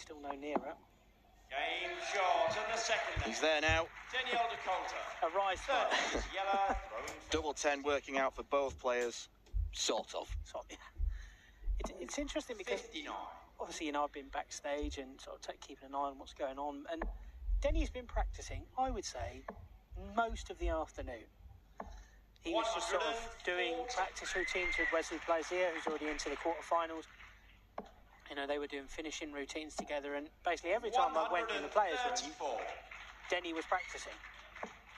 still no nearer. Game shot and the second. He's there now. Denny Aldercoulter. A rise fire. Yellow. Double 10 working out for both players. Sort of. It's interesting because 59. obviously, I've been backstage and sort of keeping an eye on what's going on. And Denny's been practicing, I would say, most of the afternoon. He was just sort of doing practice routines with Wesley Plazier, who's already into the quarterfinals. They were doing finishing routines together, and basically every time I went in the players' room, Denny was practicing.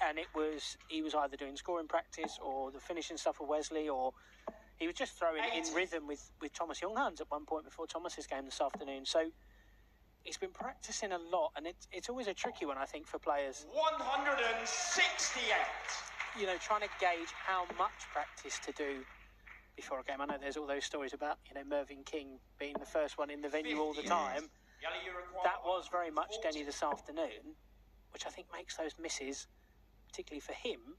And he was either doing scoring practice or the finishing stuff with Wesley, or he was just throwing in rhythm with Thomas Younghans at one point before Thomas's game this afternoon. So he's been practicing a lot, and it's always a tricky one, I think, for players. 168. Trying to gauge how much practice to do before a game. I know there's all those stories about, Mervyn King being the first one in the venue all the time. That was very much Denny this afternoon, which I think makes those misses, particularly for him,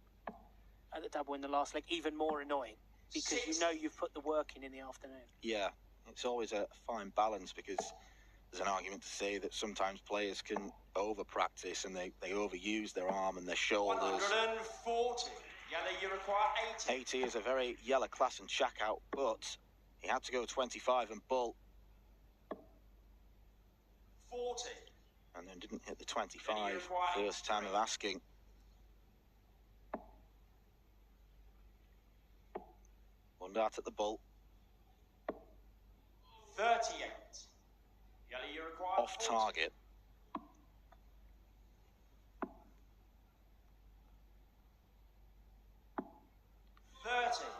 at the double in the last leg, even more annoying. Because you've put the work in the afternoon. Yeah, it's always a fine balance, because there's an argument to say that sometimes players can over-practice and they overuse their arm and their shoulders. 140. Yellow, you require 80. 80 is a very yellow class and check out, but he had to go 25 and bull. 40. And then didn't hit the 25 first time of asking. One dart at the bull. 38. Yellow, you require off target.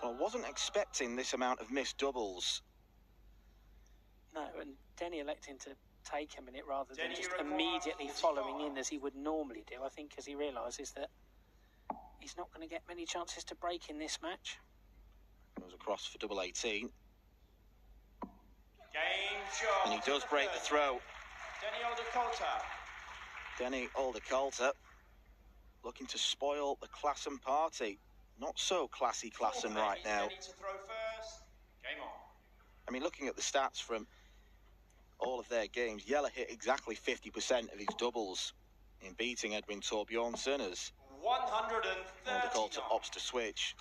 Well, I wasn't expecting this amount of missed doubles. No, and Denny electing to take a minute rather than just immediately following in as he would normally do, I think, because he realises that he's not going to get many chances to break in this match. Goes across for double 18. Game shot. And he does break the throw. Denny Aldercoulter. Denny Aldercoulter looking to spoil the Classen party. Not so classy Classen right now. To throw first. Game on. I mean, looking at the stats from all of their games, Yella hit exactly 50% of his doubles in beating Edwin Torbjornsson as 139. Aldercoulter opts to switch.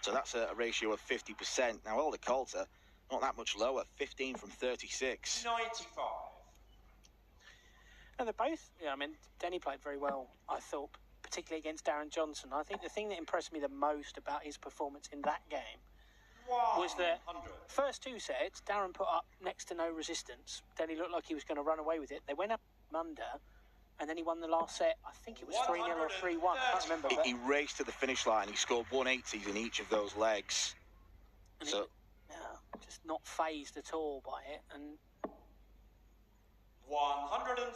So that's a ratio of 50%. Now Aldercoulter, not that much lower, 15 from 36. 95. And they're both, Denny played very well, I thought, particularly against Darren Johnson. I think the thing that impressed me the most about his performance in that game was that first two sets, Darren put up next to no resistance. Denny looked like he was going to run away with it. They went up under, and then he won the last set. I think it was 3-0 or 3-1. I can't remember. He raced to the finish line. He scored 180s in each of those legs. And just not fazed at all by it. And 105.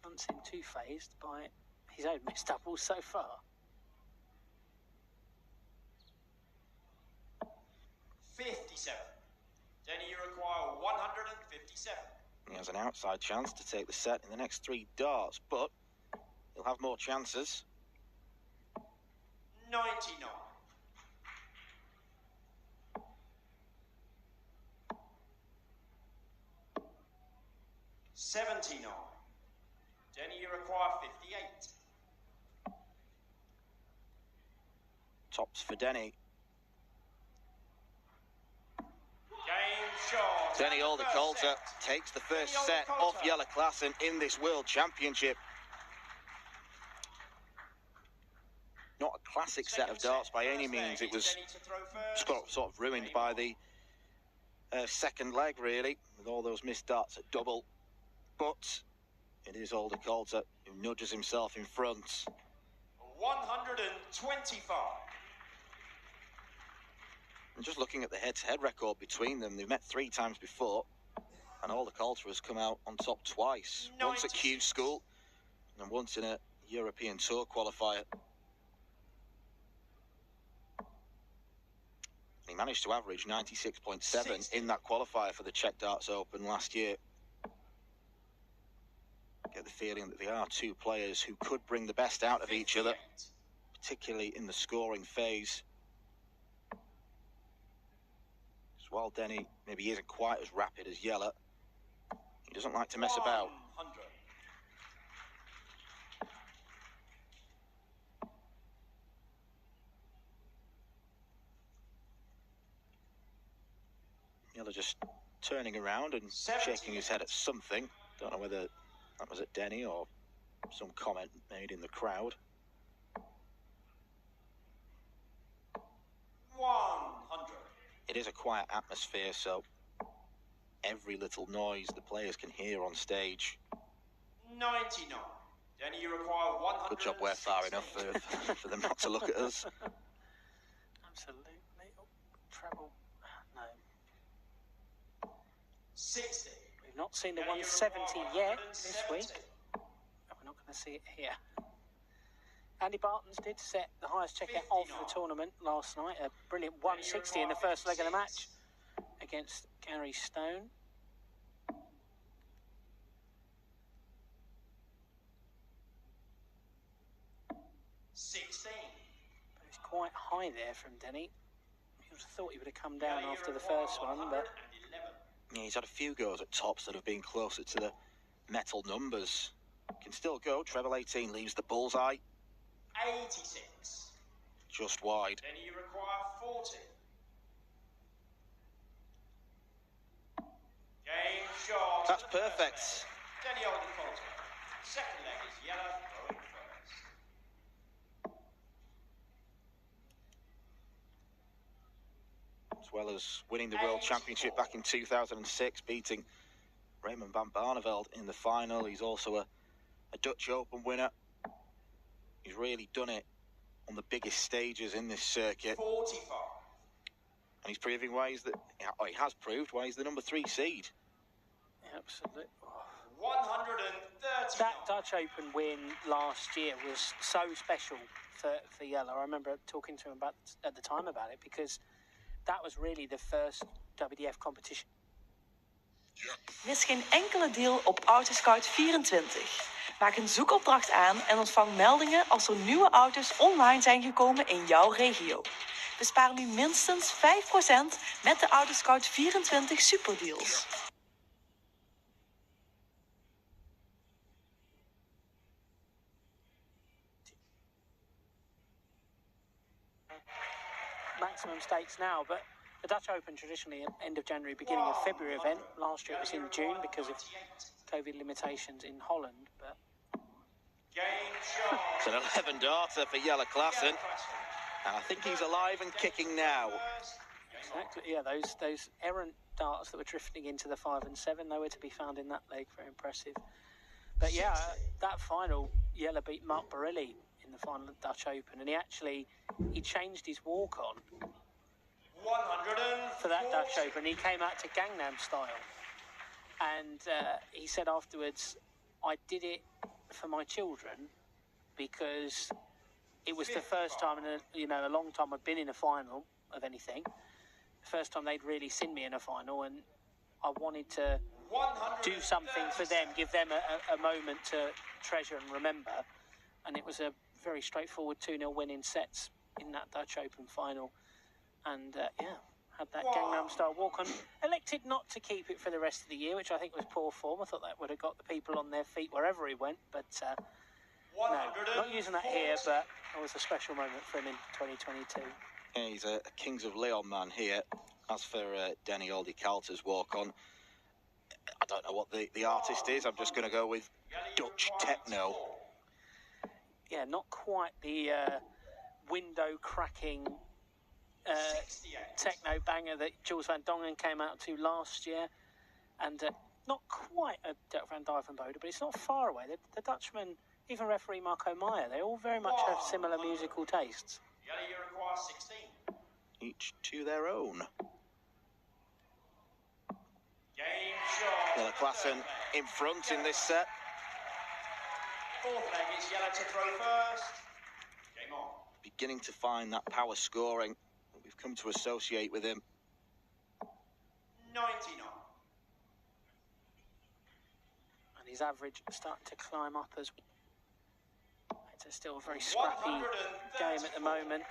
Doesn't seem too fazed by his own missed doubles so far. 57. Denny, you require 157. He has an outside chance to take the set in the next 3 darts, but he'll have more chances. 99. 79. Denny, you require 58. Tops for Denny. Game shot. Denny Aldercoulter takes the first set off Yella Classen in this World Championship. Not a classic set of darts by any means. It was sort of ruined by the second leg, really, with all those missed darts at double. But it is Aldercoulter who nudges himself in front. 125. And just looking at the head-to-head record between them, they've met 3 times before, and Aldercoulter has come out on top twice. 96. Once at Q School, and once in a European Tour qualifier. He managed to average 96.7 in that qualifier for the Czech Darts Open last year. Get the feeling that they are 2 players who could bring the best out of each other, particularly in the scoring phase. While Denny maybe isn't quite as rapid as Yella, He doesn't like to mess about. 100. Yellow just turning around and shaking his head at something. Don't know whether that was at Denny or some comment made in the crowd. 100. It is a quiet atmosphere, so every little noise the players can hear on stage. 99. Denny, you require 100. Good job we're far enough for them not to look at us. Absolutely. Oh, treble. No. 60. We've not seen the Denny, you 170 require yet this 170. week. And we're not going to see it here. Andy Bartons did set the highest checkout of the tournament last night. A brilliant 160 in the first leg of the match against Gary Stone. 16. But it's quite high there from Denny. He would have thought he would have come down after the first one, but Yeah, he's had a few goes at tops that have been closer to the metal numbers. Can still go. Treble 18 leaves the bullseye 86. just wide. Denny, you require 40. Game shot. That's perfect. Denny holding fault. Second leg is yellow, going first. As well as winning the World Championship back in 2006, beating Raymond van Barneveld in the final. He's also a Dutch Open winner. He's really done it on the biggest stages in this circuit. 45. And he's proving ways that, he has proved why he's the number 3 seed. absolutely. 130. That Dutch Open win last year was so special for Yellow. I remember talking to him at the time about it, because that was really the first WDF competition. Mis geen enkele deal op Autoscout 24. Maak een zoekopdracht aan en ontvang meldingen als er nieuwe auto's online zijn gekomen in jouw regio. Bespaar nu minstens 5% met de Autoscout 24 superdeals. Maximum stakes now, but the Dutch Open traditionally an end of January, beginning of February event. Last year it was in June because of COVID limitations in Holland, but Game shot. It's an 11 darter for Jelle Klassen, and I think he's alive and kicking now. exactly, yeah, those errant darts that were drifting into the 5 and 7, nowhere to be found in that leg. Very impressive. But yeah, that final, Jelle beat Mark Barilli in the final of the Dutch Open, and he changed his walk on 140. for that Dutch Open. He came out to Gangnam Style, and he said afterwards, I did it for my children because it was the first time in a long time I'd been in a final of anything. The first time they'd really seen me in a final, and I wanted to do something for them, give them a moment to treasure and remember. And it was a very straightforward 2-0 win in sets in that Dutch Open final. And had that Gangnam style walk on. Elected not to keep it for the rest of the year, which I think was poor form. I thought that would have got the people on their feet wherever he went, but no, not using that here, but it was a special moment for him in 2022. Yeah, he's a Kings of Leon man here. As for Denny Aldi Kalter's walk on, I don't know what the artist is. I'm just going to go with Dutch techno. Yeah, not quite the window cracking techno banger that Jules van Dongen came out to last year, and not quite a Dirk van Dijvenbode, but it's not far away. The Dutchman, even referee Marco Meyer, they all very much have similar musical tastes. Yellow, you require 16. Each to their own. Game shot. Jelle Klassen in front in this set. Fourth leg is yellow to throw first. Game on. Beginning to find that power scoring that we've come to associate with him. 99. And his average starting to climb up as well. It's still a very scrappy game at the moment.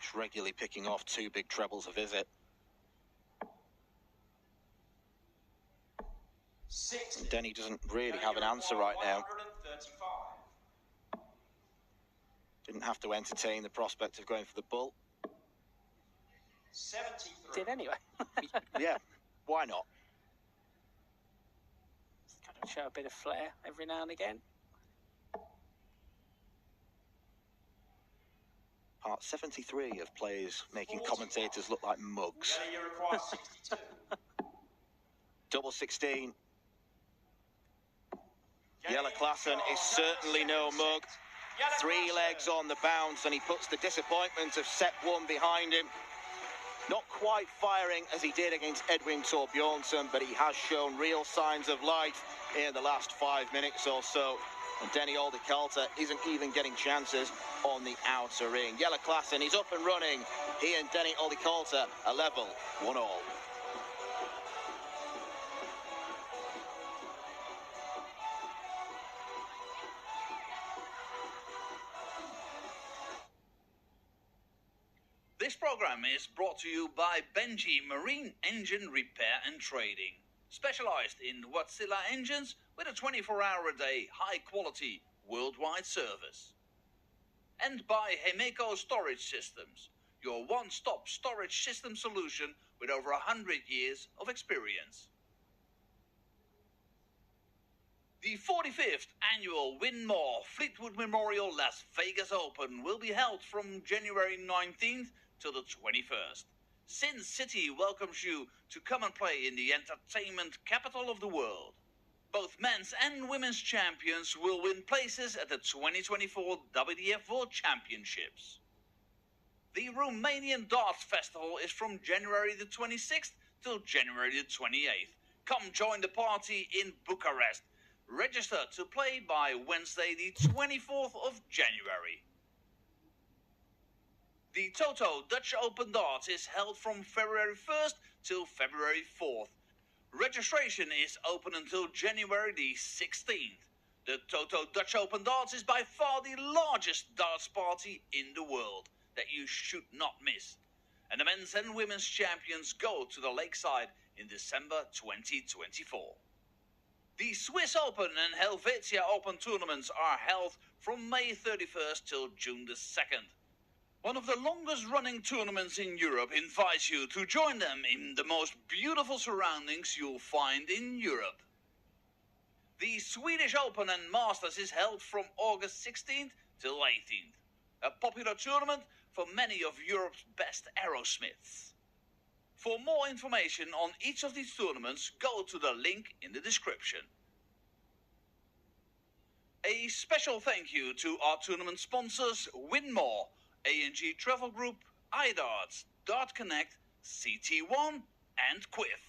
Just regularly picking off 2 big trebles a visit. 60. Denny doesn't really have an answer right now. 135. Didn't have to entertain the prospect of going for the bull. 73. Did anyway. Yeah, why not? Kind of show a bit of flair every now and again. Part 73 of players making commentators look like mugs. Yellow, you require 62. Double 16. Jelle Klaassen is certainly no mug. 3 legs on the bounce, and he puts the disappointment of set 1 behind him. Not quite firing as he did against Edwin Thorbjornsen, but he has shown real signs of life in the last 5 minutes or so. And Denny Oldekalter isn't even getting chances on the outer ring. Jelle Klaassen is up and running. He and Denny Oldekalter are level, 1-1. This program is brought to you by Benji Marine Engine Repair and Trading. Specialized in Wärtsilä engines with a 24-hour-a-day, high-quality, worldwide service. And by Hemeco Storage Systems, your one-stop storage system solution with over 100 years of experience. The 45th annual Win More Fleetwood Memorial Las Vegas Open will be held from January 19th till the 21st. Sin City welcomes you to come and play in the entertainment capital of the world. Both men's and women's champions will win places at the 2024 WDF World Championships. The Romanian Darts Festival is from January the 26th till January the 28th. Come join the party in Bucharest. Register to play by Wednesday the 24th of January. The Toto Dutch Open Darts is held from February 1st till February 4th. Registration is open until January the 16th. The Toto Dutch Open Darts is by far the largest darts party in the world that you should not miss. And the men's and women's champions go to the Lakeside in December 2024. The Swiss Open and Helvetia Open tournaments are held from May 31st till June the 2nd. One of the longest running tournaments in Europe invites you to join them in the most beautiful surroundings you'll find in Europe. The Swedish Open and Masters is held from August 16th till 18th. A popular tournament for many of Europe's best aerosmiths. For more information on each of these tournaments, go to the link in the description. A special thank you to our tournament sponsors, Winmore, A&G Travel Group, iDarts, Dart Connect, CT1 and Quiff.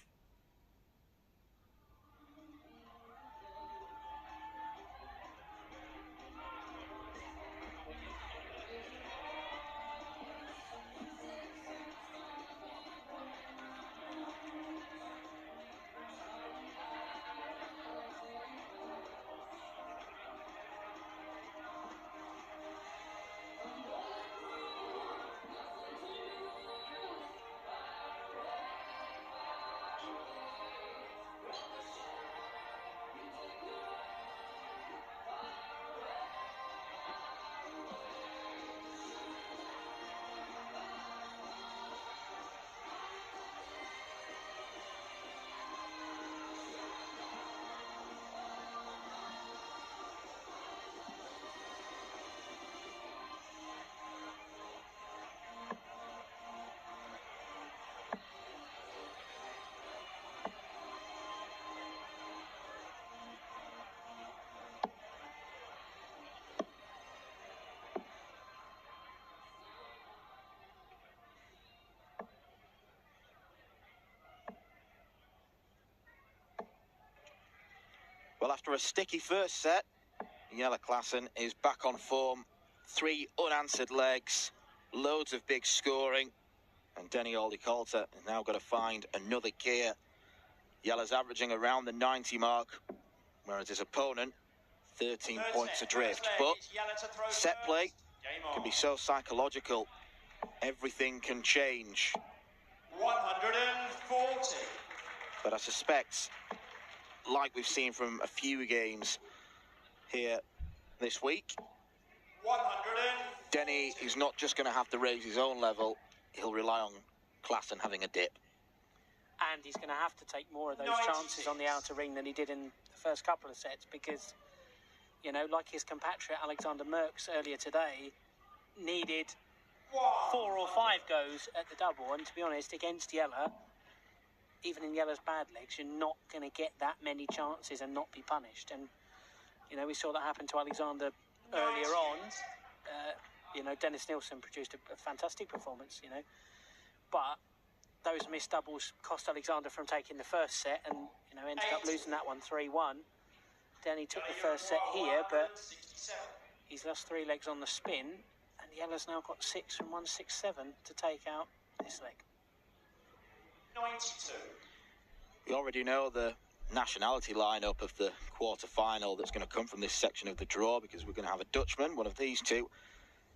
Well, after a sticky first set, Jelle Klaassen is back on form. 3 unanswered legs, loads of big scoring, and Denny Oldekalter has now got to find another gear. Jelle's averaging around the 90 mark, whereas his opponent, 13 points adrift. But set play can be so psychological. everything can change. 140. But I suspect, like we've seen from a few games here this week, 140. Denny is not just going to have to raise his own level, he'll rely on Klassen having a dip. And he's going to have to take more of those 96. chances on the outer ring than he did in the first couple of sets because, you know, like his compatriot Alexander Merckx earlier today, needed 4 or 5 goes at the double. And to be honest, against Jelle, even in Jelle's bad legs, you're not going to get that many chances and not be punished. And, you know, we saw that happen to Alexander earlier on. You know, Dennis Nilsson produced a fantastic performance, you know. But those missed doubles cost Alexander from taking the first set and, you know, ended up losing that one 3-1. Denny took the first set here, but he's lost 3 legs on the spin. And Jelle's now got 6 from 167 to take out this leg. 92. We already know the nationality lineup of the quarter-final that's going to come from this section of the draw because we're going to have a Dutchman, one of these two,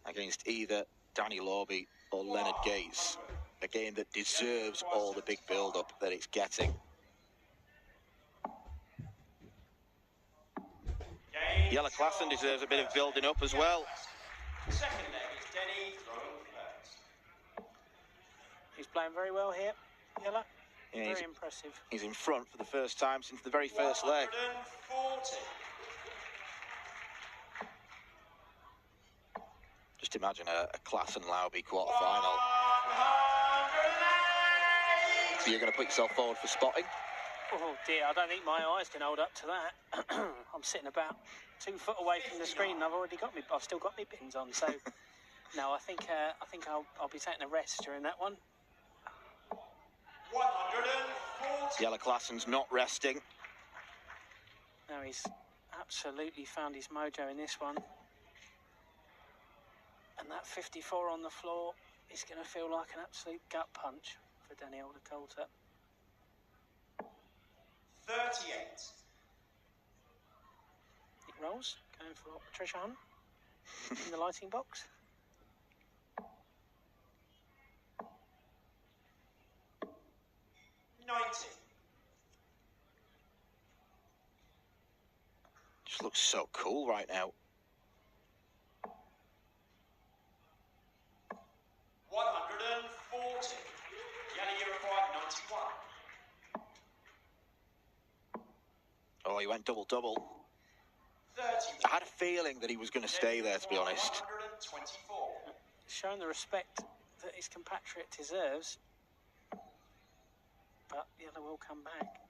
against either Danny Lorby or Leonard Gates. A game that deserves all the big build-up that it's getting. Jelle Klassen deserves a bit of building up as well. Second leg is Denny throwing first. He's playing very well here, Jelle. Yeah, Very impressive. He's in front for the first time since the very first leg. 140. Just imagine a Klassen Lauby quarter-final. 108. So you're going to put yourself forward for spotting? Oh dear, I don't think my eyes can hold up to that. I'm sitting about 2 foot away from the screen and I've still got my pins on, so no, I think I'll be taking a rest during that one. 140. Jelle Klassen's not resting. No, he's absolutely found his mojo in this one. And that 54 on the floor is going to feel like an absolute gut punch for Danny Oldercoulter. 38. It rolls, going for Patricia Hunt in the lighting box. Just looks so cool right now. 140. Yanni required 91. Oh, he went double-double. 30. I had a feeling that he was going to stay there, to be honest. 124. Showing the respect that his compatriot deserves. But the other will come back.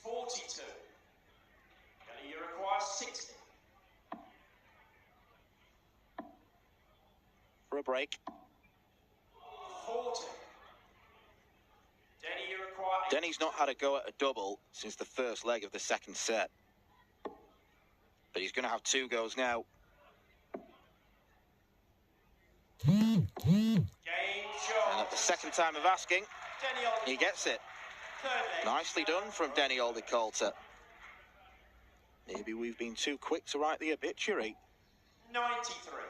42. Yanni requires 60. For a break. 40. Denny requires. Denny's not had a go at a double since the first leg of the second set. But he's going to have 2 goes now. Game And shot. at the second time of asking, Denny he gets it. Third leg. Nicely done from Denny Oldercoulter. Maybe we've been too quick to write the obituary. 93.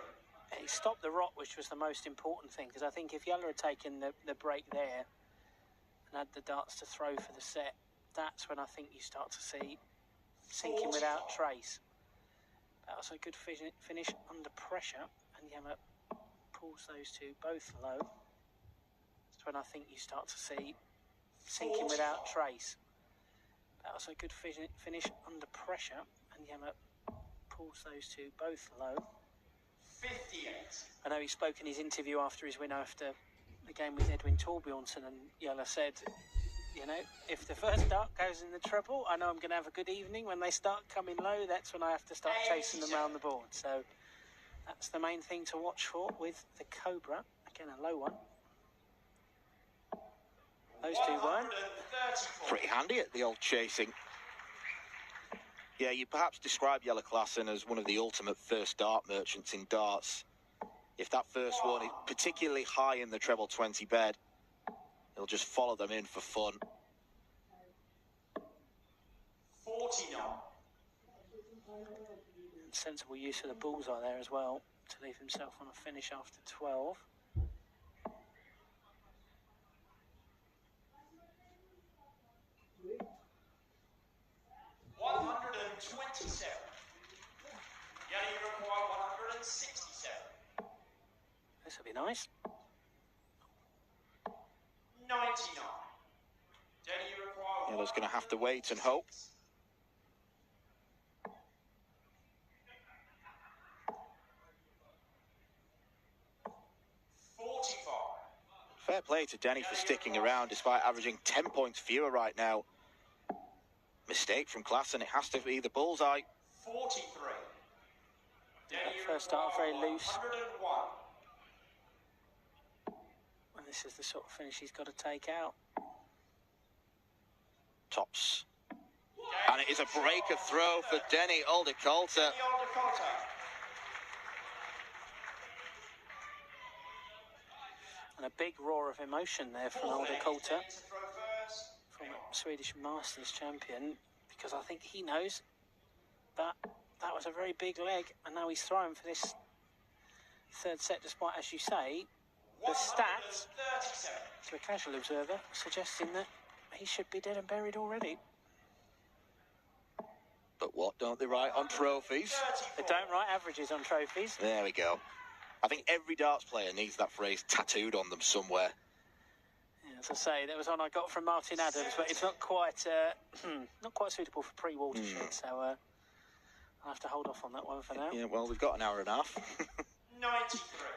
He stopped the rot, which was the most important thing, because I think if Jelle had taken the break there and had the darts to throw for the set, that's when I think you start to see sinking without trace. That was a good finish under pressure, and Jelle pulls those 2 both low. That's when I think you start to see sinking without trace. That was a good finish under pressure, and Jelle pulls those 2 both low. 58. I know he spoke in his interview after his win after the game with Edwin Torbjornsson, and Jelle said, you know, if the first dart goes in the treble, I know I'm going to have a good evening. When they start coming low, that's when I have to start chasing them around the board. So that's the main thing to watch for with the Cobra. Again, a low one. Those 2 weren't. 134. Pretty handy at the old chasing. Yeah, you perhaps describe Jelle Klassen as one of the ultimate first dart merchants in darts. If that first one is particularly high in the treble 20 bed, he'll just follow them in for fun. 49. Sensible use of the bullseye there as well to leave himself on a finish after 12. 127. Yellow, you require 167. This will be nice. 99. Denny, you require Yellow's going to have to wait and hope. Fair play to Denny for sticking around despite averaging 10 points fewer right now. Mistake from Class, and it has to be the bullseye. 43. That first start very loose. 101. And this is the sort of finish he's got to take out. Tops. And it is a break of throw for Denny Aldercoulter. And a big roar of emotion there from Aldercoulter, from a Swedish Masters champion, because I think he knows that that was a very big leg, and now he's throwing for this third set, despite, as you say, the stats, to a casual observer, suggesting that he should be dead and buried already. But what don't they write on trophies? They don't write averages on trophies. There we go. I think every darts player needs that phrase tattooed on them somewhere. Yeah, as I say, there was one I got from Martin Adams, but it's not quite not quite suitable for pre-watershed, so I'll have to hold off on that one for now. Yeah, well, we've got an hour and a half. 93.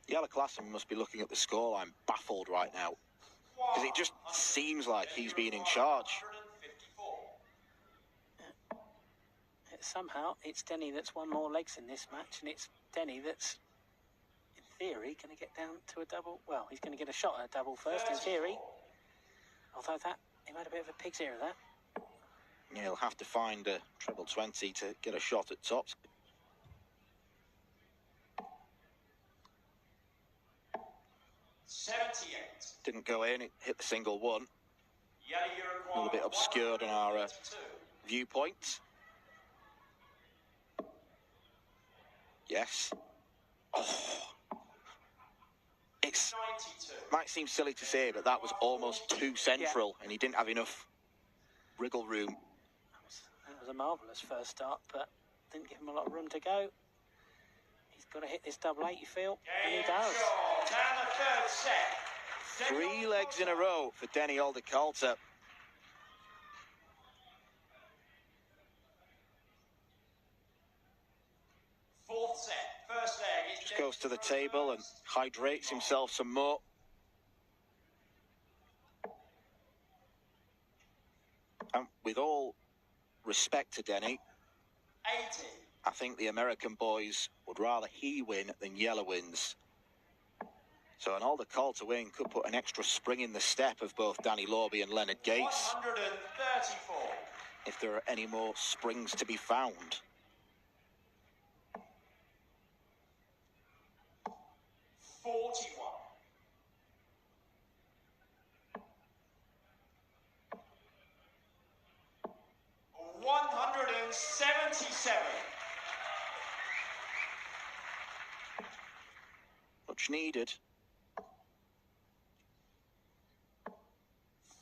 Yellow Klassen must be looking at the scoreline baffled right now, because it just seems like he's been in charge. Somehow it's Denny that's won more legs in this match, and it's Denny that's, in theory, going to get down to a double. Well, he's going to get a shot at a double first, in theory. Although that, he made a bit of a pig's ear of that. Yeah, he'll have to find a treble 20 to get a shot at tops. Didn't go in, it hit the single one. A little bit obscured on our viewpoint. Yes. Oh. It's might seem silly to say, but that was almost too central, and he didn't have enough wriggle room. That was a marvellous first start, but didn't give him a lot of room to go. He's got to hit this double 8, you feel, and he does. Down the third set. 3 legs in a row for Denny Aldercoulter. Fourth set, first leg. Just goes to the table and hydrates himself some more. And with all respect to Denny, 80. I think the American boys would rather he win than Yellow wins. So an Aldercoulter win could put an extra spring in the step of both Danny Lorby and Leonard Gates, 134. if there are any more springs to be found. 41. 177. Much needed.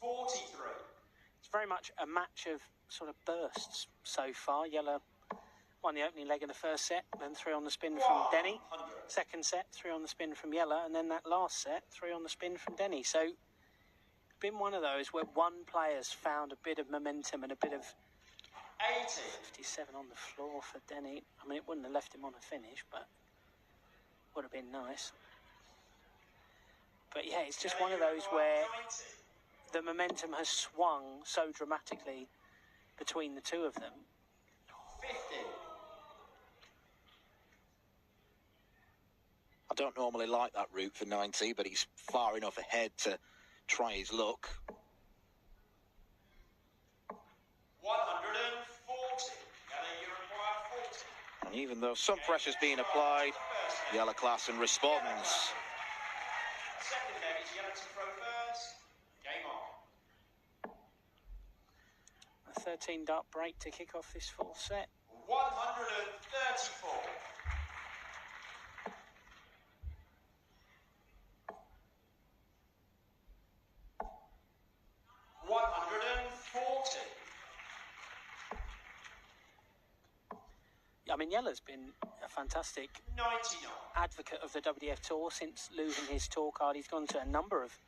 43. It's very much a match of sort of bursts so far. Yellow won the opening leg of the first set, then 3 on the spin from Denny. Second set, 3 on the spin from Yellow, and then that last set, 3 on the spin from Denny. So, been one of those where one player's found a bit of momentum and a bit of 80. 57 on the floor for Denny. I mean, it wouldn't have left him on a finish, but would have been nice. But yeah, it's just one of those where the momentum has swung so dramatically between the two of them. 50. I don't normally like that route for 90, but he's far enough ahead to try his luck. 140. Yellow, you require 40. And even though some pressure's being applied, Yellow Klassen responds. Second leg is Yellow to throw first. Game on. A 13 dart break to kick off this fourth set. 134. 140. I mean, Yella's been a fantastic 99. advocate of the WDF Tour since losing his tour card. He's gone to a number of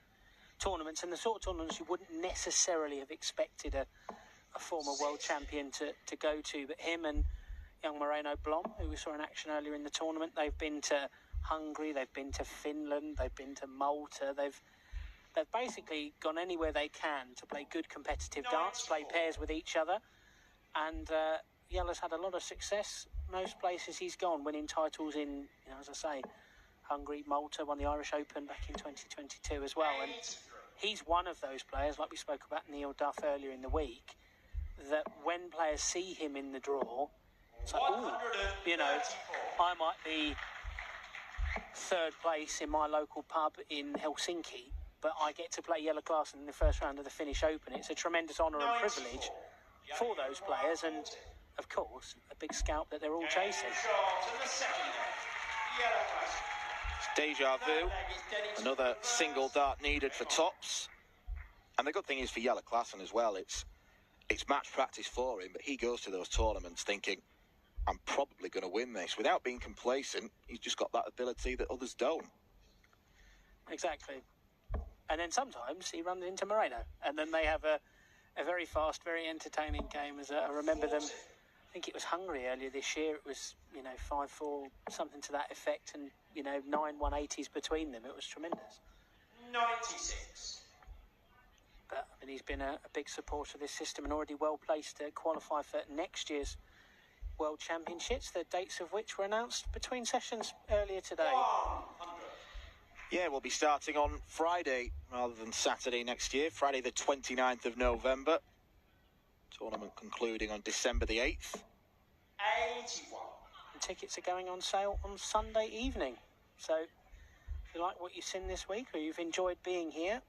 tournaments, and the sort of tournaments you wouldn't necessarily have expected a former world champion to go to. But him and young Moreno Blom, who we saw in action earlier in the tournament, they've been to Hungary, they've been to Finland, they've been to Malta. They've basically gone anywhere they can to play good competitive darts, play pairs with each other. And Yella's had a lot of success. Most places he's gone, winning titles in, as I say, Hungary, Malta, won the Irish Open back in 2022 as well. And he's one of those players, like we spoke about Neil Duff earlier in the week, that when players see him in the draw, it's like, ooh, I might be third place in my local pub in Helsinki, but I get to play Jelle Klaasen in the first round of the Finnish Open. It's a tremendous honour and privilege for those players, and of course, a big scalp that they're all chasing. It's deja vu. Another single dart needed for tops. And the good thing is for Jelle Klaasen as well, it's match practice for him, but he goes to those tournaments thinking, I'm probably going to win this. Without being complacent, he's just got that ability that others don't. Exactly. And then sometimes he runs into Moreno, and then they have a very fast, very entertaining game. As I remember them, I think it was Hungary earlier this year. It was, 5-4, something to that effect, and, 9 180s between them. It was tremendous. 96. But, I mean, he's been a big supporter of this system and already well placed to qualify for next year's World Championships, the dates of which were announced between sessions earlier today. 100. Yeah, we'll be starting on Friday rather than Saturday next year. Friday the 29th of November. Tournament concluding on December the 8th. 81. And tickets are going on sale on Sunday evening. So if you like what you've seen this week or you've enjoyed being here,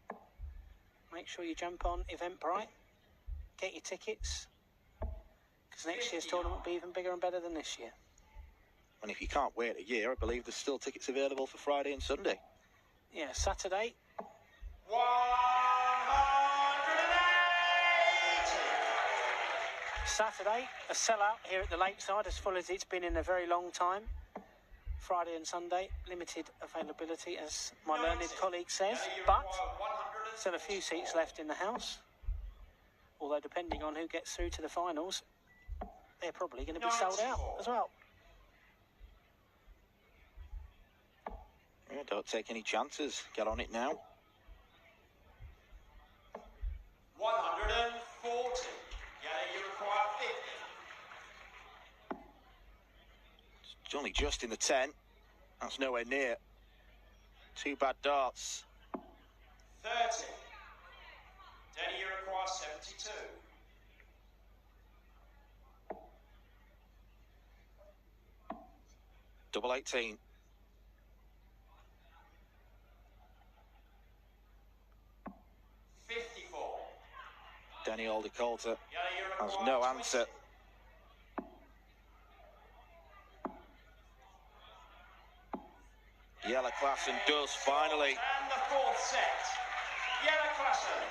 make sure you jump on Eventbrite, get your tickets, because next year's tournament will be even bigger and better than this year. And if you can't wait a year, I believe there's still tickets available for Friday and Sunday. Yeah, Saturday. 180. Saturday, a sellout here at the Lakeside, as full as it's been in a very long time. Friday and Sunday, limited availability, as my learned colleague says, but still a few seats left in the house. Although, depending on who gets through to the finals, they're probably going to be sold out as well. Yeah, don't take any chances. Get on it now. 140. Yeah, you require 50. It's only just in the 10. That's nowhere near. Two bad darts. 30. Denny, you require 72. Double 18. 54. Danny Aldercoulter Yeah, you has require no 20. answer. Jelle Klaasen does finally. And the fourth set. Jelle Klaasen.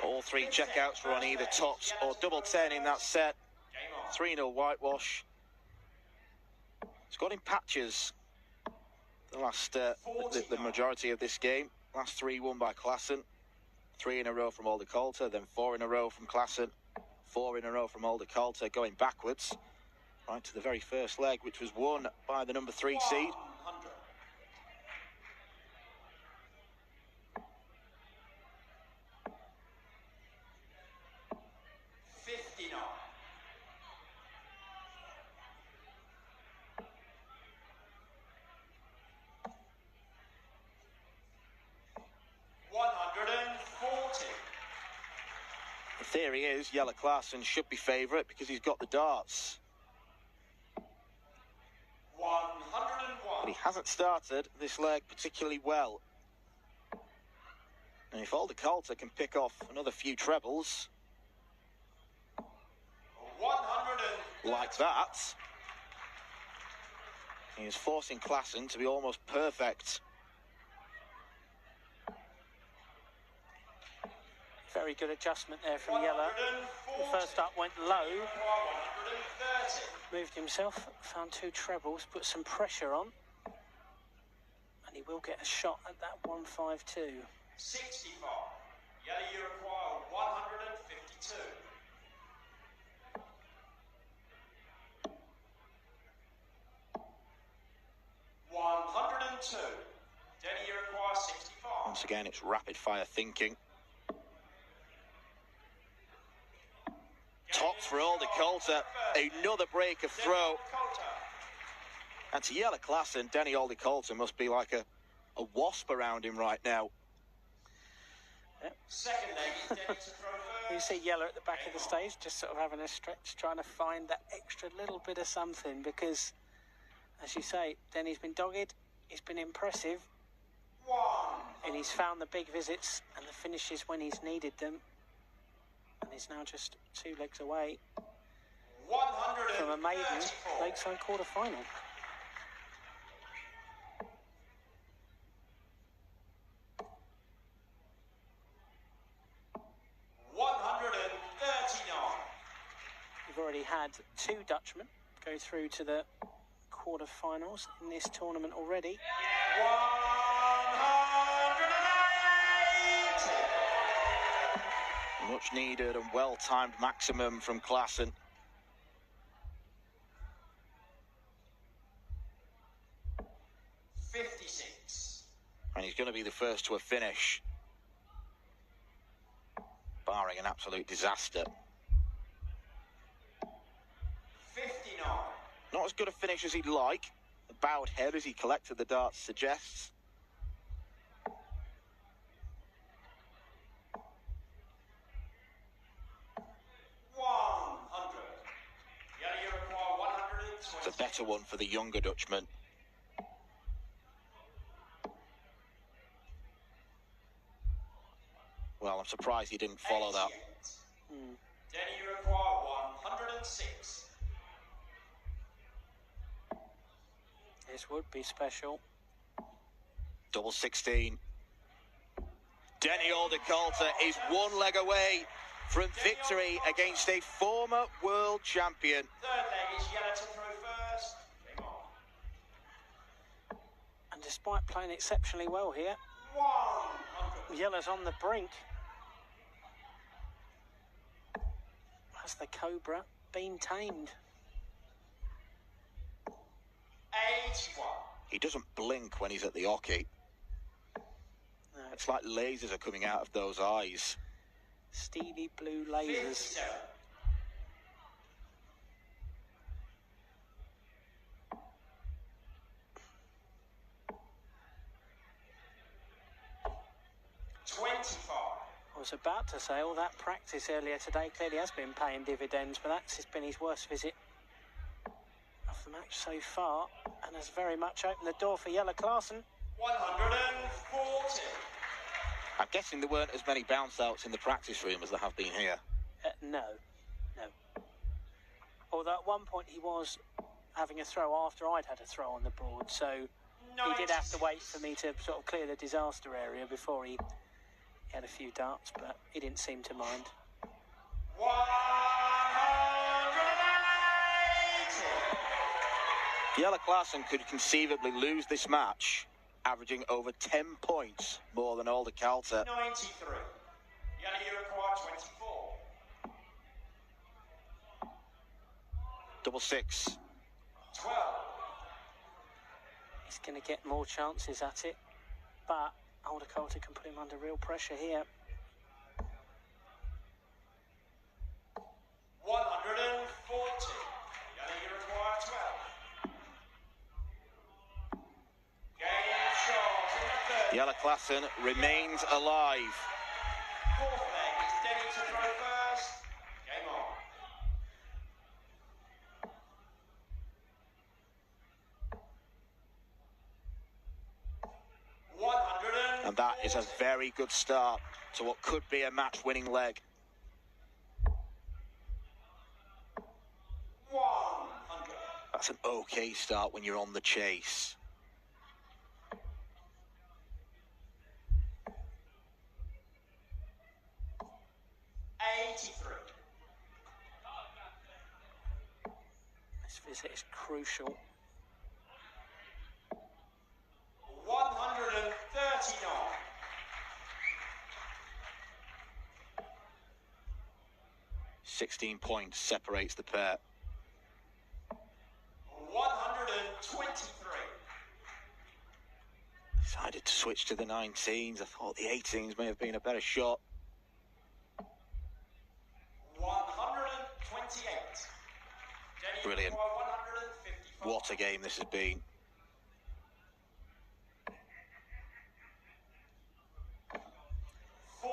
All three checkouts were on either tops or double 10 in that set. Game on. 3-0 whitewash. It's got in patches. The last, the majority of this game. Last three won by Klaasen. 3 in a row from Aldercoulter, then 4 in a row from Klaasen. 4 in a row from Aldercoulter, going backwards. Right to the very first leg, which was won by the number 3 seed. 100. 59. The theory is Jelle Klaasen should be favourite because he's got the darts. 101. But he hasn't started this leg particularly well. And if Aldercoulter can pick off another few trebles, like that. He is forcing Klaassen to be almost perfect. Very good adjustment there from Yella. The first up went low. Moved himself, found two trebles, put some pressure on. And he will get a shot at that 152. 65. Yella, you require 152. 102. Denny, you require 65. Once again, it's rapid-fire thinking. Tops for Alder Coulter. Another break of throw. And to Jelle Klaassen, Denny Alder Coulter must be like a wasp around him right now. Yep. Second leg is Denny to throw first. You see Yella at the back of the stage, just sort of having a stretch, trying to find that extra little bit of something, because, as you say, Denny's been dogged, he's been impressive, and he's found the big visits and the finishes when he's needed them, and he's now just 2 legs away from a maiden lakeside quarter-final. We've already had 2 Dutchmen go through to the quarter-finals in this tournament already. 180. Much needed and well-timed maximum from Klaassen. And he's going to be the first to a finish, barring an absolute disaster. 59. Not as good a finish as he'd like. The bowed head as he collected the darts suggests. It's a better one for the younger Dutchman. Well, I'm surprised he didn't follow that. Denny, you require 106. This would be special. Double 16. Denny Alder Coulter is 1 leg away from victory against a former world champion. Third leg is Yella to throw first. Game on. And despite playing exceptionally well here, 100. Yella's on the brink. Has the Cobra been tamed? 81. He doesn't blink when he's at the hockey. No, It's like lasers are coming out of those eyes. steely blue lasers. 57. I was about to say all that practice earlier today clearly has been paying dividends, but that's been his worst visit of the match so far, and has very much opened the door for Jelle Klaassen. 140. I'm guessing there weren't as many bounce outs in the practice room as there have been here. No. Although at one point he was having a throw after I'd had a throw on the board, so he did have to wait for me to sort of clear the disaster area before he had a few darts, but he didn't seem to mind. 180. Jelle Klaassen could conceivably lose this match, averaging over 10 points more than Alder Coulter. 93. Yella, you require 24. Double 6. 12. He's going to get more chances at it, but Alder Coulter can put him under real pressure here. 140. Yella, you require 12. Game shot in the third. Jelle Klaassen remains alive. Fourth leg is Denny to throw first. Game on. 100. And that is a very good start to what could be a match-winning leg. 1. That's an okay start when you're on the chase. This visit is crucial. 139. 16 points separates the pair. 123. Decided to switch to the 19s. I thought the 18s may have been a better shot. 128. Brilliant. 155. What a game this has been.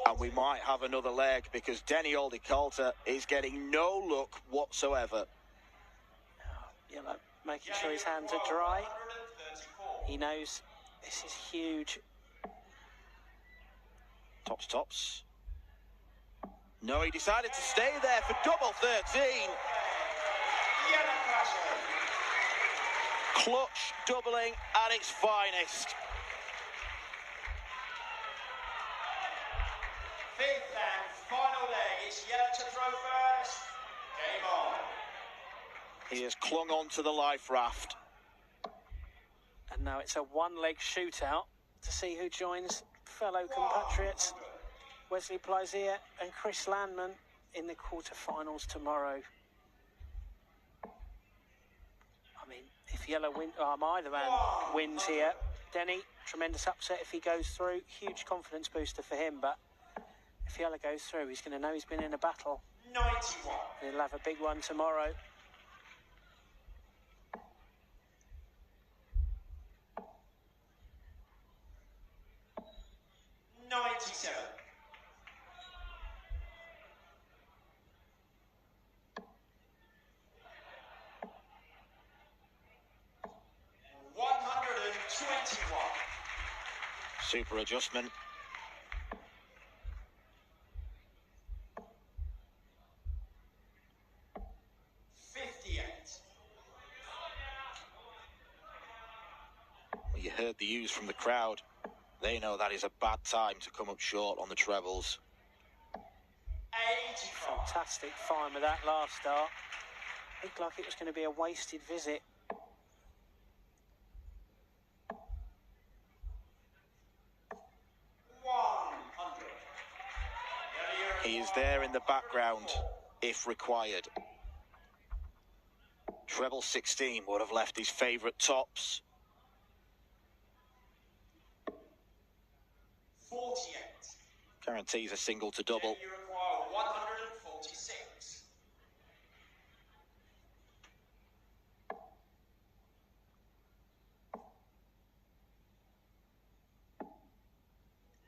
And we might have another leg because Denny Aldi-Coulter is getting no look whatsoever. You know, making sure his hands are dry. He knows this is huge. Tops. No, he decided to stay there for double 13. Clutch doubling at its finest. Fifth and final leg. It's yellow to throw first. Game on. He has clung on to the life raft. And now it's a one-leg shootout to see who joins fellow compatriots Wesley Plaisier and Chris Landman in the quarterfinals tomorrow. I mean, if yellow either man wins here, Denny, tremendous upset if he goes through. Huge confidence booster for him, but if yellow goes through, he's going to know he's been in a battle. 91. And he'll have a big one tomorrow. Super adjustment. Well, you heard the ewes from the crowd. They know that is a bad time to come up short on the trebles. 85. Fantastic find with that last start. Looked like it was going to be a wasted visit. He is there in the background, if required. Treble 16 would have left his favourite tops. 48. Guarantees a single to double. You require 146.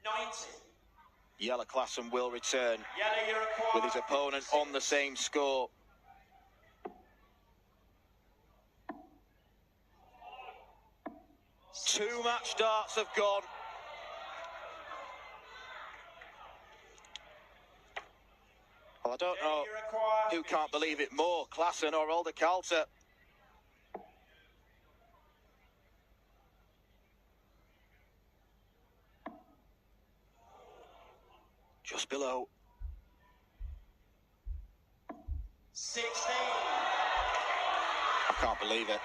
90. Jelle Klassen will return Yellow, you require with his opponent on the same score. Two match darts have gone. Well, I don't know who can't believe it more, Klassen or Aldi-Coulter. Just below. 16. I can't believe it.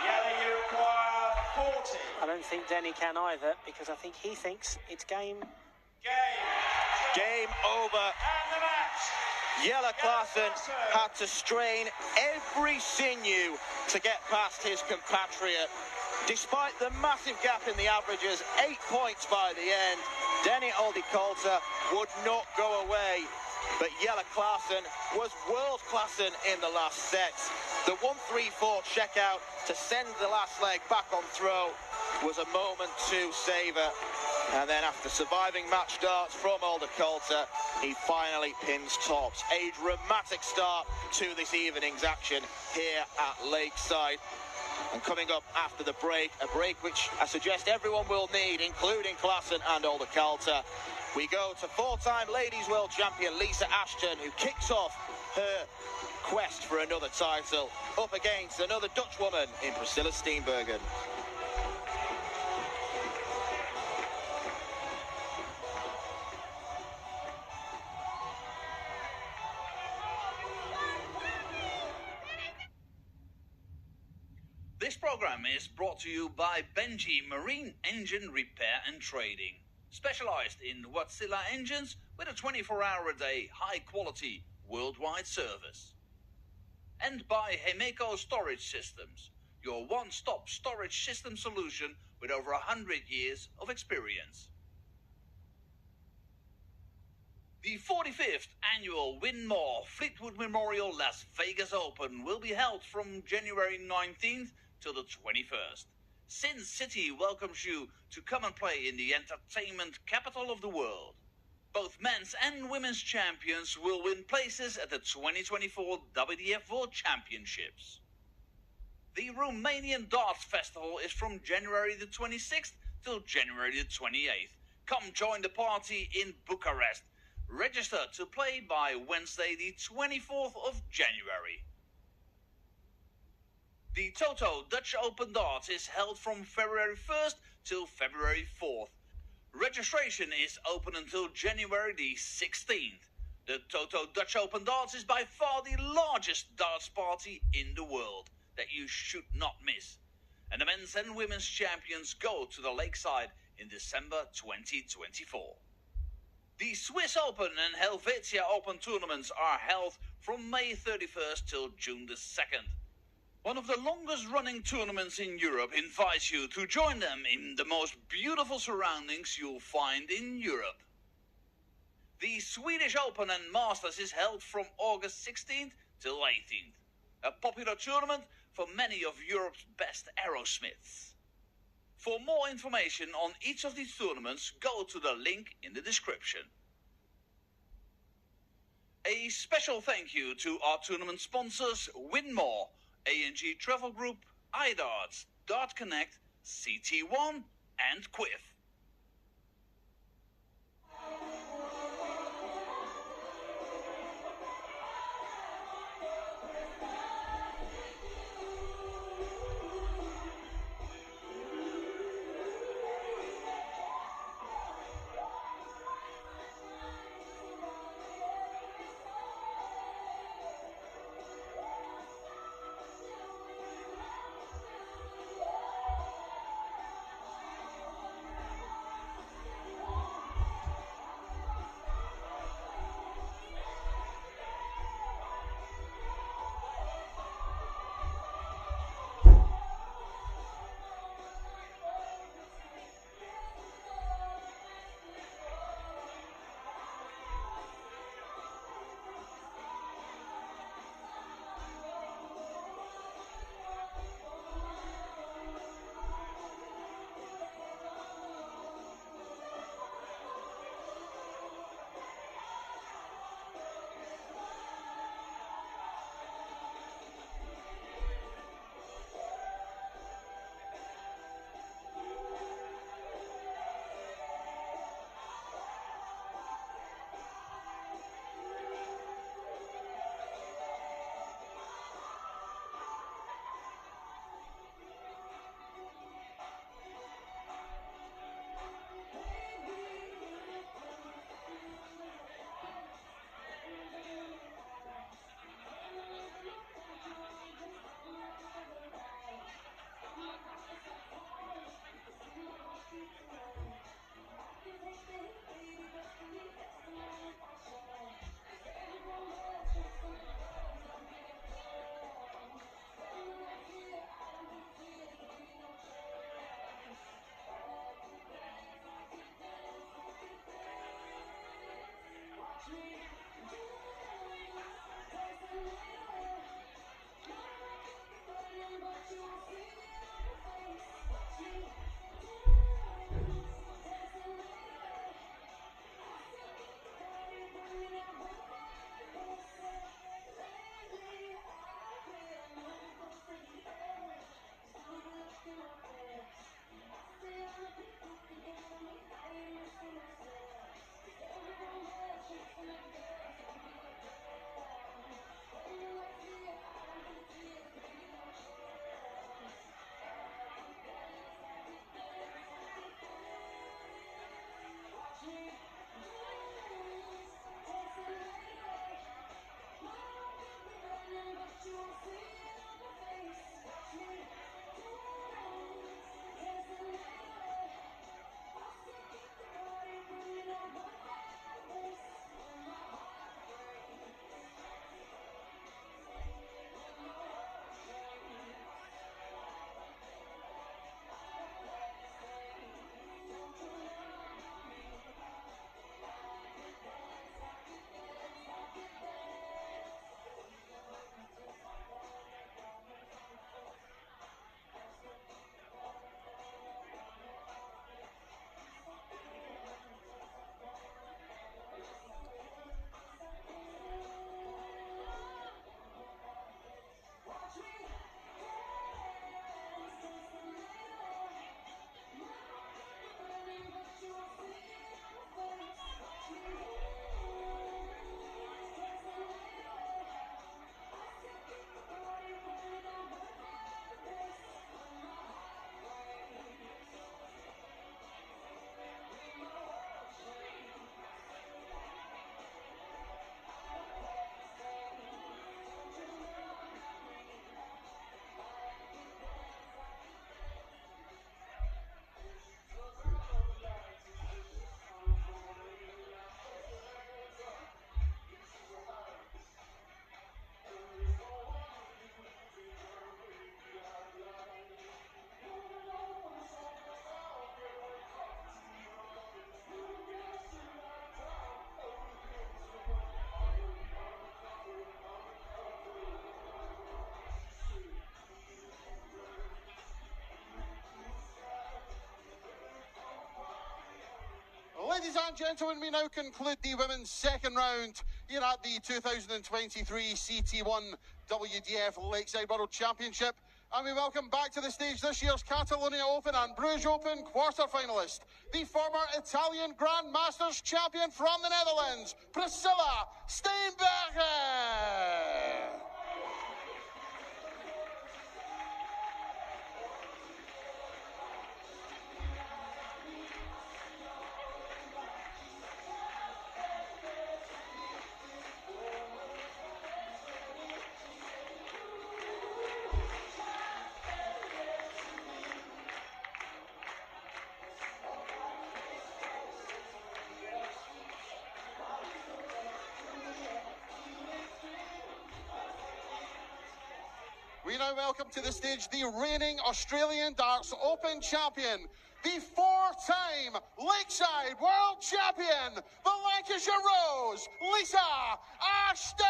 Yellow, you require 40. I don't think Denny can either, because I think he thinks it's game. Game over. And the match. Jelle Klassen had to strain every sinew to get past his compatriot. Despite the massive gap in the averages, 8 points by the end, Denny Aldi-Coulter would not go away. But Jelle Klassen was world-class in the last set. The 1-3-4 checkout to send the last leg back on throw was a moment to savour. And then after surviving match darts from Aldi-Coulter, he finally pins tops. A dramatic start to this evening's action here at Lakeside. And coming up after the break, a break which I suggest everyone will need, including Klassen and Olde Kalter. We go to four-time Ladies World Champion Lisa Ashton, who kicks off her quest for another title, up against another Dutch woman in Priscilla Steenbergen. This program is brought to you by Benji Marine Engine Repair and Trading, specialized in Wärtsilä engines with a 24-hour-a-day, high-quality, worldwide service. And by Hemeco Storage Systems, your one-stop storage system solution with over 100 years of experience. The 45th annual Win More Fleetwood Memorial Las Vegas Open will be held from January 19th till the 21st. Sin City welcomes you to come and play in the entertainment capital of the world. Both men's and women's champions will win places at the 2024 WDF World Championships. The Romanian Darts Festival is from January the 26th till January the 28th. Come join the party in Bucharest. Register to play by Wednesday the 24th of January. The Toto Dutch Open Darts is held from February 1st till February 4th. Registration is open until January the 16th. The Toto Dutch Open Darts is by far the largest darts party in the world that you should not miss. And the men's and women's champions go to the Lakeside in December 2024. The Swiss Open and Helvetia Open tournaments are held from May 31st till June the 2nd. One of the longest running tournaments in Europe invites you to join them in the most beautiful surroundings you'll find in Europe. The Swedish Open and Masters is held from August 16th till 18th. A popular tournament for many of Europe's best aerosmiths. For more information on each of these tournaments, go to the link in the description. A special thank you to our tournament sponsors Win More, A&G Travel Group, iDarts, Dart Connect, CT1 and Quiff. Ladies and gentlemen, we now conclude the women's second round here at the 2023 CT1 WDF Lakeside World Championship. And we welcome back to the stage this year's Catalonia Open and Bruges Open quarter-finalist, the former Italian Grand Masters champion from the Netherlands, Priscilla Steenbergen. We now welcome to the stage the reigning Australian Darts Open champion, the four-time Lakeside World Champion, the Lancashire Rose, Lisa Ashton!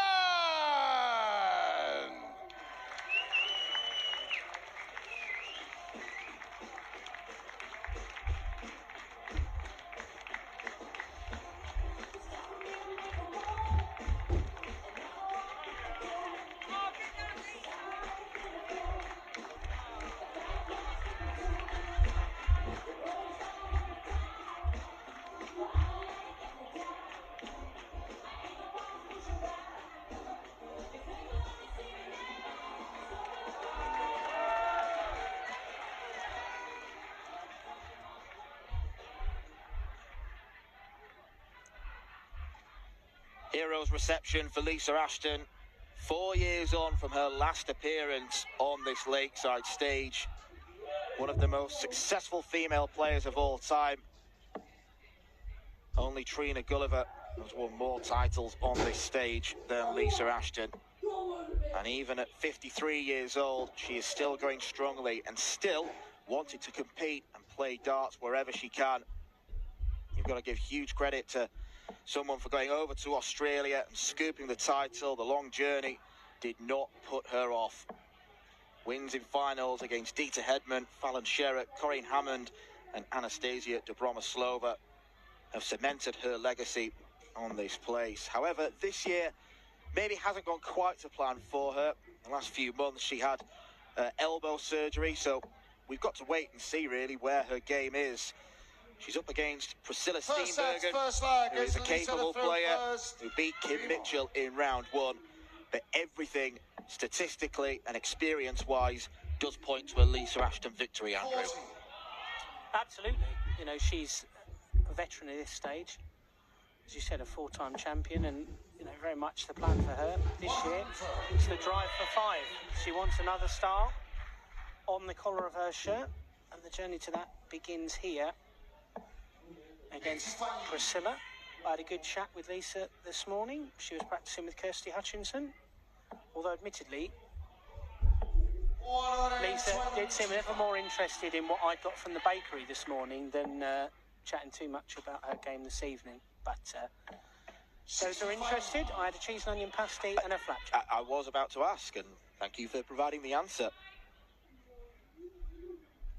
Hero's reception for Lisa Ashton, 4 years on from her last appearance on this Lakeside stage. One of the most successful female players of all time. Only Trina Gulliver has won more titles on this stage than Lisa Ashton. And even at 53 years old, she is still going strongly and still wanting to compete and play darts wherever she can. You've got to give huge credit to someone for going over to Australia and scooping the title. The long journey did not put her off. Wins in finals against Dita Hedman, Fallon Sherritt, Corinne Hammond and Anastasia Dobromoslova have cemented her legacy on this place. However, this year maybe hasn't gone quite to plan for her. In the last few months she had elbow surgery, so we've got to wait and see really where her game is. She's up against Priscilla Steenbergen, who is a capable player who beat Kim Mitchell in round one. But everything, statistically and experience-wise, does point to a Lisa Ashton victory, Andrew. Absolutely. You know, she's a veteran at this stage. As you said, a four-time champion, and, you know, very much the plan for her this year. It's the drive for 5. She wants another star on the collar of her shirt, and the journey to that begins here against Priscilla. I had a good chat with Lisa this morning. She was practicing with Kirsty Hutchinson, although admittedly Lisa did seem a little more interested in what I got from the bakery this morning than chatting too much about her game this evening. But those are interested. I had a cheese and onion pasty and a flapjack. I was about to ask, and thank you for providing the answer.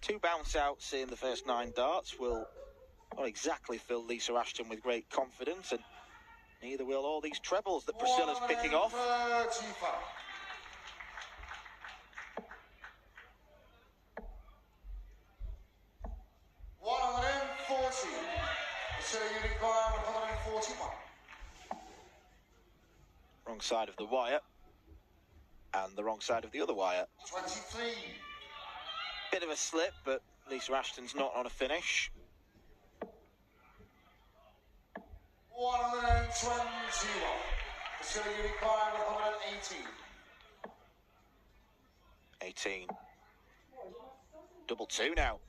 2 bounce outs in the first 9 darts will not exactly fill Lisa Ashton with great confidence, and neither will all these trebles that Priscilla's picking off. 140. So you require 141. Wrong side of the wire, and the wrong side of the other wire. 23. Bit of a slip, but Lisa Ashton's not on a finish. 121. So you require 118. 18. Double 2 now.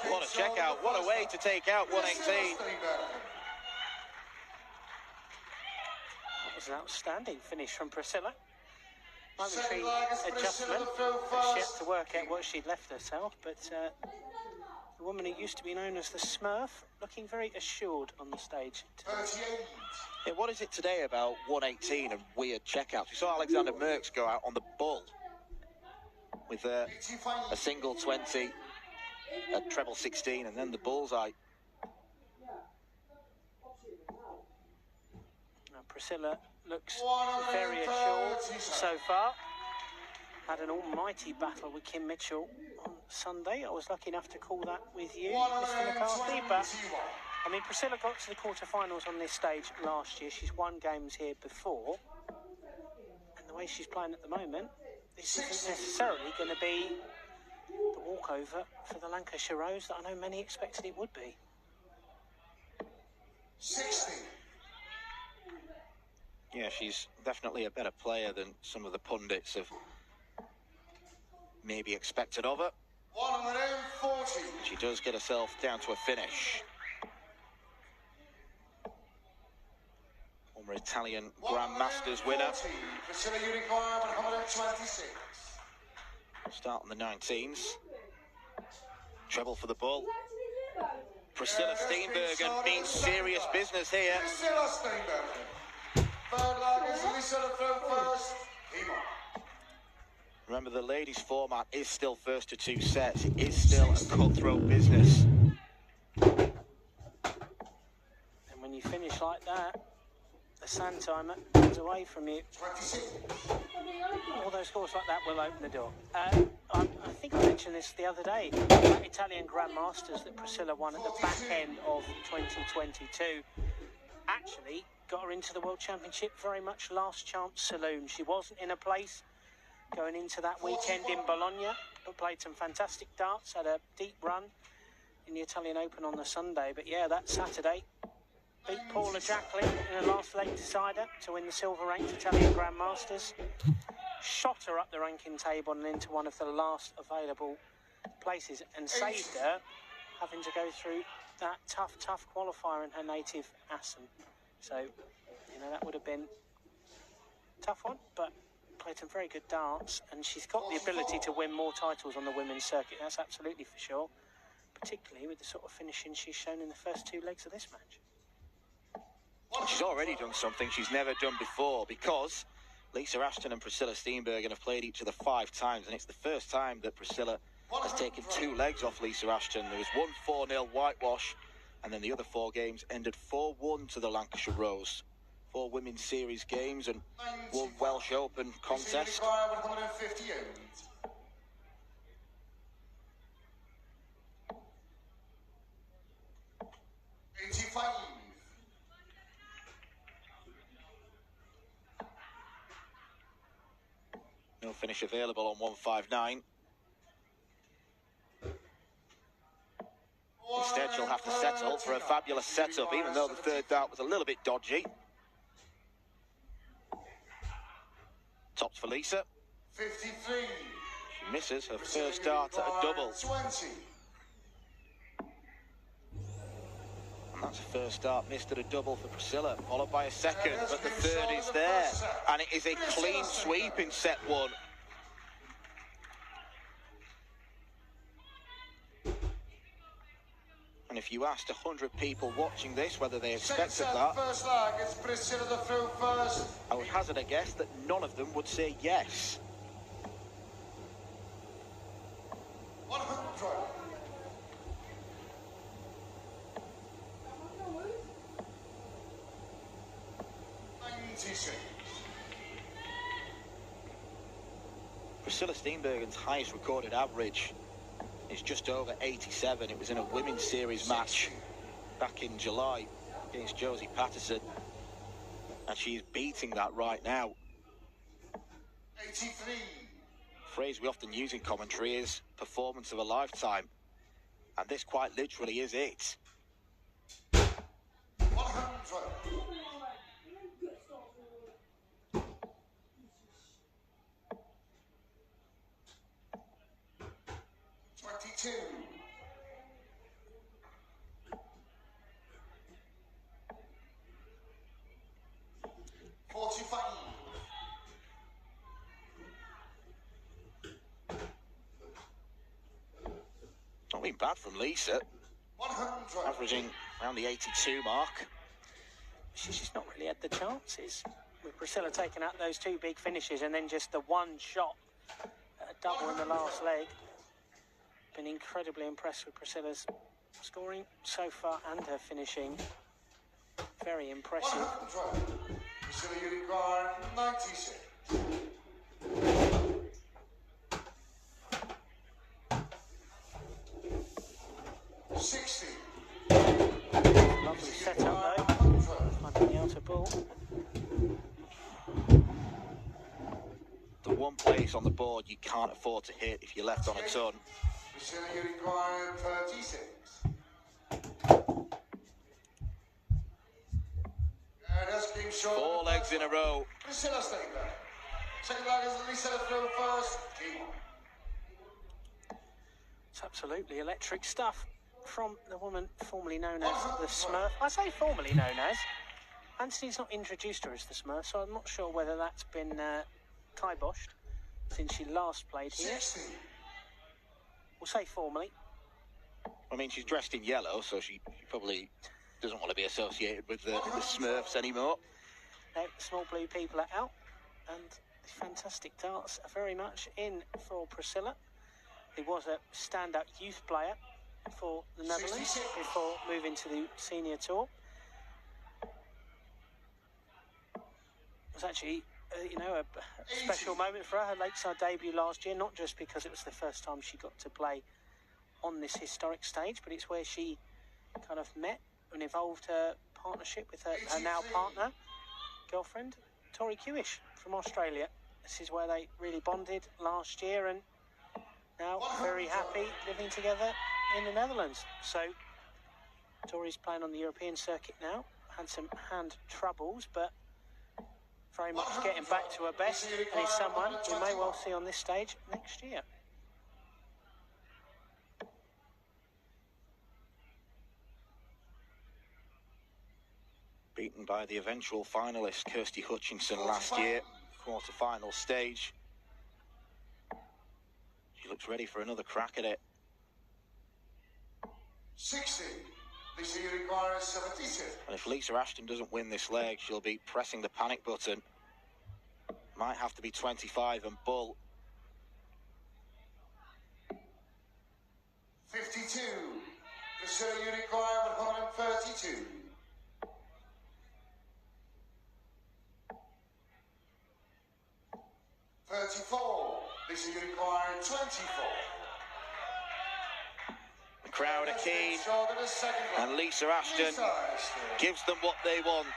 What a check out, what a way to take out 118. That was an outstanding finish from Priscilla. Momentary adjustment. She had to work out what she'd left herself, but the woman who used to be known as the Smurf, looking very assured on the stage. Yeah, what is it today about 118 and weird checkouts? We saw Alexander Merckx go out on the bull with a single 20 at treble 16 and then the bullseye. Now Priscilla looks very assured so far. Had an almighty battle with Kim Mitchell on Sunday. I was lucky enough to call that with you, Mr. McCarthy, but I mean, Priscilla got to the quarterfinals on this stage last year. She's won games here before, and the way she's playing at the moment, this isn't necessarily going to be the walkover for the Lancashire Rose that I know many expected it would be. 60. Yeah, she's definitely a better player than some of the pundits have maybe expected of her. 140. She does get herself down to a finish. Former Italian Grandmasters winner. Priscilla Unicorn, 126. Start on the 19s. Treble for the bull. Priscilla Steenbergen means serious business here. Priscilla Steenbergen. Third leg is Lisa to throw first. Remember, the ladies' format is still first to 2 sets. It is still a cutthroat business. And when you finish like that, the sand timer comes away from you. 26. All those scores like that will open the door. I think I mentioned this the other day. That Italian Grandmasters that Priscilla won at the back end of 2022 actually got her into the World Championship very much last chance saloon. She wasn't in a place going into that weekend in Bologna, but played some fantastic darts, had a deep run in the Italian Open on the Sunday. But yeah, that Saturday, beat Paula Jacklin in a last leg decider to win the silver-ranked Italian Grandmasters. Shot her up the ranking table and into one of the last available places and saved her having to go through that tough qualifier in her native Assen. So, you know, that would have been a tough one, but played some very good darts, and she's got the ability to win more titles on the women's circuit, that's absolutely for sure, particularly with the sort of finishing she's shown in the first 2 legs of this match. She's already done something she's never done before, because Lisa Ashton and Priscilla Steenbergen have played each other 5 times, and it's the first time that Priscilla has taken 2 legs off Lisa Ashton. There was one 4-0 whitewash, and then the other 4 games ended 4-1 to the Lancashire Rose. 4 women's series games and 1 Welsh Open contest. 158. No finish available on 159. Instead, she'll have to settle for a fabulous setup, even though the third dart was a little bit dodgy. Tops for Lisa. 53. She misses her first dart at a double. 20. And that's a first dart missed at a double for Priscilla, followed by a second, but the third is there. And it is a clean sweep in set 1. And if you asked 100 people watching this whether they expected that, First leg, it's Priscilla to throw first. I would hazard a guess that none of them would say yes. 100. Priscilla Steenbergen's highest recorded average is just over 87. It was in a women's series match back in July against Josie Patterson, and she's beating that right now. 83. The phrase we often use in commentary is performance of a lifetime, and this quite literally is it. 100. 22. 45. Not been bad from Lisa, 100. averaging around the 82 mark. She's just not really had the chances, with Priscilla taking out those 2 big finishes and then just the 1 shot at a double in the last leg. been incredibly impressed with Priscilla's scoring so far and her finishing. Very impressive. 100. Priscilla Unicorn, 96. Lovely setup though. Finding the outer ball. The one place on the board you can't afford to hit if you're left on a ton. Priscilla Unicorn, 36. Four legs in a row. Priscilla staying there. Second leg is Lisa through first. Game on. It's absolutely electric stuff from the woman formerly known as the Smurf. I say formerly known as. Anthony's not introduced her as the Smurf, so I'm not sure whether that's been kiboshed since she last played here. 60. We'll say formerly. I mean, she's dressed in yellow, so she probably doesn't want to be associated with the Smurfs anymore. No, the small blue people are out, and the fantastic darts are very much in for Priscilla, who was a standout youth player for the Netherlands before moving to the senior tour. It was actually, a special moment for her Lakeside debut last year, not just because it was the first time she got to play on this historic stage, but it's where she kind of met and evolved her partnership with her now partner, girlfriend, Tori Kewish from Australia. This is where they really bonded last year, and now very happy living together in the Netherlands. So Tori's playing on the European circuit now. Had some hand troubles, but very much getting back to her best, and is someone we may well see on this stage next year. Beaten by the eventual finalist Kirsty Hutchinson last year, quarter-final stage. She looks ready for another crack at it. 60. Lisa Unicorn, 76. And if Lisa Ashton doesn't win this leg, she'll be pressing the panic button. Might have to be 25 and bull. 52. Priscilla Unicorn, 132. 34. Lisa Unicorn, 24. The crowd are keen, and Lisa Ashton gives them what they want.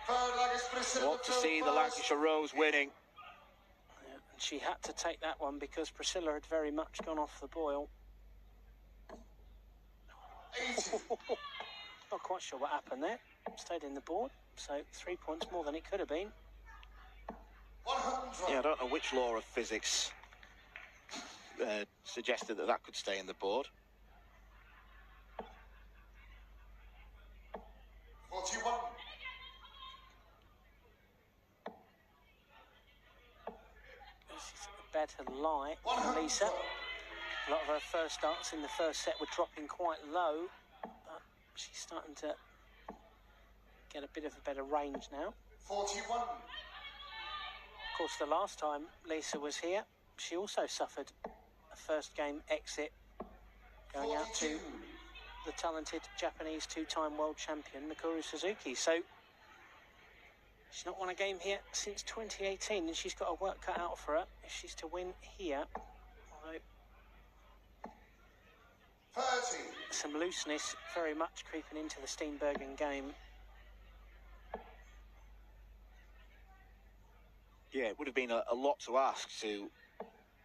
Want to see the Lancashire Rose winning. Yeah, and she had to take that one because Priscilla had very much gone off the boil. 80. Not quite sure what happened there. Stayed in the board, so 3 points more than it could have been. 100. Yeah, I don't know which law of physics suggested that could stay in the board. 41. This is a better lie for Lisa. A lot of her first darts in the first set were dropping quite low, but she's starting to get a bit of a better range now. 41. Of course, the last time Lisa was here, she also suffered a first game exit, going out to the talented Japanese two-time world champion Mikuru Suzuki. So she's not won a game here since 2018, and she's got a work cut out for her if she's to win here. Although 30. some looseness very much creeping into the Steenbergen game. Yeah, it would have been a lot to ask to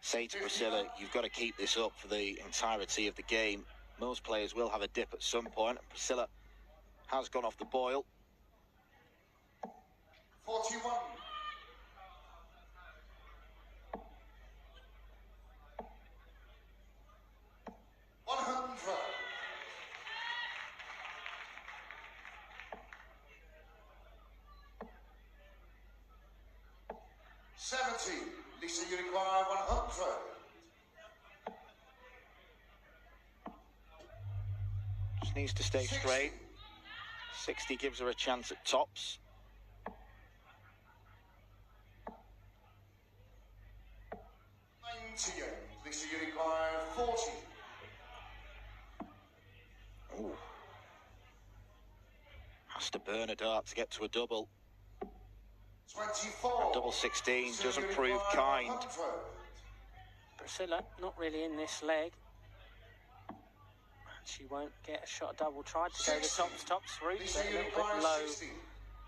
say to Priscilla, you've got to keep this up for the entirety of the game. Most players will have a dip at some point, and Priscilla has gone off the boil. 41. 100. 70. Lisa Unicorn, 100. Just needs to stay straight. 60 gives her a chance at tops. 90. to you. Lisa, you require 40. Ooh. Has to burn a dart to get to a double. 24. Double 16 doesn't prove kind. 100. Priscilla not really in this leg. She won't get a shot double. Tried to go the tops route, but a little bit low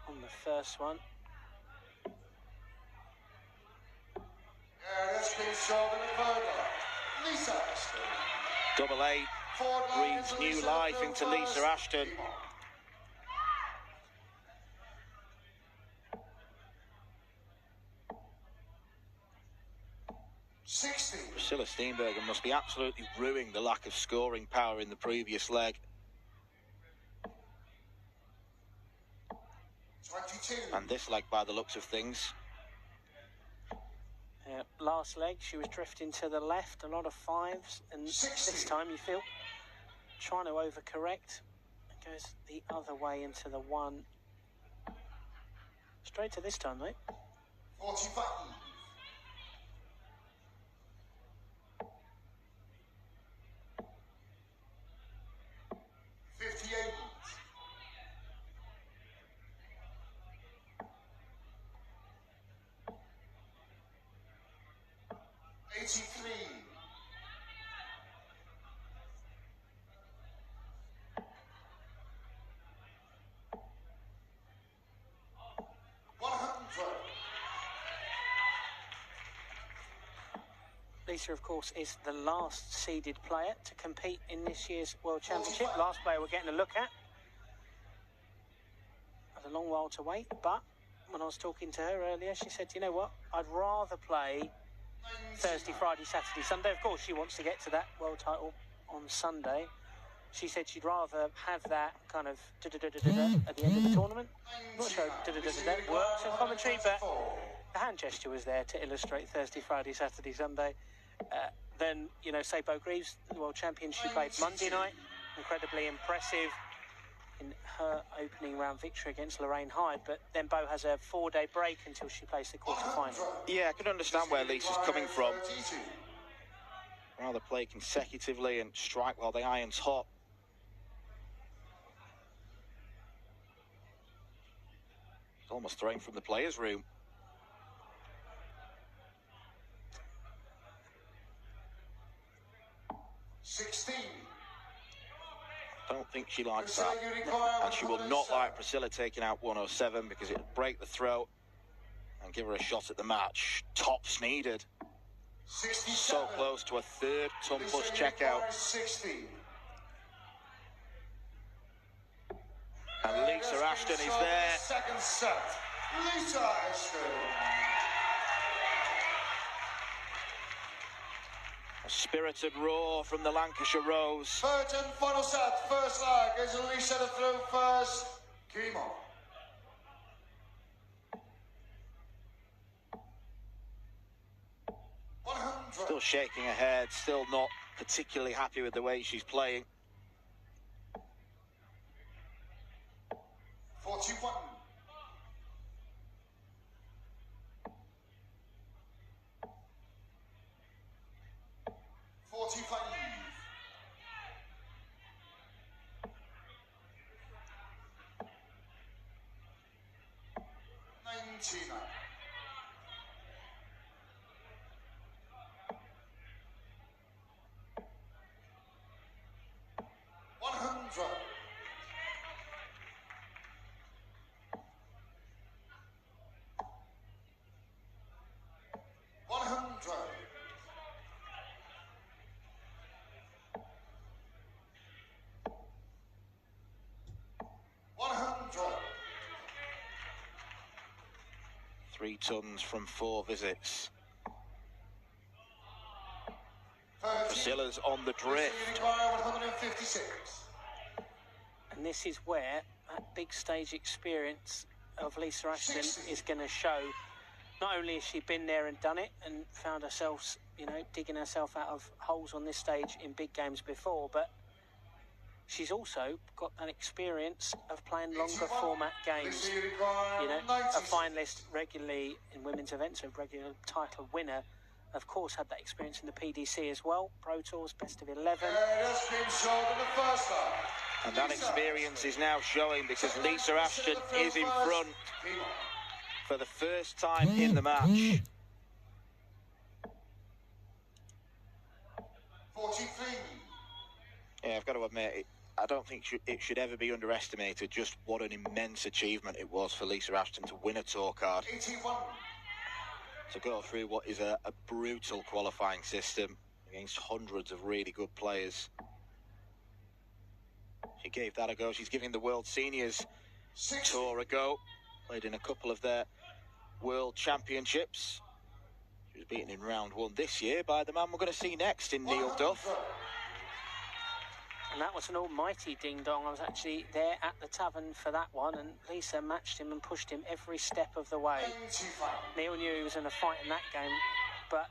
on the first one. Yeah, that's been solved in the third line. Lisa Ashton. Double 8 breathes new life into Lisa Ashton. Priscilla Steenbergen must be absolutely ruining the lack of scoring power in the previous leg. 22. And this leg, by the looks of things. Last leg, she was drifting to the left, a lot of fives, and 60. This time you feel trying to overcorrect. It goes the other way into the one. Straight to this time, mate. 45. 58. 83. 100. Lisa, of course, is the last seeded player to compete in this year's World Championship. Last player we're getting a look at. Had a long while to wait, but when I was talking to her earlier, she said, you know what, I'd rather play Thursday, Friday, Saturday, Sunday. Of course, she wants to get to that world title on Sunday. She said she'd rather have that kind of at the end of the tournament. I'm not sure works in commentary, but the hand gesture was there to illustrate Thursday, Friday, Saturday, Sunday. Then, you know, say Bo Greaves, the world champion, she played Monday night. Incredibly impressive in her opening round victory against Lorraine Hyde, but then Bo has a 4-day break until she plays the quarter-final. Yeah, I can understand where Lisa's coming from. Rather play consecutively and strike while the iron's hot. It's almost thrown from the players' room. Don't think she likes that. And she will not like Priscilla taking out 107 because it'll break the throat and give her a shot at the match. Tops needed. So close to a third ton plus checkout. And Lisa Ashton is there. Second set. Lisa Ashton. A spirited roar from the Lancashire Rose. Third and final set. First leg is Lisa to throw first. Game on. Still shaking her head, still not particularly happy with the way she's playing. 41. 45. 99. 100. 100. 100. 3 tons from 4 visits. Priscilla's on the drift. 156. And this is where that big stage experience of Lisa Ashton is going to show. Not only has she been there and done it and found herself, you know, digging herself out of holes on this stage in big games before, but she's also got that experience of playing longer format games. You know, a finalist regularly in women's events, a regular title winner Of course, had that experience in the PDC as well. Pro Tours, best of 11. That's been shown in the first half. And that experience is now showing because Lisa Ashton is in front for the first time in the match. 43. Yeah, I've got to admit, I don't think it should ever be underestimated just what an immense achievement it was for Lisa Ashton to win a tour card. 81. To go through what is a brutal qualifying system against hundreds of really good players. She gave that a go. She's giving the World Seniors Tour a go. Played in a couple of their World Championships. She was beaten in round 1 this year by the man we're going to see next in Neil Duff. And that was an almighty ding-dong. I was actually there at the tavern for that one, and Lisa matched him and pushed him every step of the way. Neil knew he was in a fight in that game, but,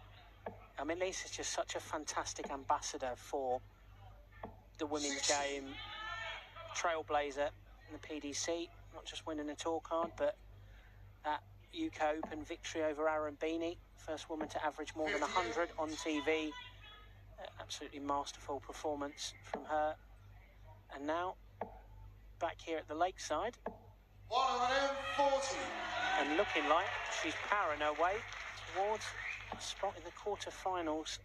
I mean, Lisa's just such a fantastic ambassador for the women's game. Trailblazer in the PDC, not just winning a tour card, but that UK Open victory over Aaron Beanie, first woman to average more than 100 on TV. Absolutely masterful performance from her. And now, back here at the lakeside. 140. And looking like she's powering her way towards a spot in the quarter-finals.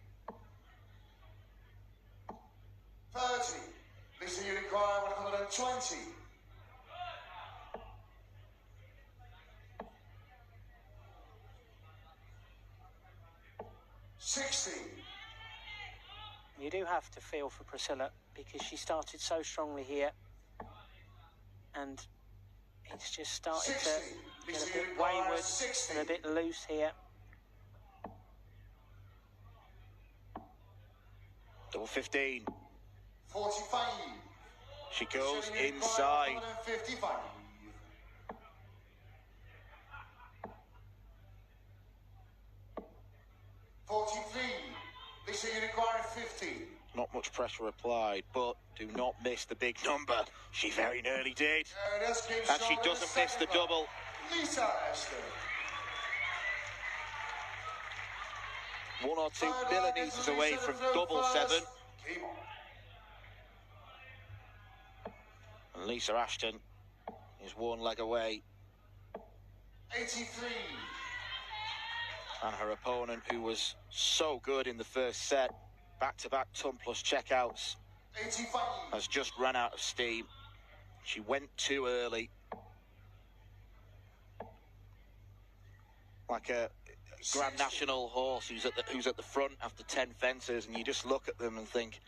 30. Lisa, you require 120. 60. You do have to feel for Priscilla because she started so strongly here, and it's just started to get a bit wayward and a bit loose here. Double 15. 45. She goes inside. 155. 43. Lisa, you require 50. Not much pressure applied, but do not miss the big number. She very nearly did. And she doesn't miss the double. Lisa Ashton. 1 or 2 millimetres away from double 7. And Lisa Ashton is 1 leg away. 83. And her opponent, who was so good in the first set, back-to-back ton plus checkouts, 85. has just run out of steam. She went too early. Like a Grand National horse who's at the front after 10 fences, and you just look at them and think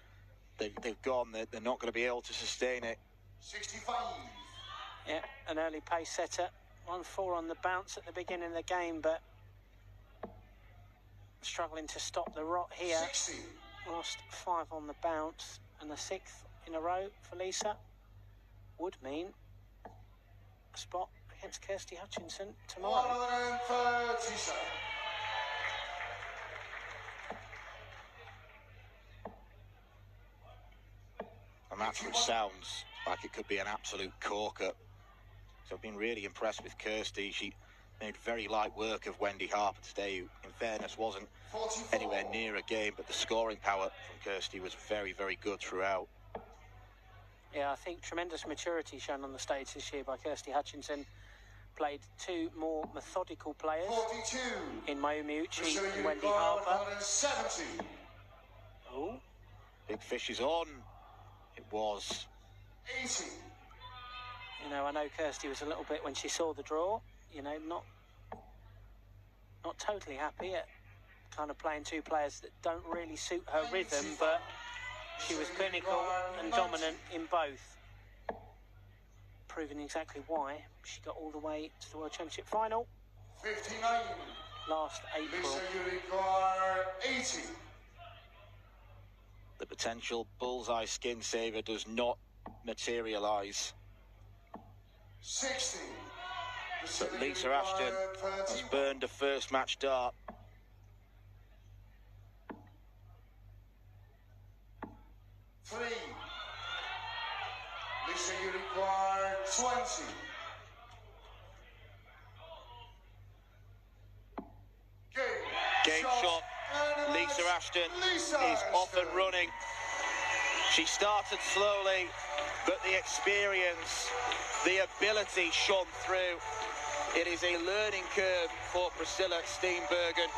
they've gone. They're not going to be able to sustain it. 65. Yeah, an early pace setter. 1-4 on the bounce at the beginning of the game, but struggling to stop the rot here. 60. Lost 5 on the bounce, and the 6th in a row for Lisa would mean a spot against Kirsty Hutchinson tomorrow. 137. A match which sounds like it could be an absolute corker. So I've been really impressed with Kirsty. She made very light work of Wendy Harper today, who, in fairness, wasn't 44. anywhere near a game, but the scoring power from Kirsty was very, very good throughout. Yeah, I think tremendous maturity shown on the stage this year by Kirsty Hutchinson. Played 2 more methodical players 42. in Mayumi Uchi Lisa, and you Wendy require Harper. 170. Oh, Big Fish is on. It was. 80. you know, I know Kirsty was a little bit, when she saw the draw, you know, not totally happy at kind of playing 2 players that don't really suit her rhythm, but she was clinical and dominant in both, proving exactly why she got all the way to the World Championship final 59. last April. Lisa, you require 80. The potential bullseye skin saver does not materialise. 60. But Lisa Ashton has burned a first match dart. 3. Lisa, you require 20. Game shot Lisa Ashton is off and running. She started slowly, but the experience, the ability shone through. It is a learning curve for Priscilla Steenbergen,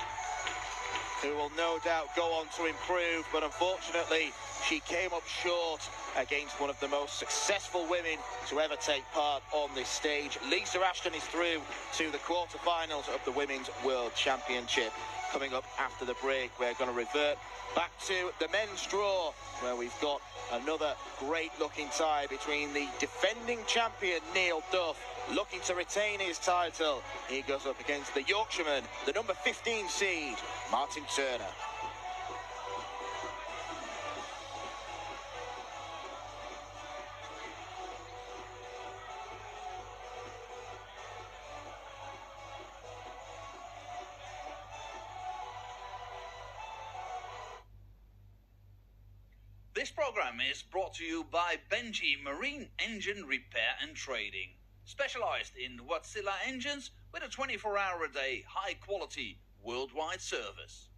who will no doubt go on to improve, but unfortunately she came up short against one of the most successful women to ever take part on this stage. Lisa Ashton is through to the quarterfinals of the Women's World Championship. Coming up after the break, we're going to revert back to the men's draw, where we've got another great looking tie between the defending champion Neil Duff, looking to retain his title. He goes up against the Yorkshireman, the number 15 seed, Martin Turner. This program is brought to you by Benji Marine Engine Repair and Trading, specialized in Wärtsilä engines with a 24-hour-a-day, high-quality, worldwide service.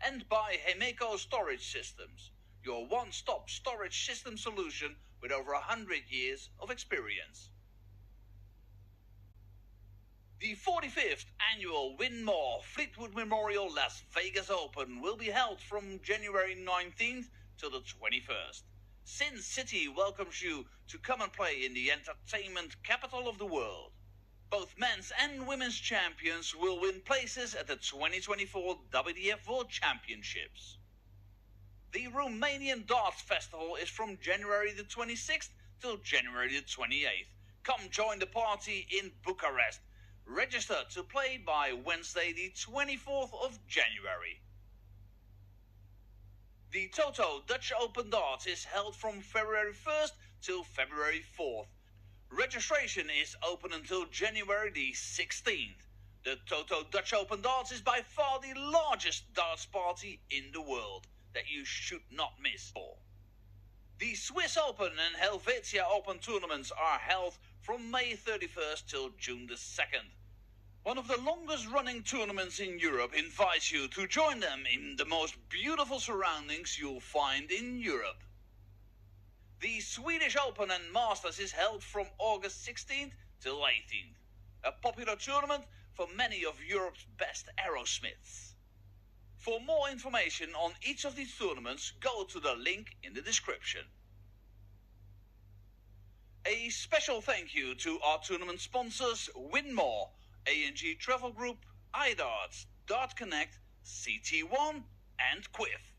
And by Hemeco Storage Systems, your one-stop storage system solution with over 100 years of experience. The 45th annual Win More Fleetwood Memorial Las Vegas Open will be held from January 19th till the 21st. Sin City welcomes you to come and play in the entertainment capital of the world. Both men's and women's champions will win places at the 2024 WDF World Championships. The Romanian Darts Festival is from January the 26th till January the 28th. Come join the party in Bucharest. Register to play by Wednesday the 24th of January. The Toto Dutch Open Darts is held from February 1st till February 4th. Registration is open until January the 16th. The Toto Dutch Open Darts is by far the largest darts party in the world that you should not miss. The Swiss Open and Helvetia Open tournaments are held from May 31st till June the 2nd. One of the longest running tournaments in Europe invites you to join them in the most beautiful surroundings you'll find in Europe. The Swedish Open and Masters is held from August 16th till 18th. A popular tournament for many of Europe's best aerosmiths. For more information on each of these tournaments, go to the link in the description. A special thank you to our tournament sponsors Win More, A&G Travel Group, iDarts, Dart Connect, CT1 and Quiff.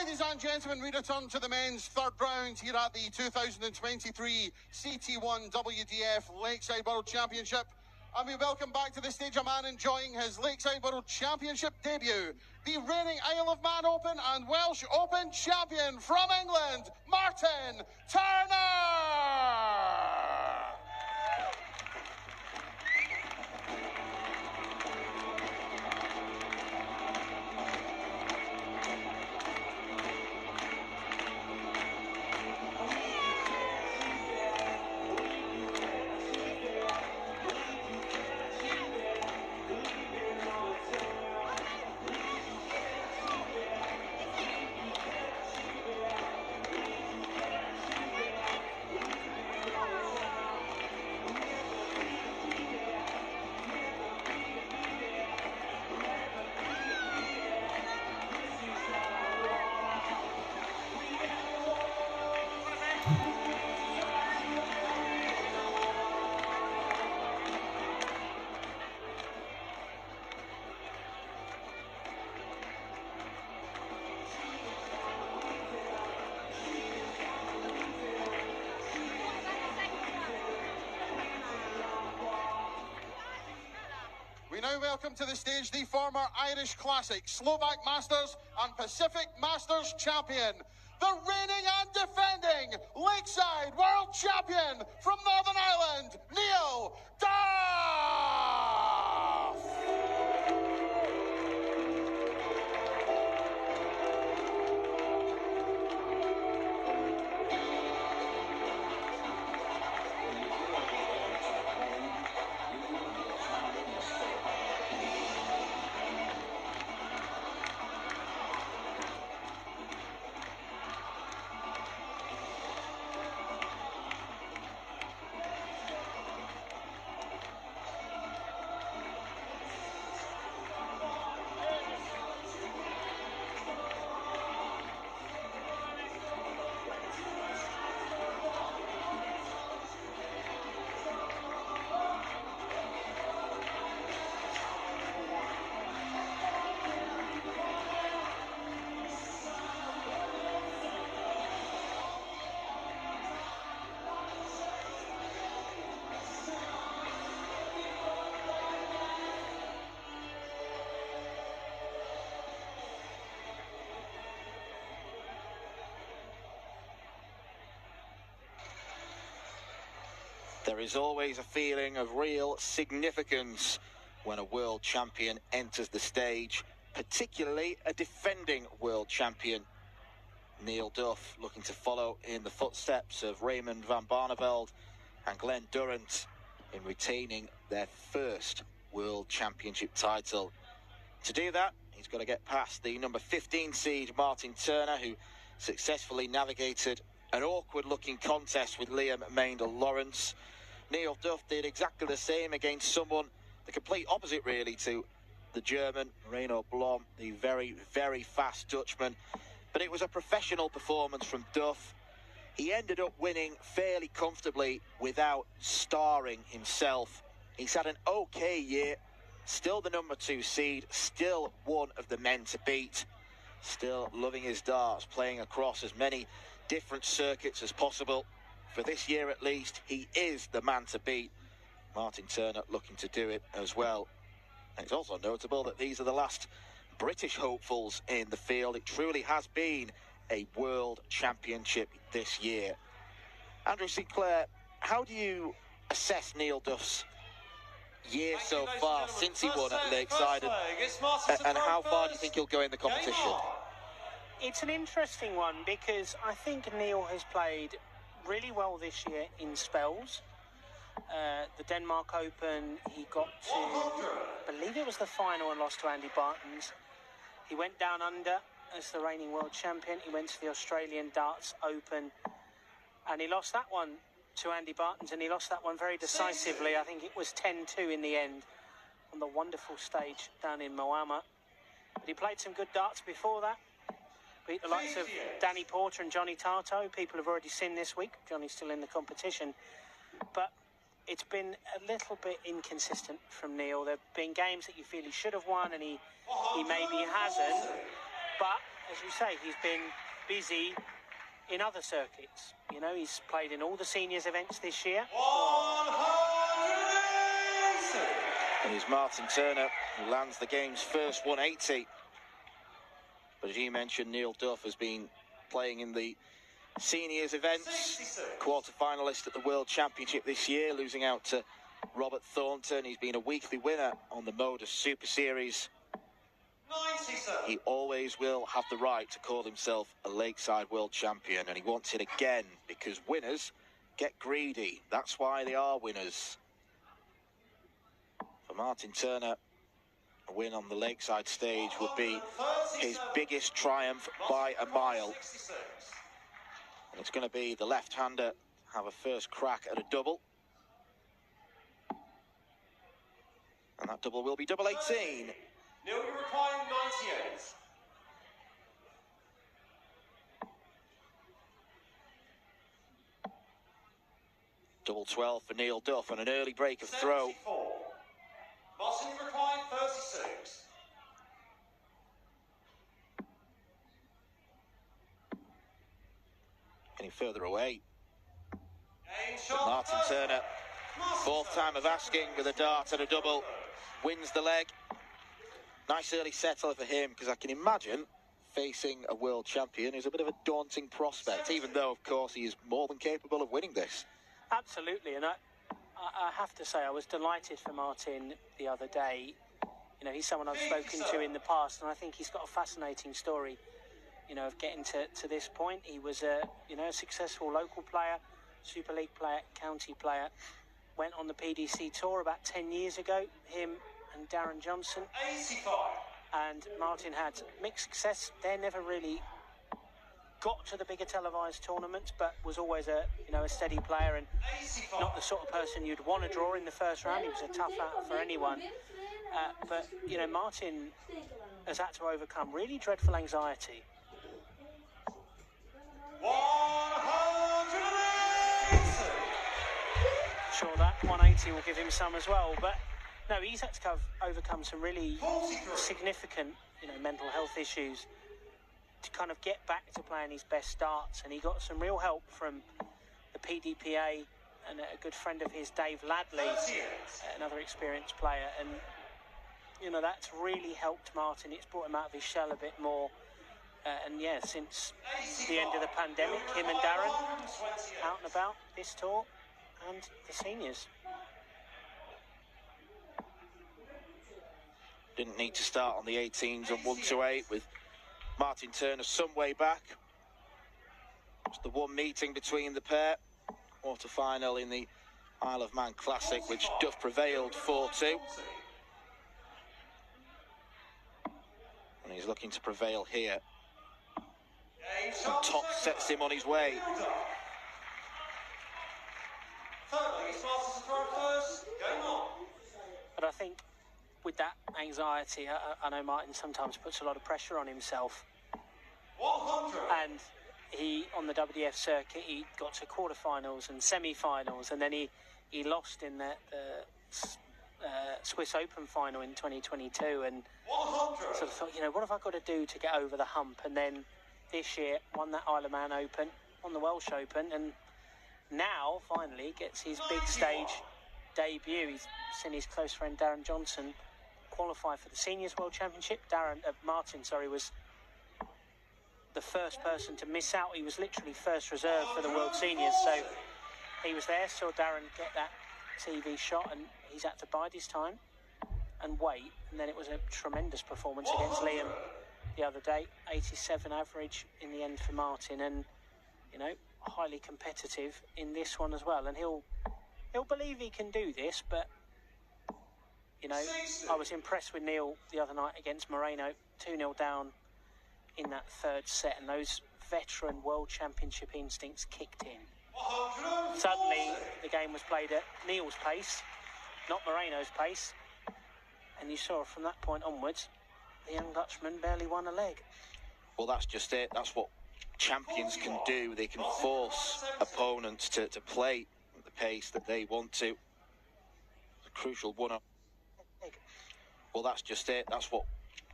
Ladies and gentlemen, we return to the men's third round here at the 2023 CT1 WDF Lakeside World Championship. And we welcome back to the stage a man enjoying his Lakeside World Championship debut, the reigning Isle of Man Open and Welsh Open champion from England, Martin Turner! We now welcome to the stage the former Irish Classic, Slovak Masters and Pacific Masters champion, the reigning and defending Lakeside World Champion from Northern Ireland, Neil Duff! There is always a feeling of real significance when a world champion enters the stage, particularly a defending world champion. Neil Duff looking to follow in the footsteps of Raymond van Barneveld and Glenn Durrant in retaining their first world championship title. To do that, he's got to get past the number 15 seed Martin Turner, who successfully navigated an awkward-looking contest with Liam Maindel-Lawrence. Neil Duff did exactly the same against someone the complete opposite, really, to the German Reino Blom, the very, very fast Dutchman. But it was a professional performance from Duff. He ended up winning fairly comfortably without starring himself. He's had an okay year, still the number 2 seed, still one of the men to beat, still loving his darts, playing across as many different circuits as possible. For this year at least, he is the man to beat. Martin Turner looking to do it as well. And it's also notable that these are the last British hopefuls in the field. It truly has been a world championship this year. Andrew Sinclair, how do you assess Neil Duff's year so far since he won at Lakeside, and how far do you think he'll go in the competition? It's an interesting one because I think Neil has played really well this year in spells. The Denmark Open, he got to, I believe it was the final and lost to Andy Bartons. He went down under as the reigning world champion. He went to the Australian Darts Open and he lost that one to Andy Bartons, and he lost that one very decisively. I think it was 10-2 in the end on the wonderful stage down in Moama. But he played some good darts before that. Beat the likes of Danny Porter and Johnny Tarto. People have already seen this week. Johnny's still in the competition. But it's been a little bit inconsistent from Neil. There have been games that you feel he should have won and he maybe hasn't. But as you say, he's been busy in other circuits. You know, he's played in all the seniors events this year. 180. And it's Martin Turner who lands the game's first 180. But as you mentioned, Neil Duff has been playing in the seniors events, 66. quarter-finalist at the World Championship this year, losing out to Robert Thornton. He's been a weekly winner on the Modus Super Series. 97. He always will have the right to call himself a Lakeside World Champion, and he wants it again because winners get greedy. That's why they are winners. For Martin Turner, a win on the Lakeside stage would be his biggest triumph by a mile. 66. And it's going to be the left-hander have a first crack at a double. And that double will be double 18. Neil, you're requiring 98. Double 12 for Neil Duff and an early break of throw. 74. Martin, you're requiring 36. Getting further away. Game shot. Martin Turner, fourth time of asking with a dart and a double, wins the leg. Nice early settler for him, because I can imagine facing a world champion is a bit of a daunting prospect, even though, of course, he is more than capable of winning this. Absolutely, and I have to say I was delighted for Martin the other day. You know, he's someone I've spoken to in the past, and I think he's got a fascinating story, you know, of getting to this point. He was a successful local player, Super League player, county player, went on the PDC tour about 10 years ago, him and Darren Johnson. 85. And Martin had mixed success. They never really got to the bigger televised tournaments, but was always a steady player and 85. not the sort of person you'd want to draw in the first round. He was a tough out for anyone. But, you know, Martin has had to overcome really dreadful anxiety. 180. Sure, that 180 will give him some as well, but no, he's had to overcome some really 43. significant, mental health issues to kind of get back to playing his best starts, and he got some real help from the PDPA and a good friend of his, Dave Ladley, 38. another experienced player, and that's really helped Martin. It's brought him out of his shell a bit more, and yeah, since the end of the pandemic, him and Darren out and about this tour and the seniors. Didn't need to start on the 18s on 1-8 with Martin Turner some way back. It's the one meeting between the pair. Quarter-final in the Isle of Man Classic, which Duff prevailed 4-2. And he's looking to prevail here. And Top sets him on his way. But I think with that anxiety, I know Martin sometimes puts a lot of pressure on himself. 100. And he, on the WDF circuit, he got to quarterfinals and semi-finals, and then he lost in the Swiss Open final in 2022, and 100. sort of thought, what have I got to do to get over the hump? And then this year won that Isle of Man Open, won the Welsh Open, and now finally gets his big stage debut. He's seen his close friend Darren Johnson qualify for the Seniors World Championship. Martin was the first person to miss out. He was literally first reserve for the World Seniors, so he was there, saw Darren get that TV shot, and he's had to bide his time and wait. And then it was a tremendous performance against Liam the other day, 87 average in the end for Martin, and highly competitive in this one as well. And he'll believe he can do this, but I was impressed with Neil the other night against Moreno, 2-0 down in that third set, and those veteran World Championship instincts kicked in. 140. Suddenly, the game was played at Neil's pace, not Moreno's pace, and you saw from that point onwards, the young Dutchman barely won a leg. Well, that's just it. That's what champions can do. They can force opponents to play at the pace that they want to. It's a crucial one-up. Well, that's just it. That's what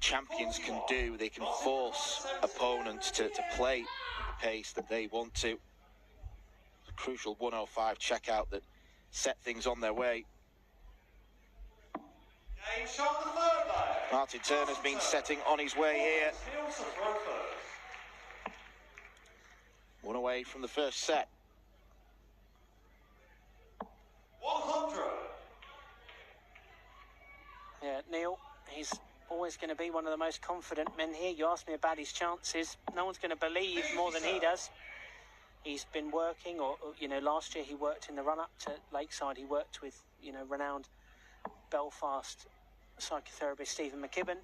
champions can do. They can force opponents to play at the pace that they want to. A crucial 105 checkout that set things on their way. Martin Turner's been setting on his way here. 1 away from the first set. 100. Yeah, Neil, he's always going to be one of the most confident men here. You asked me about his chances. No one's going to believe more than he does. He's been working, or you know, last year he worked in the run-up to Lakeside. He worked with, you know, renowned Belfast psychotherapist Stephen McKibben,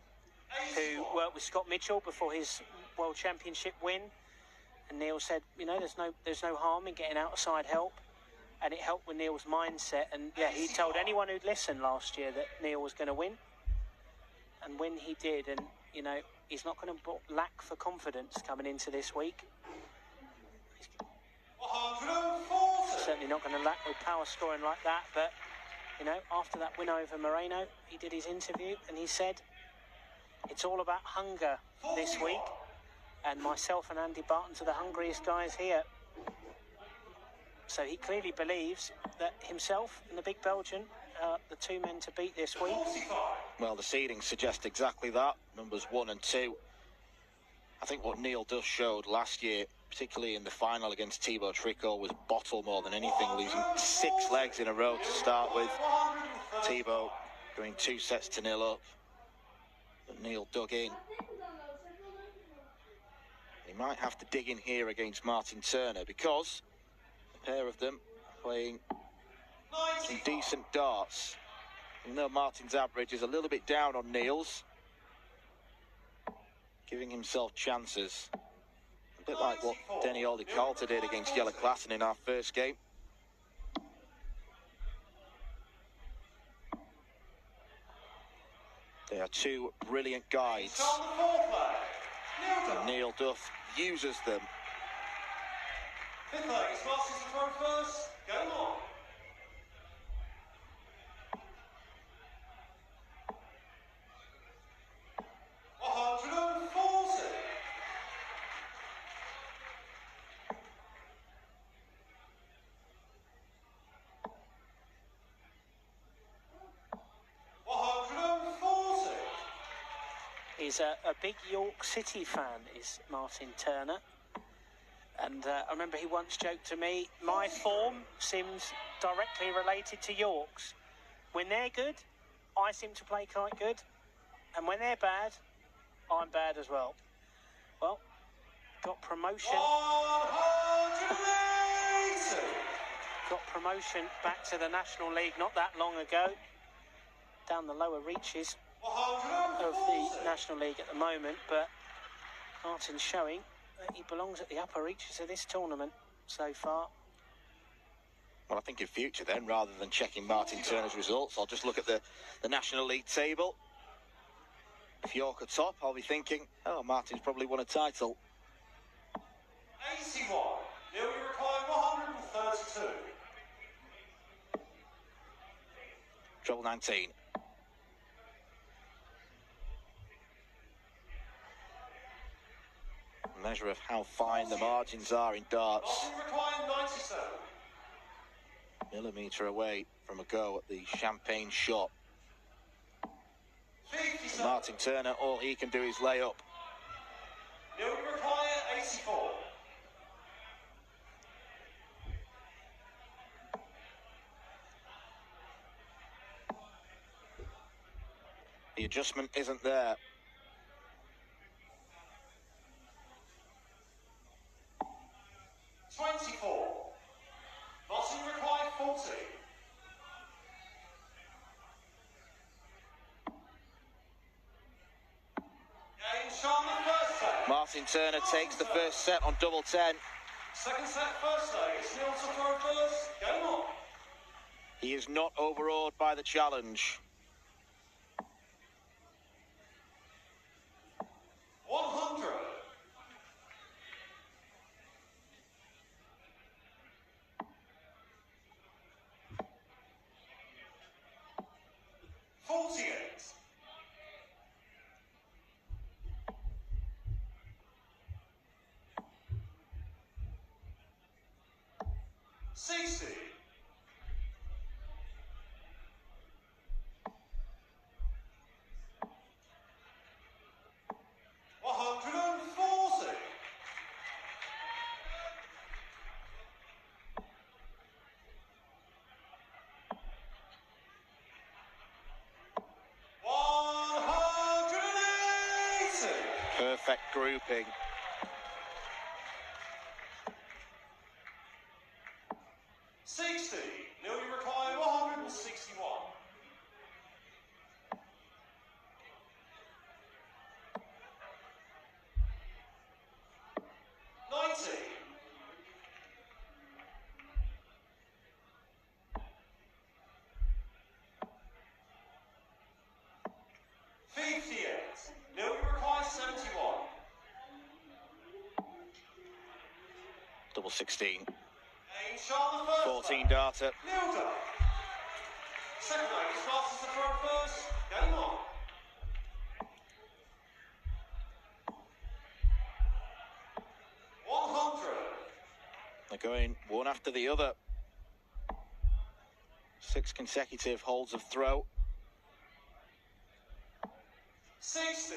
who worked with Scott Mitchell before his World Championship win. And Neil said, you know, there's no harm in getting outside help, and it helped with Neil's mindset. And yeah, he told anyone who'd listened last year that Neil was going to win, and when he did, and you know, he's not going to lack for confidence coming into this week. He's certainly not going to lack with power scoring like that. But you know, after that win over Moreno, he did his interview and he said, it's all about hunger this week, and myself and Andy Barton's are the hungriest guys here. So he clearly believes that himself and the big Belgian are the two men to beat this week. Well, the seedings suggest exactly that. Numbers 1 and 2. I think what Neil Duff showed last year, particularly in the final against Thibaut Tricot, was bottle more than anything, losing 6 legs in a row to start with. Thibaut going 2 sets to 0 up. But Neil dug in. He might have to dig in here against Martin Turner, because the pair of them are playing some decent darts. Even though Martin's average is a little bit down on Neil's, giving himself chances. A bit like what Denny Aldi-Calter did against Jelle Klaassen in our first game. They are two brilliant guides. And Neil Duff uses them. Fifth leg, it's Martin to throw first. Go on. He's a big York City fan, is Martin Turner. And I remember he once joked to me, my form seems directly related to York's. When they're good, I seem to play quite good. And when they're bad, I'm bad as well. Well, got promotion. Got promotion back to the National League not that long ago. Down the lower reaches of the National League at the moment, but Martin's showing that he belongs at the upper reaches of this tournament so far. Well, I think in future then, rather than checking Martin Turner's results, I'll just look at the National League table. If York are top, I'll be thinking, oh, Martin's probably won a title. 81. Neil, you require 132. Treble 19. A measure of how fine the margins are in darts. Martin required 97. Millimetre away from a go at the champagne shot. 57. Martin Turner, all he can do is lay up. Neil, you require 84. The adjustment isn't there. Martin required 40. Martin Turner takes the first set on double 10. Second set, first leg. It's Neil to throw first. Game on. He is not overawed by the challenge. 100. 60. 140. 180. Perfect grouping. 60. Newly retired 161. 90. 58. Newly retired 71. Double 16. Aim shot the first 14 darter. Nailed it. Second leg starts as the throw first. Game on. 100. They're going one after the other. 6 consecutive holds of throw. 60.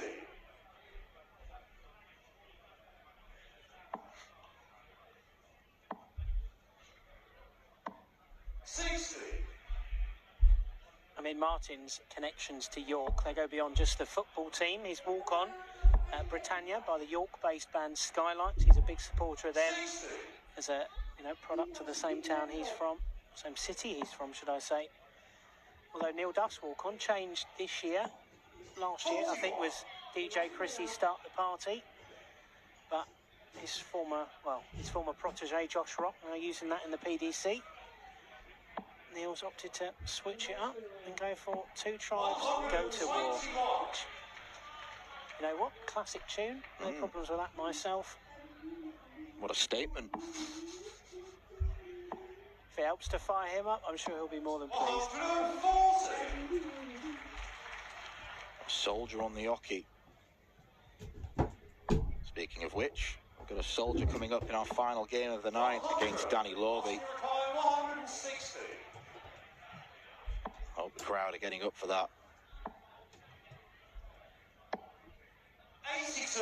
60. I mean, Martin's connections to York, they go beyond just the football team. His walk-on at Britannia by the York-based band Skylights. He's a big supporter of them 60. as a product of the same town he's from, same city he's from, should I say. Although Neil Duff's walk-on changed this year. Last year, I think, was DJ Chrissy Start the Party. But his former protege, Josh Rock, now using that in the PDC. Neil's opted to switch it up and go for Two Tribes Go to War. Which, you know what? Classic tune. No problems with that myself. What a statement. If it helps to fire him up, I'm sure he'll be more than pleased. 140. A soldier on the hockey. Speaking of which, we've got a soldier coming up in our final game of the night against Danny Lorby. 160. Hope the crowd are getting up for that. 82.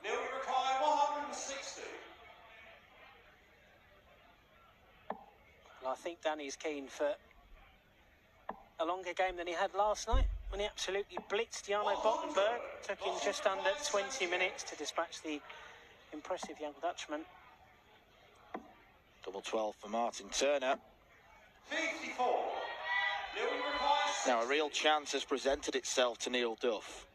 Newly retired 160. Well, I think Danny's keen for a longer game than he had last night when he absolutely blitzed Jarno Bottenberg. Took him just under 20 minutes to dispatch the impressive young Dutchman. Double 12 for Martin Turner. 54. Newly retired 60. Now, a real chance has presented itself to Neil Duff.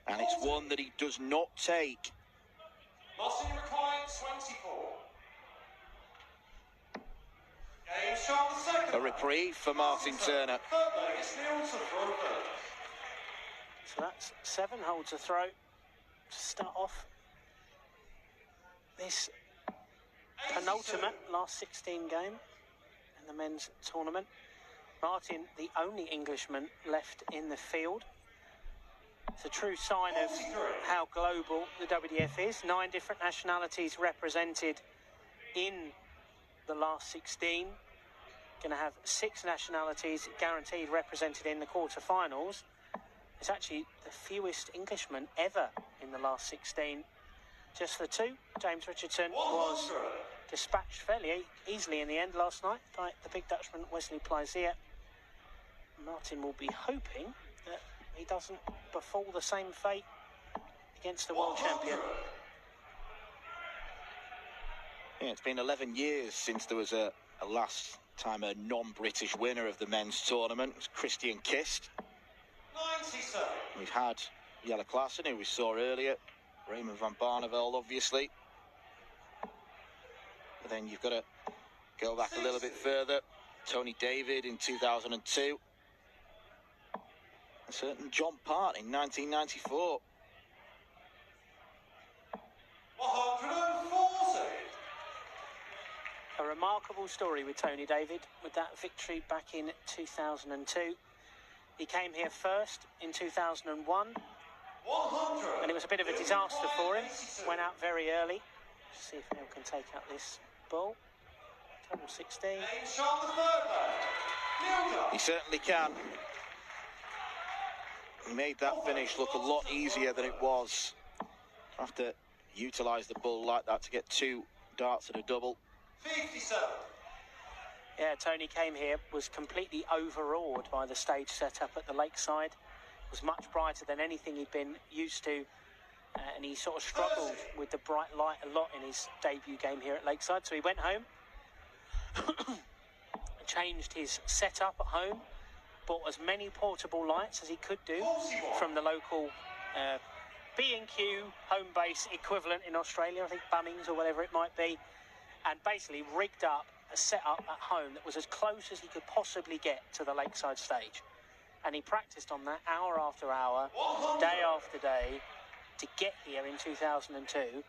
And it's one that he does not take. Mossing retired 24. Game shot the second. A reprieve for Martin Turner. Third leg is Nielsen for a third. So that's 7 holds a throw to start off this penultimate last 16 game in the men's tournament. Martin, the only Englishman left in the field. It's a true sign of how global the WDF is. 9 different nationalities represented in the last 16. Going to have 6 nationalities guaranteed represented in the quarterfinals. It's actually the fewest Englishmen ever in the last 16. Just the 2. James Richardson was dispatched fairly easily in the end last night by the big Dutchman Wesley Plaisier. Martin will be hoping that he doesn't befall the same fate against the world champion. Yeah, it's been 11 years since there was a last time a non-British winner of the men's tournament. It was Christian Kist. 97. We've had Jelle Klaassen, who we saw earlier. Raymond van Barneveld, obviously. But then you've got to go back a little bit further. Tony David in 2002. A certain John Part in 1994. 140. A remarkable story with Tony David, with that victory back in 2002. He came here first in 2001, And it was a bit of a disaster for him. Went out very early. Let's see if Neil can take out this ball. Total 16. He certainly can. He made that finish look a lot easier than it was. Have to utilise the ball like that to get 2 darts and a double. 57. Yeah, Tony came here, was completely overawed by the stage setup at the lakeside. It was much brighter than anything he'd been used to, and he sort of struggled with the bright light a lot in his debut game here at Lakeside. So he went home, changed his setup at home, bought as many portable lights as he could do from the local B&Q home base equivalent in Australia, I think Bunnings or whatever it might be, and basically rigged up a setup at home that was as close as he could possibly get to the Lakeside stage. And he practiced on that hour after hour, day after day, to get here in 2002.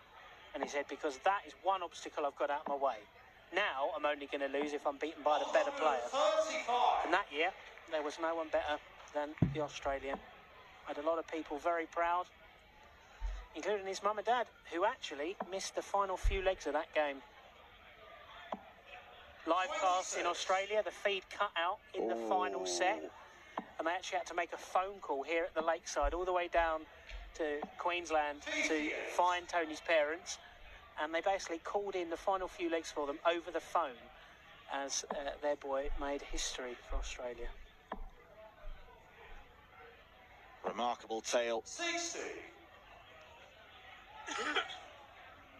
And he said, because that is one obstacle I've got out of my way. Now I'm only going to lose if I'm beaten by the better player. And that year, there was no one better than the Australian. Had a lot of people very proud, including his mum and dad, who actually missed the final few legs of that game. Live cast in Australia, the feed cut out in the final set, and they actually had to make a phone call here at the Lakeside all the way down to Queensland to find Tony's parents, and they basically called in the final few legs for them over the phone as their boy made history for Australia. Remarkable tale. 60.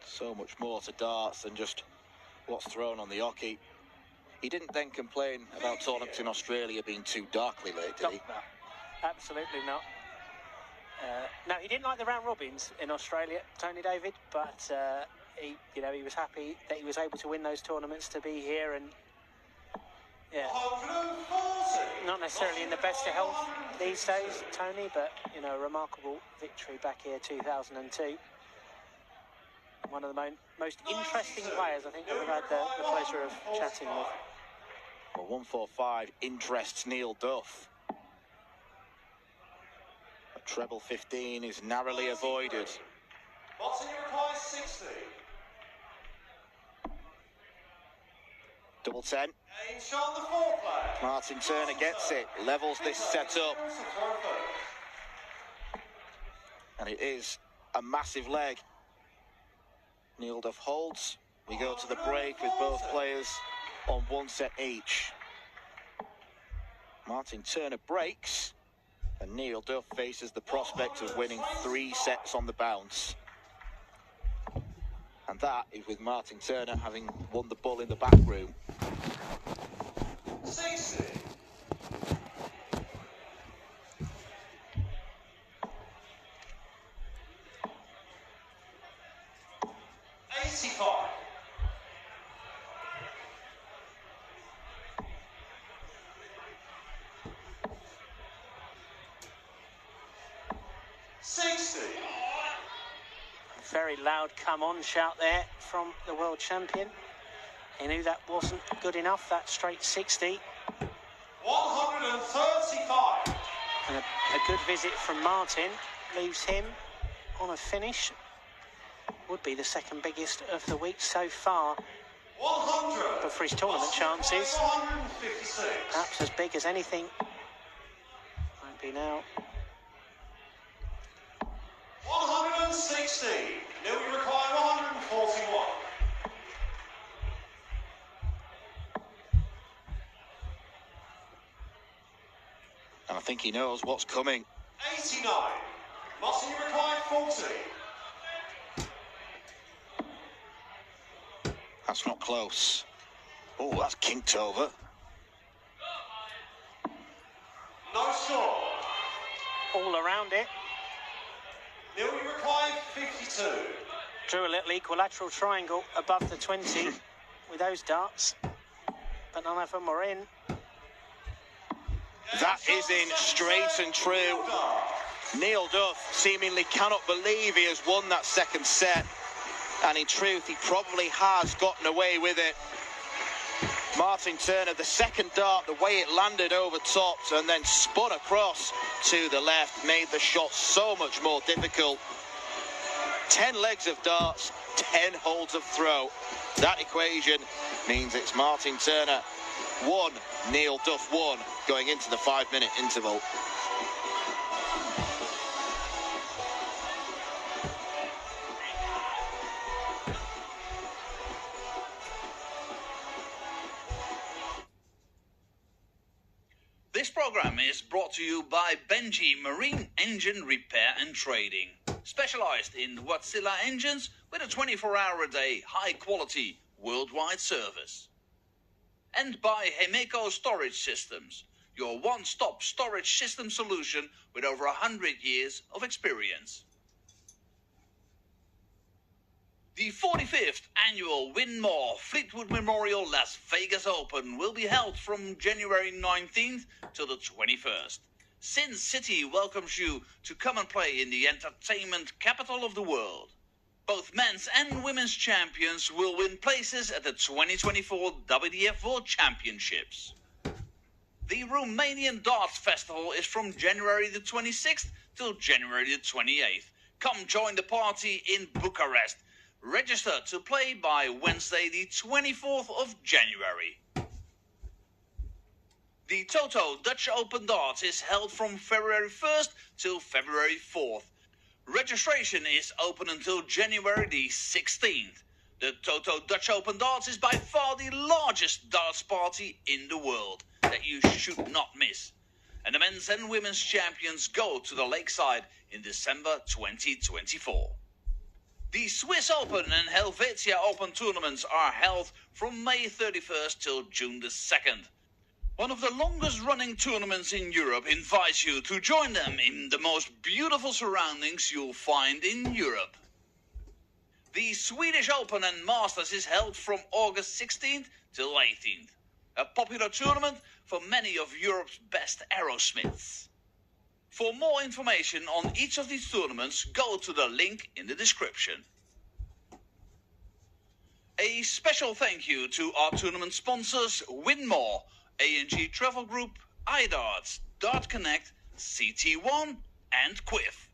So much more to darts than just what's thrown on the hockey. He didn't then complain about tournaments in Australia being too darkly lit, did he? No, absolutely not. No, he didn't like the round robins in Australia, Tony David, but he was happy that he was able to win those tournaments, to be here, and yeah, not necessarily in the best of health these days, Tony, but a remarkable victory back here, 2002. One of the most interesting players I think I've had the pleasure of chatting with. Well, 145 interests Neil Duff. A treble 15 is narrowly avoided. What's in your requires 60? Double 10. Aim shot the foreplay. Martin Turner gets it, levels this set up. And it is a massive leg. Neil Duff holds. We go to the break with both players on 1 set each. Martin Turner breaks, and Neil Duff faces the prospect of winning 3 sets on the bounce. And that is with Martin Turner having won the ball in the back room. 60. Very loud come on shout there from the world champion. He knew that wasn't good enough, that straight 60. 135. And a good visit from Martin leaves him on a finish. Would be the second biggest of the week so far. 100. But for his tournament chances, 156. perhaps as big as anything. Won't be now. 160. Now we require 141. And I think he knows what's coming. 89. Mossy required 40. That's not close. Oh, that's kinked over. No score. All around it. Now we require 52. Drew a little equilateral triangle above the 20 with those darts, but none of them were in. That is in straight and true. Neil Duff seemingly cannot believe he has won that second set. And in truth, he probably has gotten away with it. Martin Turner, the second dart, the way it landed over tops and then spun across to the left, made the shot so much more difficult. 10 legs of darts, 10 holes of throw. That equation means it's Martin Turner 1, Neil Duff 1, going into the 5-minute interval. This program is brought to you by Benji Marine Engine Repair and Trading. Specialized in Wärtsilä engines with a 24-hour-a-day, high-quality, worldwide service. And by Hemeco Storage Systems, your one-stop storage system solution with over 100 years of experience. The 45th annual Win More Fleetwood Memorial Las Vegas Open will be held from January 19th till the 21st. Sin City welcomes you to come and play in the entertainment capital of the world. Both men's and women's champions will win places at the 2024 WDF World Championships. The Romanian Darts Festival is from January the 26th till January the 28th. Come join the party in Bucharest. Register to play by Wednesday the 24th of January. The Toto Dutch Open Darts is held from February 1st till February 4th. Registration is open until January the 16th. The Toto Dutch Open Darts is by far the largest darts party in the world that you should not miss. And the men's and women's champions go to the lakeside in December 2024. The Swiss Open and Helvetia Open tournaments are held from May 31st till June the 2nd. One of the longest running tournaments in Europe invites you to join them in the most beautiful surroundings you'll find in Europe. The Swedish Open and Masters is held from August 16th till 18th. A popular tournament for many of Europe's best aerosmiths. For more information on each of these tournaments, go to the link in the description. A special thank you to our tournament sponsors Win More, A&G Travel Group, iDarts, Dart Connect, CT1 and Quiff.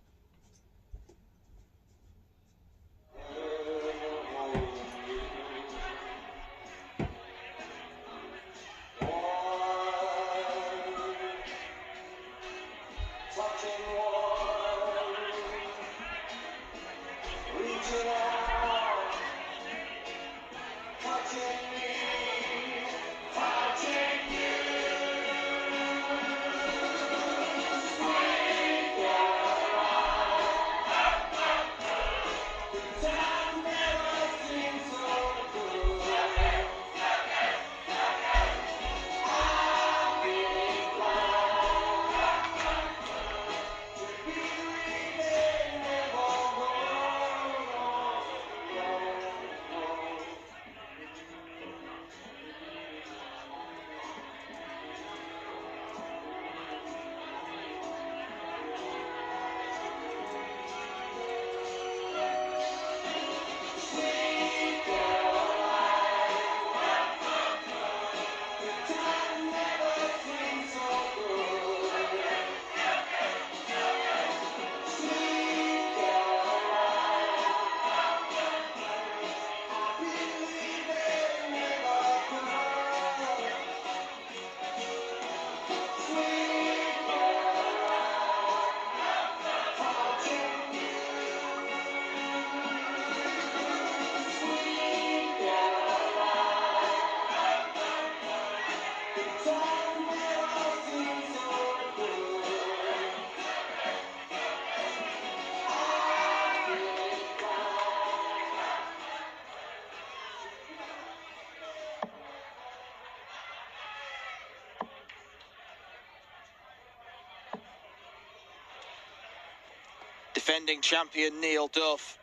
Defending champion Neil Duff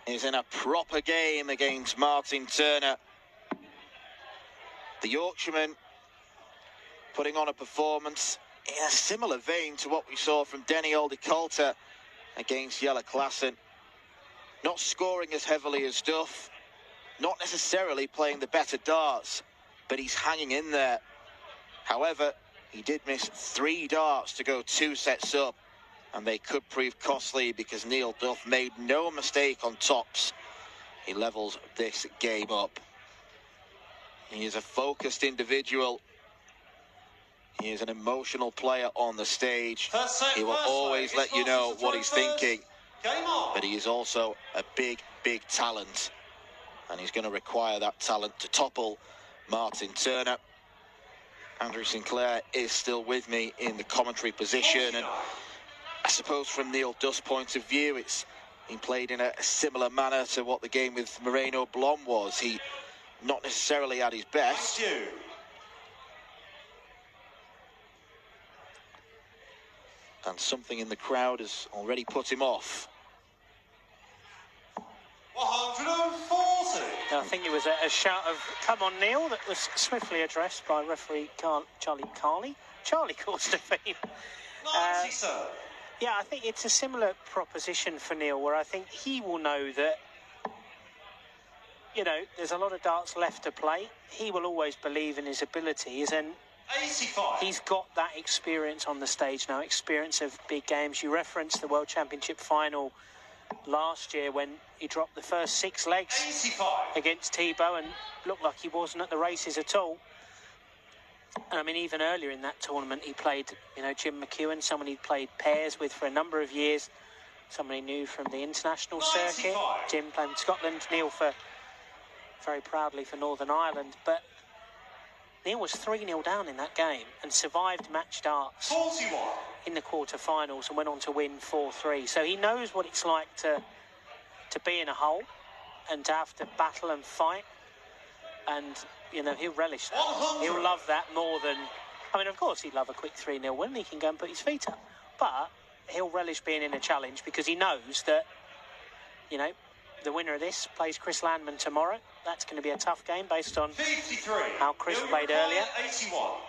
is in a proper game against Martin Turner. The Yorkshireman putting on a performance in a similar vein to what we saw from Denny Aldecolta against Jelle Klassen. Not scoring as heavily as Duff, not necessarily playing the better darts, but he's hanging in there. However, he did miss 3 darts to go 2 sets up, and they could prove costly because Neil Duff made no mistake on tops. He levels this game up. He is a focused individual. He is an emotional player on the stage. He will always let you know what he's thinking. But he is also a big, big talent. And he's going to require that talent to topple Martin Turner. Andrew Sinclair is still with me in the commentary position. And I suppose from Neil Duff's point of view, it's been played in a similar manner to what the game with Moreno Blom was. He not necessarily at his best. And something in the crowd has already put him off. 140. I think it was a shout of "Come on, Neil" that was swiftly addressed by referee Charlie Corstefine. 90, sir. Yeah, I think it's a similar proposition for Neil, where I think he will know that, you know, there's a lot of darts left to play. He will always believe in his abilities, and 85. he's got that experience on the stage now, experience of big games. You referenced the World Championship final last year when he dropped the first 6 legs 85. against Tebow and looked like he wasn't at the races at all. And I mean, even earlier in that tournament, he played, you know, Jim McEwen, someone he'd played pairs with for a number of years, someone he knew from the international circuit. 95. Jim played Scotland, Neil for very proudly for Northern Ireland. But Neil was 3-0 down in that game and survived match darts 41. in the quarterfinals and went on to win 4-3. So he knows what it's like to be in a hole and to have to battle and fight. And, you know, he'll relish that. 100. He'll love that more than... I mean, of course, he'd love a quick 3-0 win. He can go and put his feet up. But he'll relish being in a challenge because he knows that, you know, the winner of this plays Chris Landman tomorrow. That's going to be a tough game based on 53. how Chris played earlier. 81.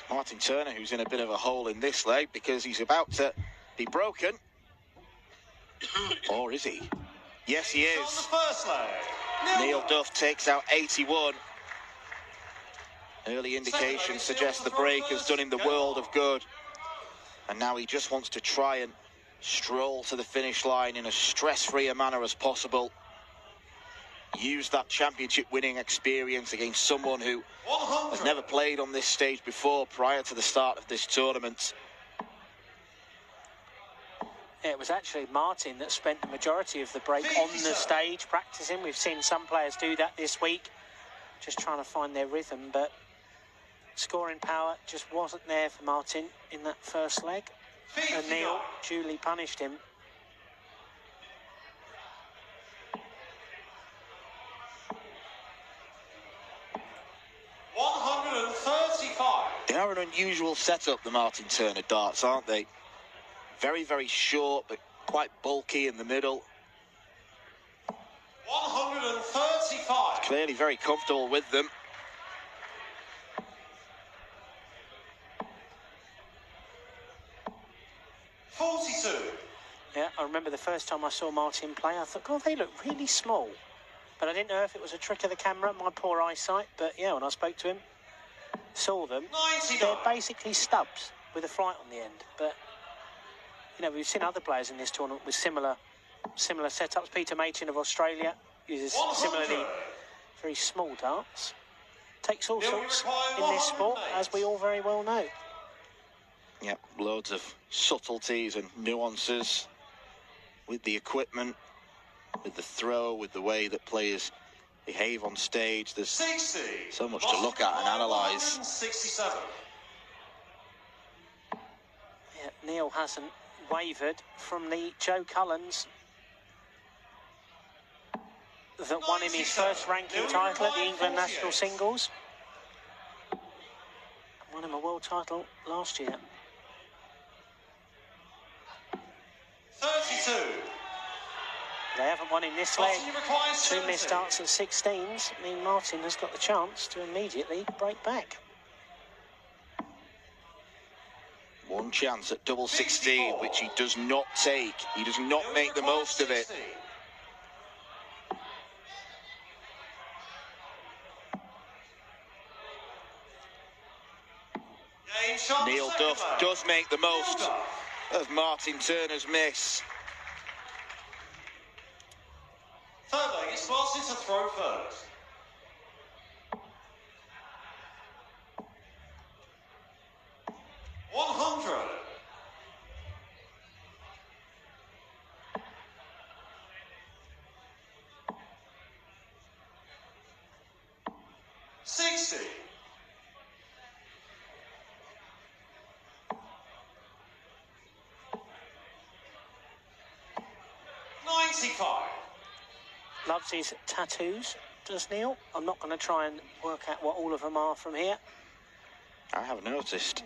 Martin Turner, who's in a bit of a hole in this leg because he's about to be broken. Or is he? Yes, he On the is. first leg. Neil Duff takes out 81. Early indications suggest the break has done him the world of good. And now he just wants to try and stroll to the finish line in as stress-free a manner as possible. Use that championship winning experience against someone who 100. has never played on this stage before prior to the start of this tournament. Yeah, it was actually Martin that spent the majority of the break on the stage practicing. We've seen some players do that this week, just trying to find their rhythm, but scoring power just wasn't there for Martin in that first leg. And Neil duly punished him. They are an unusual setup, the Martin Turner darts, aren't they? Very, very short, but quite bulky in the middle. 135. Clearly very comfortable with them. Yeah, I remember the first time I saw Martin play, I thought, God, they look really small. But I didn't know if it was a trick of the camera, my poor eyesight. But yeah, when I spoke to him, saw them, they're basically stubs with a flight on the end. But, you know, we've seen other players in this tournament with similar setups. Peter Machin of Australia uses similarly very small darts. Takes all sorts in this sport, as we all very well know. Yep, loads of subtleties and nuances with the equipment, with the throw, with the way that players behave on stage. There's 60. so much to look at and analyse. 67. Yeah, Neil hasn't wavered from the Joe Cullens that won him his first ranking title at the England National Singles. Won him a world title last year. 32. They haven't won in this leg. Martin requires 2 missed 70. starts at 16s. I mean, Martin has got the chance to immediately break back. One chance at double 16, which he does not take. He does not make the most of it. 60. Neil Duff does make the most of Martin Turner's miss. Third leg, it's Martin to throw first. $100. $60. $95. Loves his tattoos, does Neil? I'm not going to try and work out what all of them are from here. I have noticed.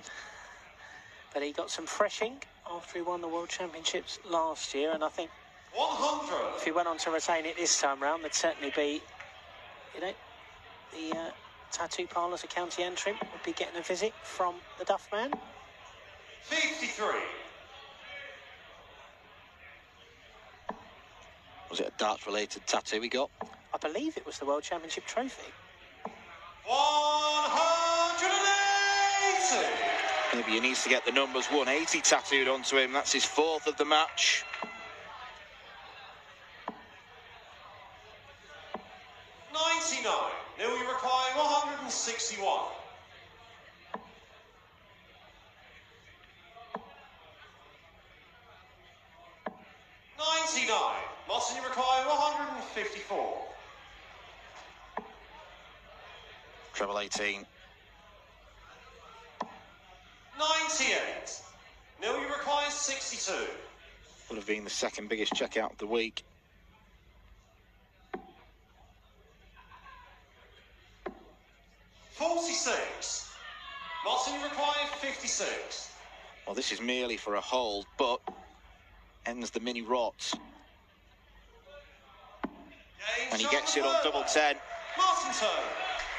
But he got some fresh ink after he won the World Championships last year, and I think 100. if he went on to retain it this time round, there'd certainly be, you know, the tattoo parlours of County Antrim would be getting a visit from the Duff man. 53. Was it a darts-related tattoo he got? I believe it was the World Championship trophy. 180. Maybe he needs to get the numbers 180 tattooed onto him. That's his fourth of the match. 99. Neil, you require 161. Martin, you require 154. Treble 18. 98. Neil, you require 62. Would have been the second biggest checkout of the week. 46. Martin, you require 56. Well, this is merely for a hold, but ends the mini rot. And he gets it on double 10. Martin Turner.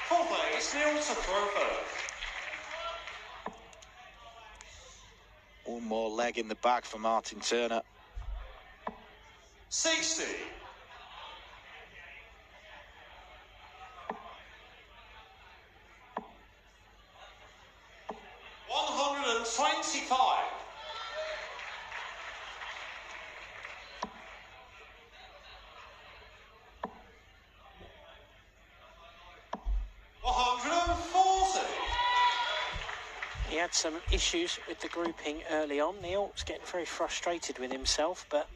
Fourth leg, it's Neil to throw first. One more leg in the bag for Martin Turner. 60. 125. 140. He had some issues with the grouping early on. Neil was getting very frustrated with himself, but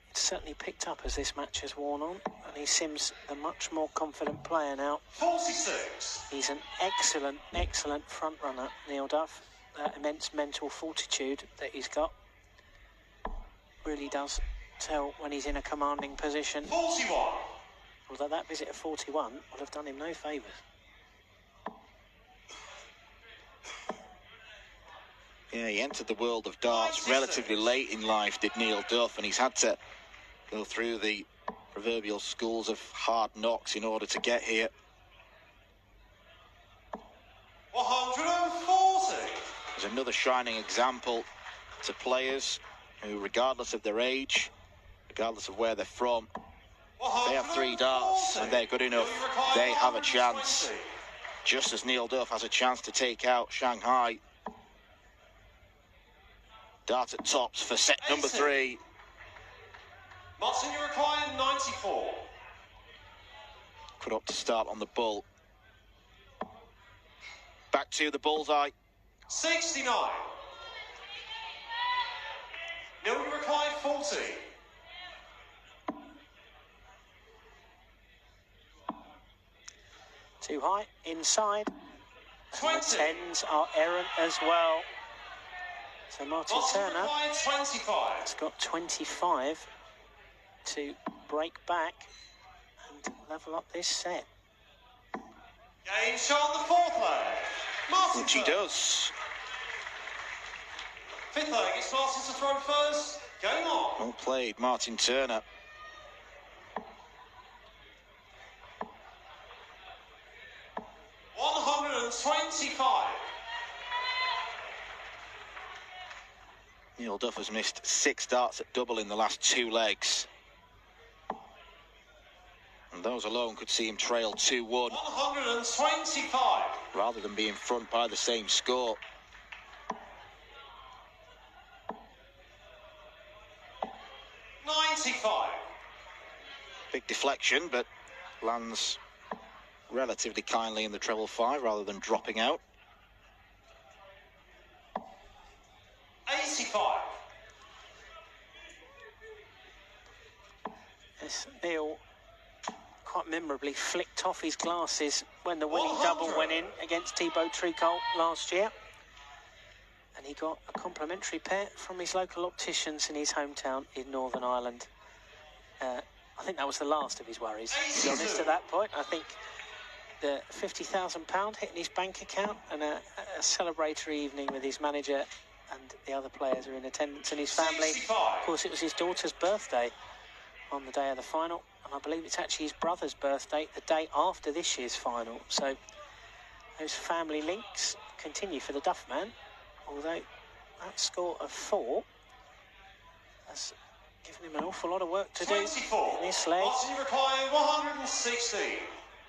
it's certainly picked up as this match has worn on, and he seems the much more confident player now. 46. He's an excellent front runner, Neil Duff. That immense mental fortitude that he's got really does tell when he's in a commanding position. 41. Although that visit of 41 would have done him no favours. Yeah, he entered the world of darts relatively late in life, did Neil Duff, and he's had to go through the proverbial schools of hard knocks in order to get here. 140. There's another shining example to players who, regardless of their age, regardless of where they're from, they have 3 darts and they're good enough. They have a chance. Just as Neil Duff has a chance to take out Shanghai. Dart at tops for set number 3. Martin, you require 94. Put up to start on the bull. Back to the bullseye. 69. Neil, you require 40. Too high, inside. 20. And the 10s are errant as well. So Martin Turner requires 25. has got 25 to break back and level up this set. Game shot on the fourth leg. Martin Which he Turner. does. Fifth leg, it's Martin to throw first. Game on. Well played, Martin Turner. $125. Neil Duff has missed 6 darts at double in the last 2 legs. And those alone could see him trail 2-1. 125. Rather than be in front by the same score. Big deflection, but lands relatively kindly in the treble 5 rather than dropping out. 85. Yes, Neil quite memorably flicked off his glasses when the winning double went in against Thibaut Tricol last year. And he got a complimentary pair from his local opticians in his hometown in Northern Ireland. I think that was the last of his worries, to be honest, at that point. I think the £50,000 hitting his bank account and a celebratory evening with his manager and the other players who are in attendance and his family. 65. Of course, it was his daughter's birthday on the day of the final, and I believe it's actually his brother's birthday the day after this year's final. So those family links continue for the Duffman, although that score of 4 has given him an awful lot of work to do 24. in this leg. Martin requiring 116.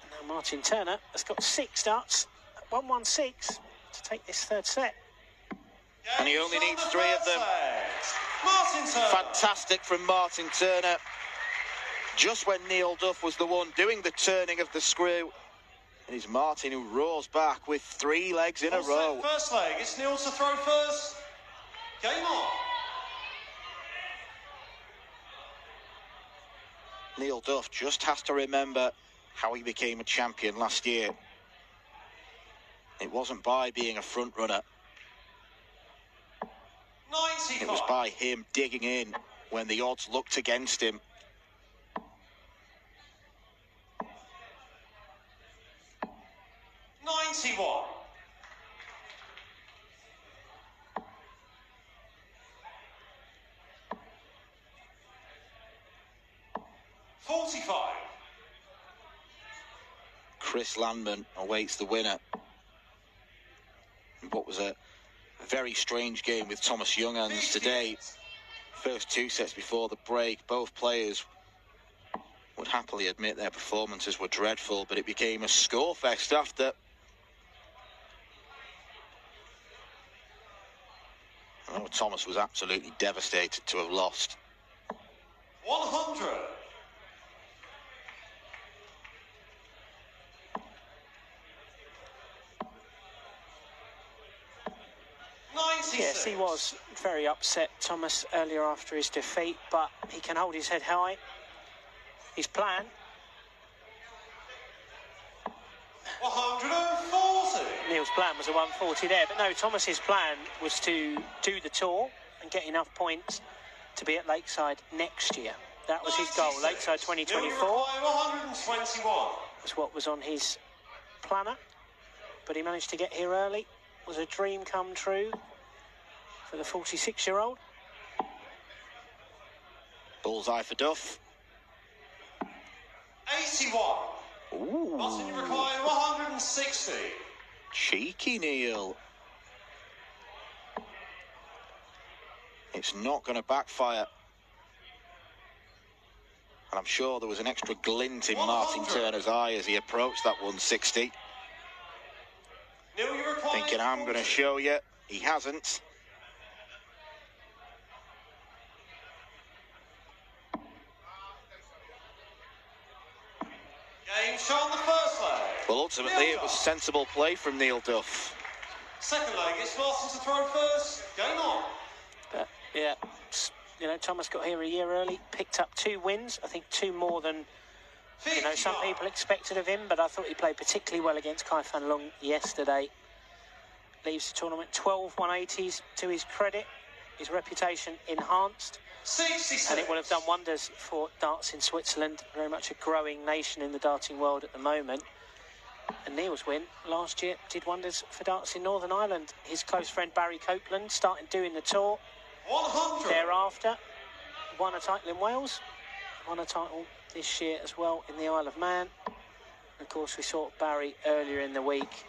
And now Martin Turner has got 6 darts at 116 to take this third set. And he only needs 3 of them. Martin Turner. Fantastic from Martin Turner. Just when Neil Duff was the one doing the turning of the screw, it is Martin who roars back with 3 legs in a row. First leg, it's Neil to throw first. Game on. Neil Duff just has to remember how he became a champion last year. It wasn't by being a front runner. 95. It was by him digging in when the odds looked against him. 91. 45. Chris Landman awaits the winner. What was a very strange game with Thomas Younghans today. First 2 sets before the break, both players would happily admit their performances were dreadful, but it became a score fest after. Oh, Thomas was absolutely devastated to have lost. 100. 96. Yes, he was very upset, Thomas, earlier after his defeat, but he can hold his head high. His plan 140. Neil's plan was a 140 there, but no, Thomas's plan was to do the tour and get enough points to be at Lakeside next year. That was his goal. 96. Lakeside 2024 121. was what was on his planner, but he managed to get here early. It was a dream come true for the 46-year-old. Bullseye for Duff. 81. Ooh, Martin requiring 160. cheeky Neil. It's not going to backfire. And I'm sure there was an extra glint in Martin 100. Turner's eye as he approached that 160. Neil, you require Thinking, I'm going to show you. He hasn't. Game shot on the first leg. Well, ultimately, it was sensible play from Neil Duff. Second leg, it's Martin to throw first. Game on. But yeah, you know, Thomas got here a year early, picked up 2 wins. I think 2 more than some 59. people expected of him, but I thought he played particularly well against Kai Fan Long yesterday. Leaves the tournament 12 180s to his credit. His reputation enhanced, 66. and it will have done wonders for darts in Switzerland. Very much a growing nation in the darting world at the moment. And Neil's win last year did wonders for darts in Northern Ireland. His close friend Barry Copeland started doing the tour 100. thereafter. Won a title in Wales, won a title this year as well in the Isle of Man. And of course, we saw Barry earlier in the week.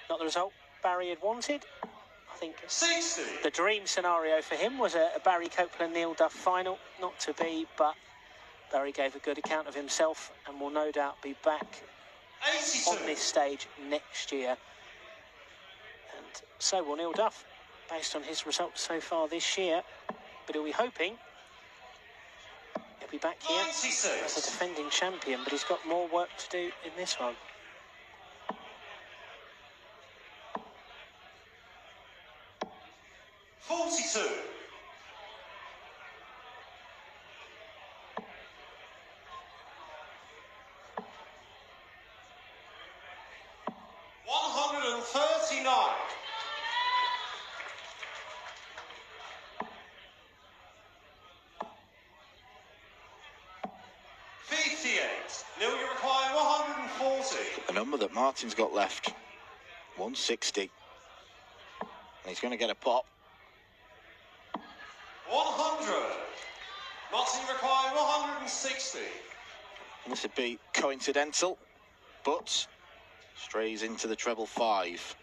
Not the result Barry had wanted. I think 60. the dream scenario for him was a Barry Copeland-Neil Duff final. Not to be, but Barry gave a good account of himself and will no doubt be back 82. on this stage next year. And so will Neil Duff, based on his results so far this year. But are we hoping He'll be back here 96. as a defending champion, but he's got more work to do in this one. The number that Martin's got left, 160. And he's going to get a pop. 100. Martin requiring 160. This would be coincidental, but strays into the treble 5.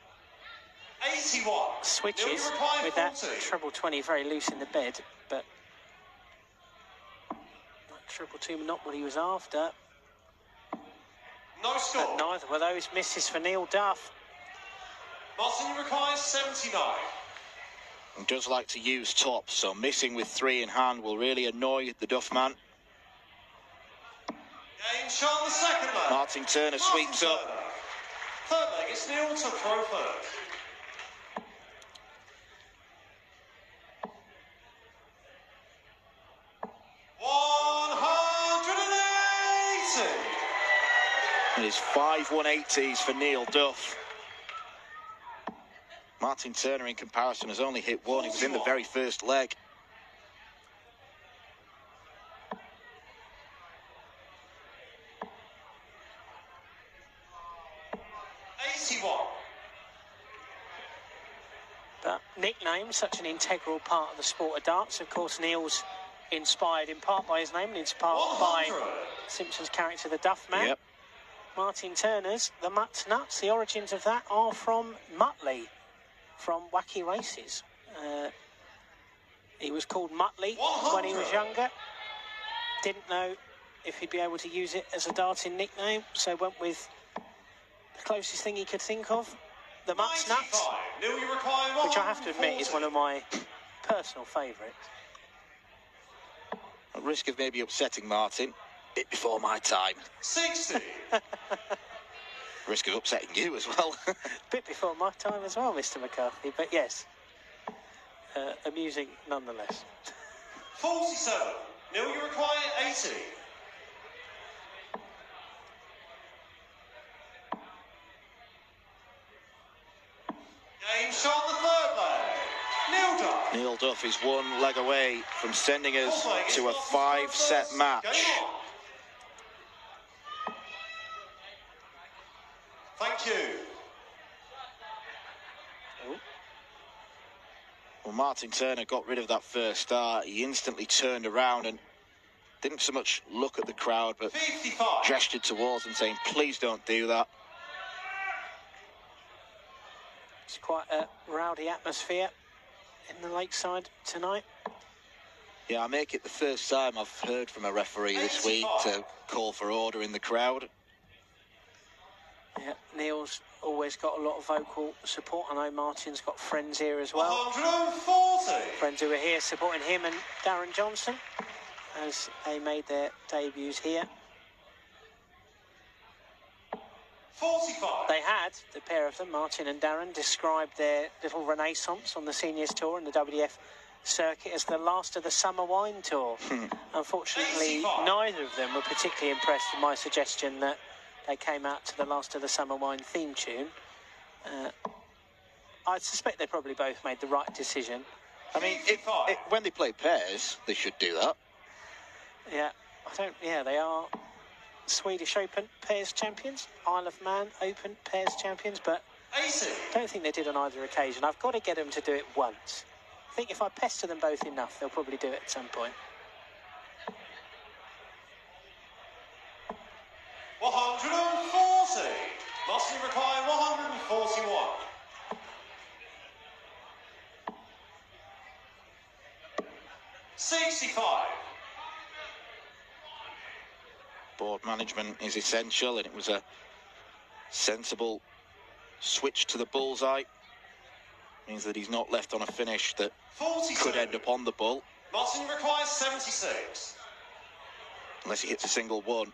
81. Switches with that treble 20 very loose in the bed, but that treble 2 not what he was after. No score. And neither were those misses for Neil Duff. Martin requires 79. He does like to use tops, so missing with 3 in hand will really annoy the Duff man. Game shot the second leg. Martin Turner sweeps up. Third leg, it's Neil to throw first. And it's 5 180s for Neil Duff. Martin Turner, in comparison, has only hit 1. He was in the very first leg. But nicknames, such an integral part of the sport of darts. Of course, Neil's inspired in part by his name and inspired by Simpson's character, the Duff Man. Yep. Martin Turner's the Mutt Nuts. The origins of that are from Muttley, from Wacky Races. He was called Muttley when he was younger. Didn't know if he'd be able to use it as a darting nickname, so went with the closest thing he could think of, the Mutt Nuts, which I have to admit is one of my personal favourites. At risk of maybe upsetting Martin, bit before my time. 60. Risk of upsetting you as well. Bit before my time as well, Mr. McCarthy, but yes, amusing nonetheless. 47. Neil, you require 80. Game shot the third leg. Neil Duff. Neil Duff is 1 leg away from sending us to a 5-set match. Thank you. Well, Martin Turner got rid of that first start. He instantly turned around and didn't so much look at the crowd, but 55. gestured towards them, saying, please don't do that. It's quite a rowdy atmosphere in the lakeside tonight. Yeah, I make it the first time I've heard from a referee this week to call for order in the crowd. Yeah, Neil's always got a lot of vocal support. I know Martin's got friends here as well. 140. Friends who are here supporting him and Darren Johnson as they made their debuts here. 45. They had, the pair of them, Martin and Darren, described their little renaissance on the Seniors Tour and the WDF circuit as the last of the Summer Wine Tour. Unfortunately, 85. neither of them were particularly impressed with my suggestion that they came out to the Last of the Summer Wine theme tune. I suspect they probably both made the right decision. I mean, when they play pairs, they should do that. Yeah, they are Swedish Open pairs champions, Isle of Man Open pairs champions, but I don't think they did on either occasion. I've got to get them to do it once. I think if I pester them both enough, they'll probably do it at some point. 140. Must require 141. Board management is essential, and it was a sensible switch to the bullseye. Means that he's not left on a finish that 42. could end up on the bull. Martin requires 76. Unless he hits a single one.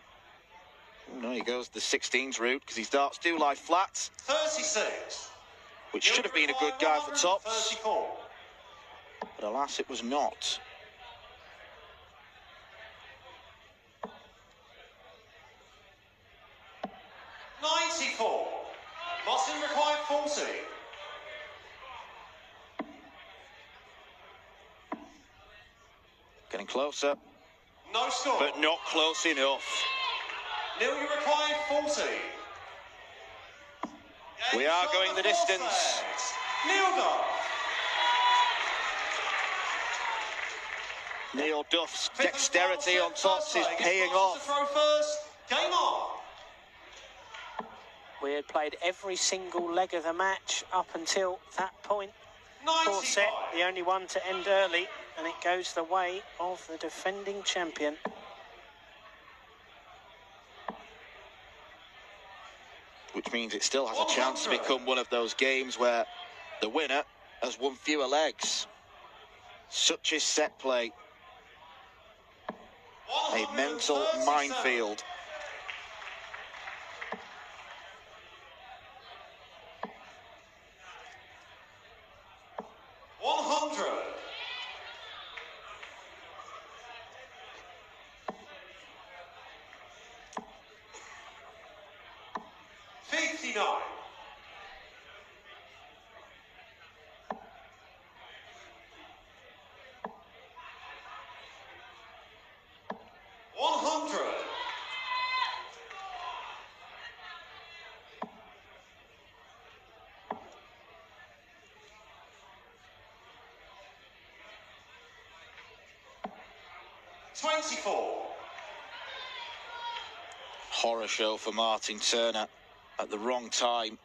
Oh, no, he goes the 16s route because his darts do lie flat. 36. Which should have been a good guy for tops. 34. But alas, it was not. $94. Mustn't require 40. Getting closer, No score. but not close enough. Neil, you require 40. We are going the distance. Neil Duff. Neil Duff's dexterity on tops is paying off. Throw first. Game on. We had played every single leg of the match up until that point. 95. Fourth set, the only one to end early, and it goes the way of the defending champion. Which means it still has a chance to become one of those games where the winner has won fewer legs. Such is set play. A mental minefield. Horror show for Martin Turner at the wrong time.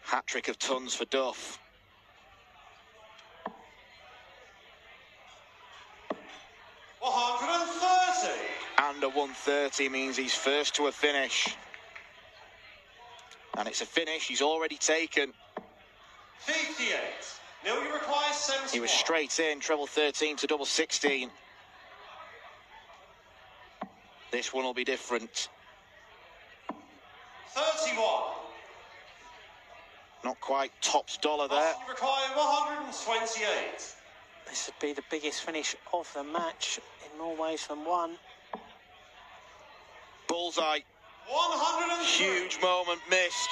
Hat-trick of tons for Duff. And a 130 means he's first to a finish. And it's a finish he's already taken. 58. Neil, you require 71. He was straight in, treble 13 to double 16. This one will be different. 31. Not quite tops dollar there. You require 128. This would be the biggest finish of the match in more ways than one. Bullseye. 103. Huge moment missed.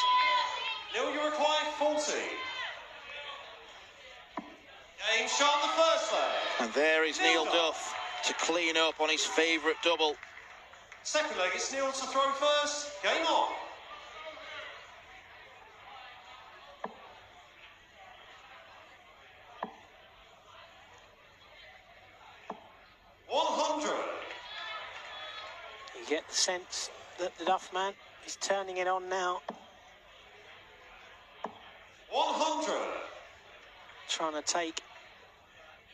Neil, you require 40. Game shot the first leg. And there is Neil Duff to clean up on his favourite double. Second leg, it's Neil to throw first. Game on. You get the sense that the Duff man is turning it on now. 100. Trying to take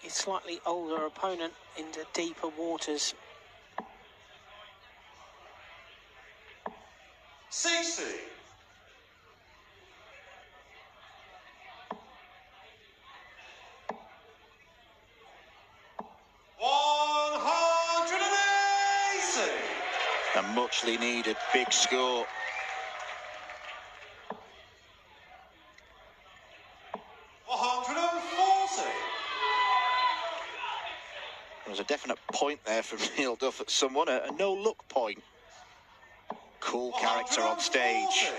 his slightly older opponent into deeper waters. 60. A muchly needed big score. There was a definite point there from Neil Duff at someone, a no-look point. Cool character on stage.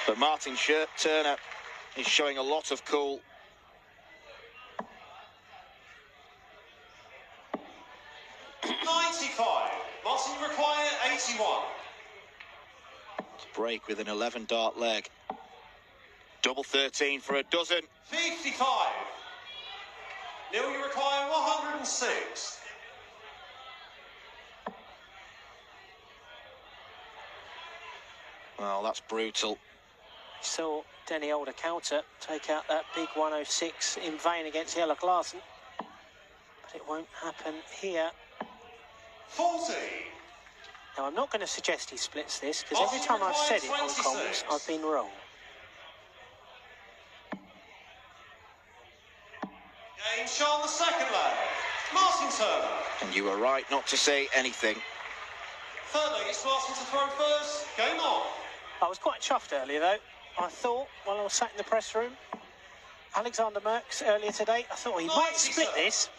But Martin Turner is showing a lot of cool. Martin require 81. To break with an 11 dart leg. Double 13 for a dozen. 55. Neil, you require 106. Well, that's brutal. Saw Denny Older counter take out that big 106 in vain against Yellow Clarkson. But it won't happen here. 40. Now, I'm not going to suggest he splits this, because every time I've said it on comms, I've been wrong. Game shot on the second leg. Martin Turner. And you were right not to say anything. Third leg, it's Martin to throw first. Game on. I was quite chuffed earlier, though. I thought, while I was sat in the press room, Alexander Merckx earlier today, I thought, well, he might split this.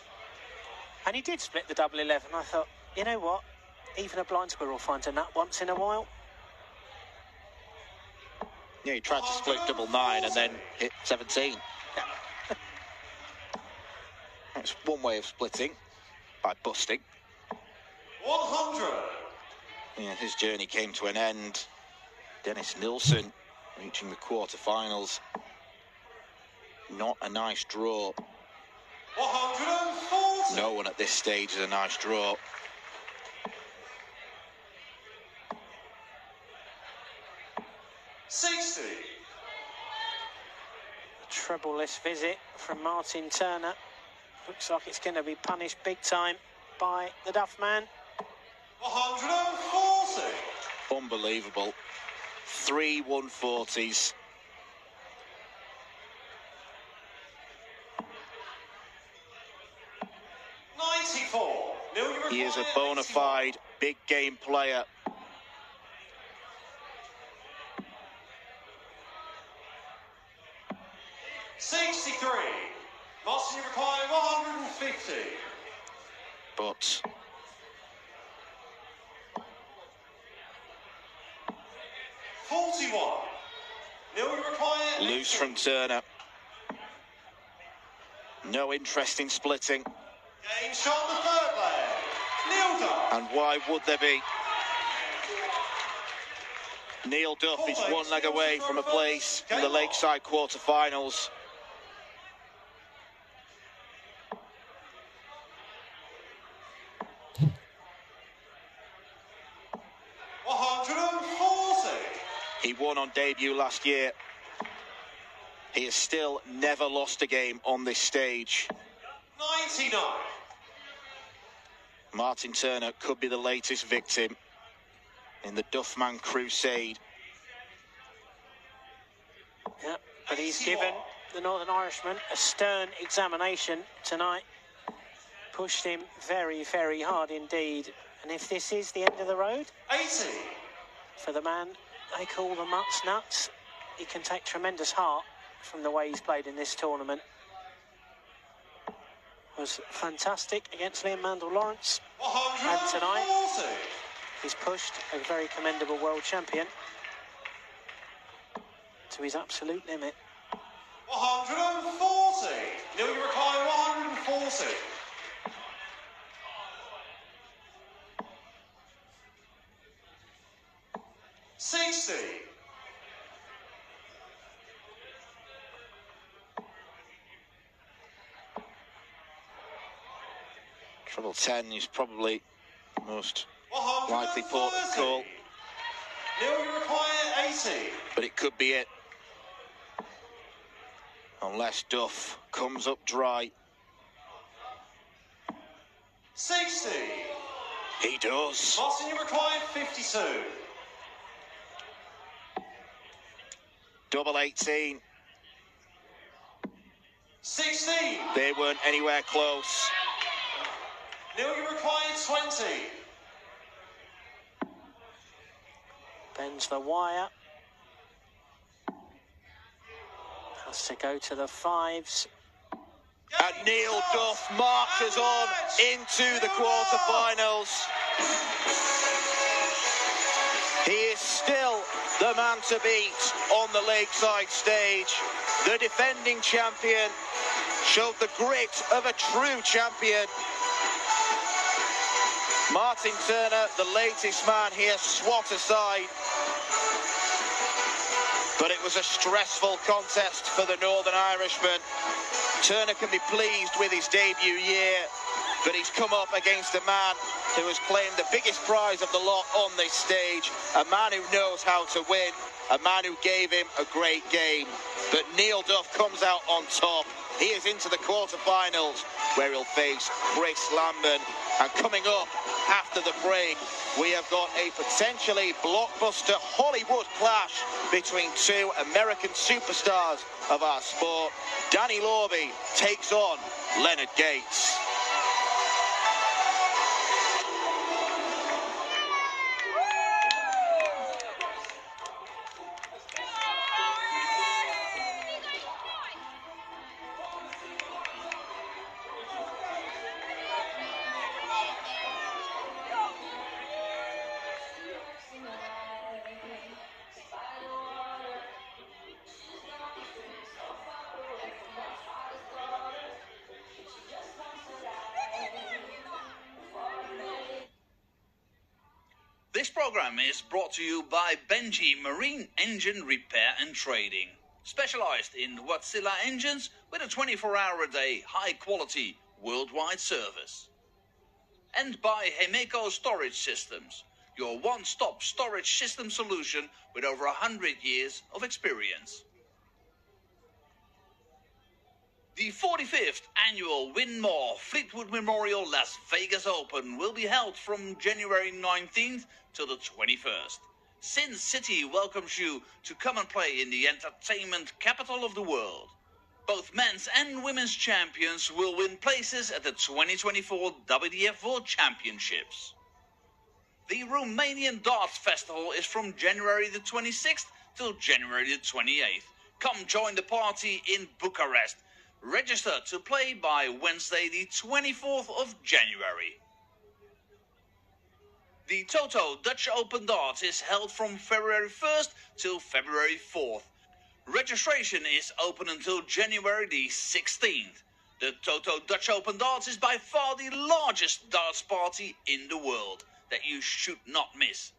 And he did split the double 11. I thought, you know what? Even a blind squirrel finds a nut once in a while. Yeah, he tried to split double 9 and then hit 17. That's one way of splitting, by busting. 100. Yeah, his journey came to an end. Dennis Nilsson reaching the quarterfinals. Not a nice draw. 140. No one at this stage is a nice draw. Treble-less visit from Martin Turner. Looks like it's going to be punished big time by the Duff man. 140. Unbelievable. 3 140s. He is a bona fide big game player. Martin, you require 150. But 41. Neil, you require loose from Turner. No interest in splitting. Game shot the third leg. Neil Duff. And why would there be? Neil Duff is one leg away from a place in the Lakeside quarterfinals. He won on debut last year. He has still never lost a game on this stage. 99. Martin Turner could be the latest victim in the Duffman crusade. Yeah, but he's given the Northern Irishman a stern examination tonight. Pushed him very, very hard indeed. And if this is the end of the road 80. For the man they call the Mutts Nuts, he can take tremendous heart from the way he's played in this tournament. Was fantastic against Liam Mandel-Lawrence. And tonight he's pushed a very commendable world champion to his absolute limit. 140. Neil, you require 140. Treble 10 is probably the most likely port of call. Neil, you require 80. But it could be it. Unless Duff comes up dry. 60. He does. Martin, you require 52. Double 18. 16. They weren't anywhere close. Neil, you require 20. Bends the wire. Has to go to the 5s. And Neil Duff marches on into the quarterfinals. He is still the man to beat on the Lakeside stage. The defending champion showed the grit of a true champion. Martin Turner, the latest man here, swat aside. But it was a stressful contest for the Northern Irishman. Turner can be pleased with his debut year, but he's come up against a man who has claimed the biggest prize of the lot on this stage, a man who knows how to win, a man who gave him a great game. But Neil Duff comes out on top. He is into the quarterfinals, where he'll face Chris Lambert. And coming up after the break, we have got a potentially blockbuster Hollywood clash between two American superstars of our sport. Danny Lorby takes on Leonard Gates. program is brought to you by Benji Marine Engine Repair and Trading. Specialized in Wärtsilä engines with a 24-hour-a-day, high-quality, worldwide service. And by Hemeco Storage Systems, your one-stop storage system solution with over 100 years of experience. The 45th annual Win More Fleetwood Memorial Las Vegas Open will be held from January 19th till the 21st. Sin City welcomes you to come and play in the entertainment capital of the world. Both men's and women's champions will win places at the 2024 WDF World Championships. The Romanian Darts Festival is from January the 26th till January the 28th. Come join the party in Bucharest. Register to play by Wednesday the 24th of January. The Toto Dutch Open Darts is held from February 1st till February 4th. Registration is open until January the 16th. The Toto Dutch Open Darts is by far the largest darts party in the world that you should not miss.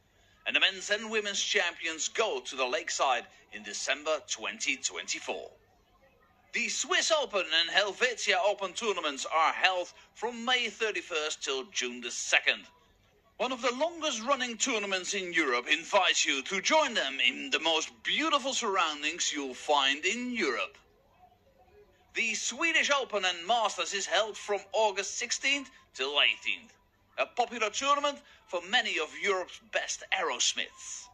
And the men's and women's champions go to the lakeside in December 2024. The Swiss Open and Helvetia Open tournaments are held from May 31st till June the 2nd. One of the longest running tournaments in Europe invites you to join them in the most beautiful surroundings you'll find in Europe. The Swedish Open and Masters is held from August 16th till 18th. A popular tournament for many of Europe's best aerosmiths.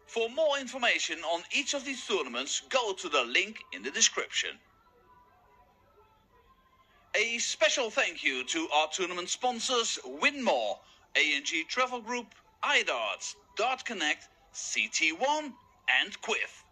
For more information on each of these tournaments, go to the link in the description. A special thank you to our tournament sponsors Winmore, A&G Travel Group, iDarts, Dart Connect, CT1 and Quiff.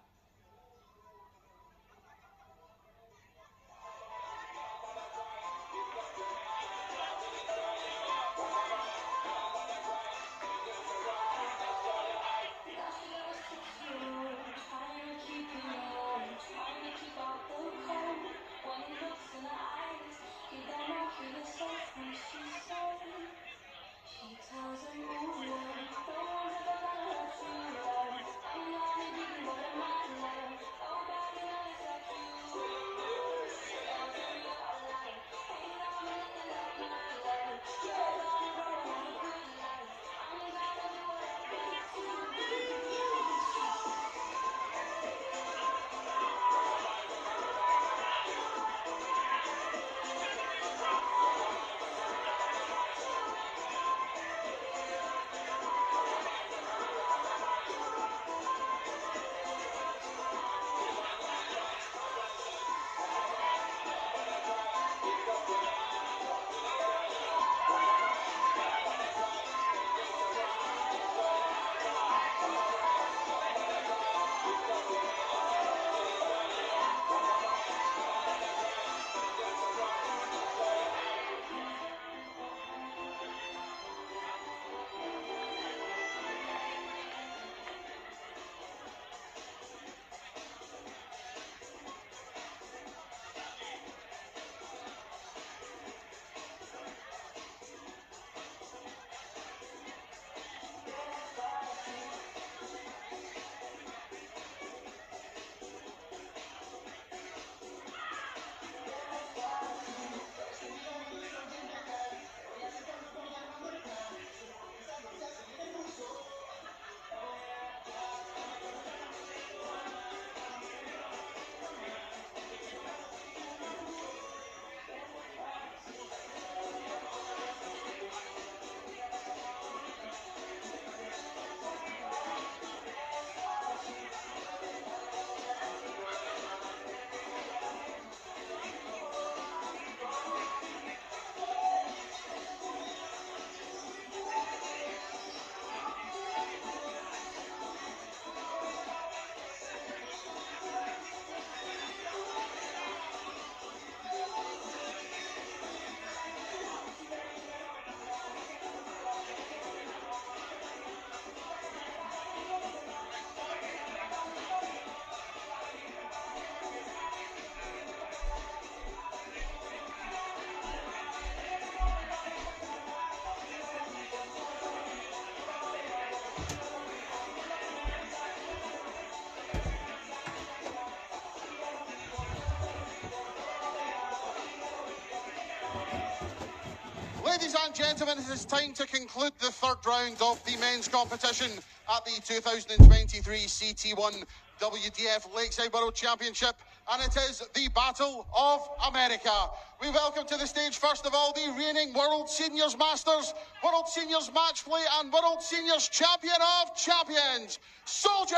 Ladies and gentlemen, it is time to conclude the third round of the men's competition at the 2023 CT1 WDF Lakeside World Championship, and it is the Battle of America. We welcome to the stage, first of all, the reigning World Seniors Masters, World Seniors Match Play, and World Seniors Champion of Champions, Soldier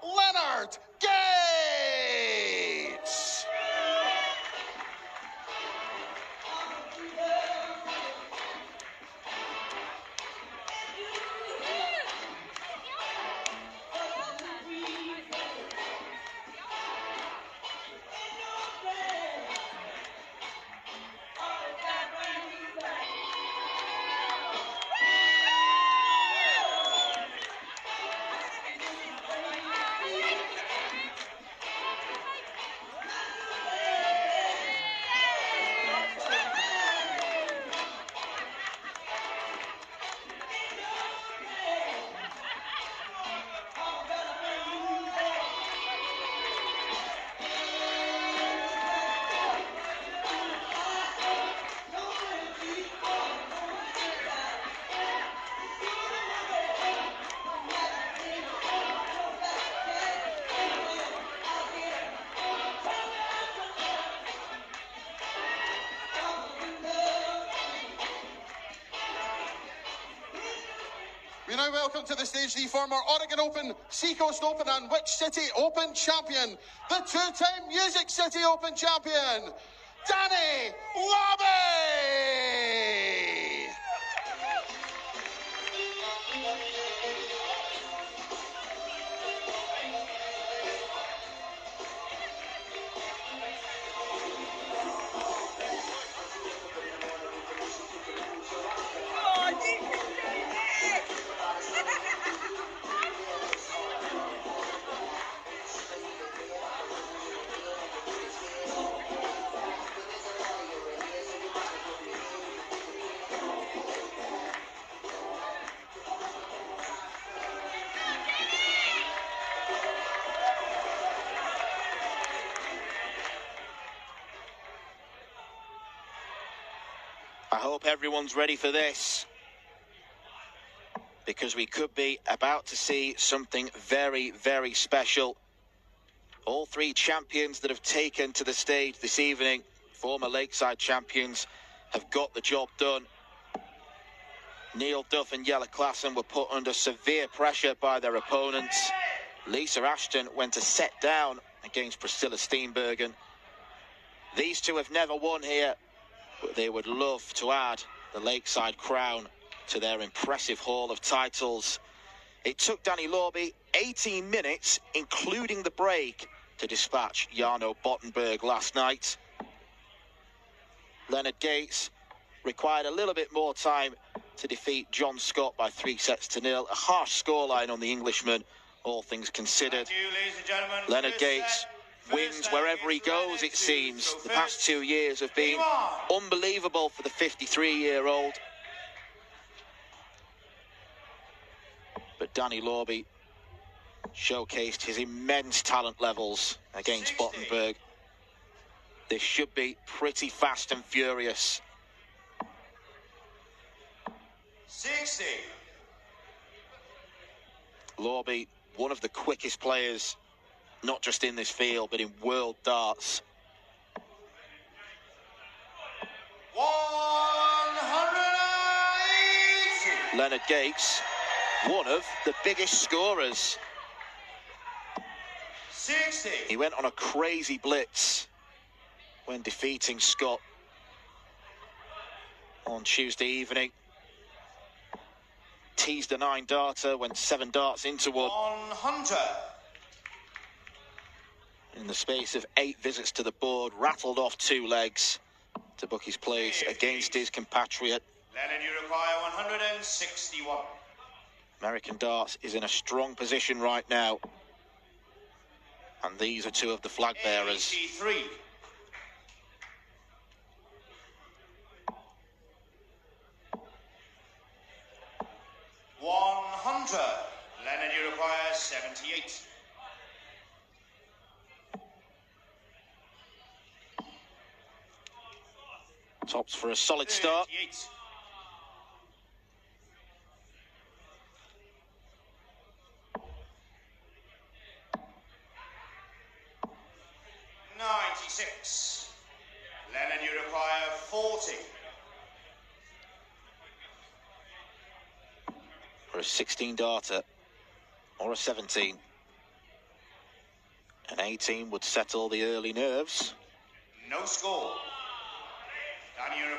Leonard Gates. We now welcome to the stage the former Oregon Open, Seacoast Open and Which City Open champion, the two-time Music City Open champion, Danny Lobby! I hope everyone's ready for this, because we could be about to see something very, very special. All three champions that have taken to the stage this evening, former Lakeside champions, have got the job done. Neil Duff and Jelle Claassen were put under severe pressure by their opponents. Lisa Ashton went a set down against Priscilla Steenbergen. These two have never won here, but they would love to add the Lakeside crown to their impressive haul of titles. It took Danny Lorby 18 minutes, including the break, to dispatch Jarno Bottenberg last night. Leonard Gates required a little bit more time to defeat John Scott by 3-0. A harsh scoreline on the Englishman, all things considered. Leonard Gates wins wherever he goes, it seems. The past 2 years have been unbelievable for the 53-year-old. But Danny Lorby showcased his immense talent levels against Bottenberg. This should be pretty fast and furious. 60. Lorby, one of the quickest players, not just in this field, but in world darts. 180. Leonard Gates, one of the biggest scorers. 60. He went on a crazy blitz when defeating Scott on Tuesday evening. Teased a 9-darter, went 7 darts into one. 100. In the space of 8 visits to the board, rattled off 2 legs to book his place against his compatriot. Leonard, you require 161. American darts is in a strong position right now. And these are 2 of the flag bearers. 83. Leonard, you require 78. Tops for a solid start. 38. 96. Lennon, you require 40. For a 16 darter or a 17. An 18 would settle the early nerves. No score.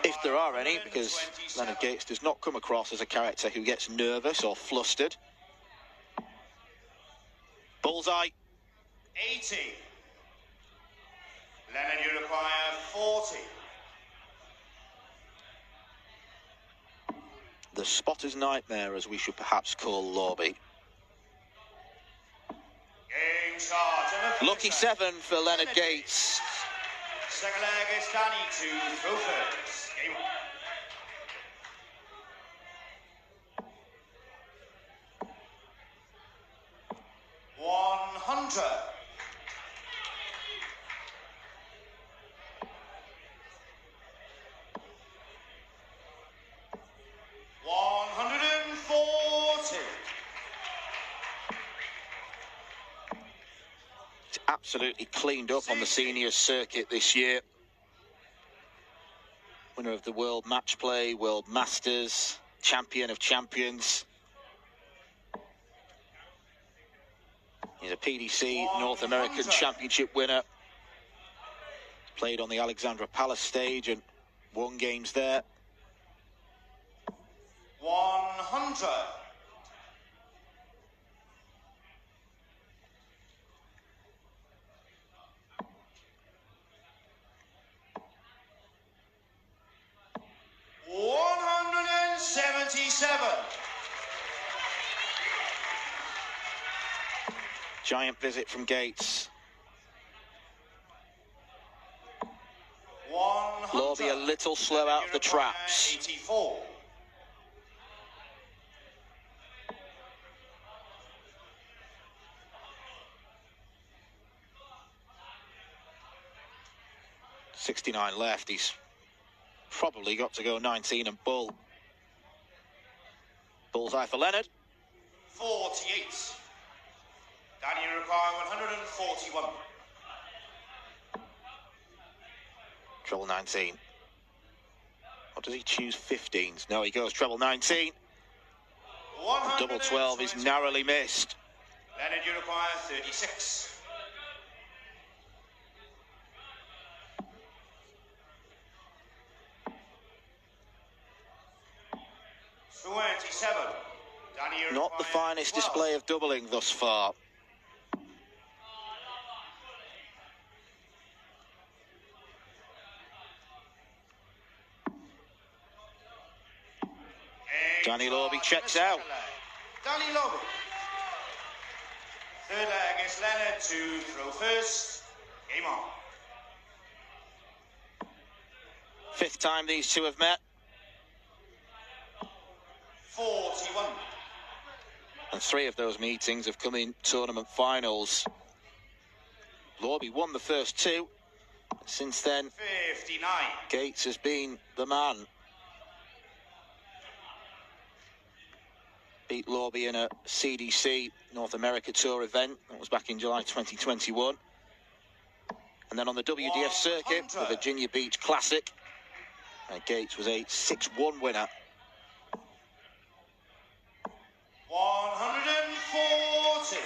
If there are any, because Leonard Gates does not come across as a character who gets nervous or flustered. Bullseye. 80. Lennon, you require 40. The spotter's nightmare, as we should perhaps call Lorby. Game start. Lucky 7 for Leonard Gates. Second leg is Danny to throw first. Game on. 100. 140. It's absolutely cleaned up on the senior circuit this year. Winner of the World Match Play, World Masters, Champion of Champions. He's a PDC North American Championship winner. Played on the Alexandra Palace stage and won games there. 100. 177. Giant visit from Gates. 100. Lorby a little slow out of the traps. 84. .69 left. He's probably got to go 19 and bull. Bullseye for Leonard. 48. Danny, you require 141. Treble 19. Or does he choose 15s? No, he goes treble 19. Double 12 is narrowly missed. Leonard, you require 36. 27. Danny, you Not the require finest 12. display of doubling thus far. Danny Lorby checks out. Danny Lorby. Third leg is Leonard to throw first. Game on. Fifth time these two have met. 41. And 3 of those meetings have come in tournament finals. Lorby won the first 2. Since then, 59. Gates has been the man. Beat Lorby in a CDC North America Tour event. That was back in July 2021. And then on the WDF circuit, the Virginia Beach Classic, Gates was a 6-1 winner. 140.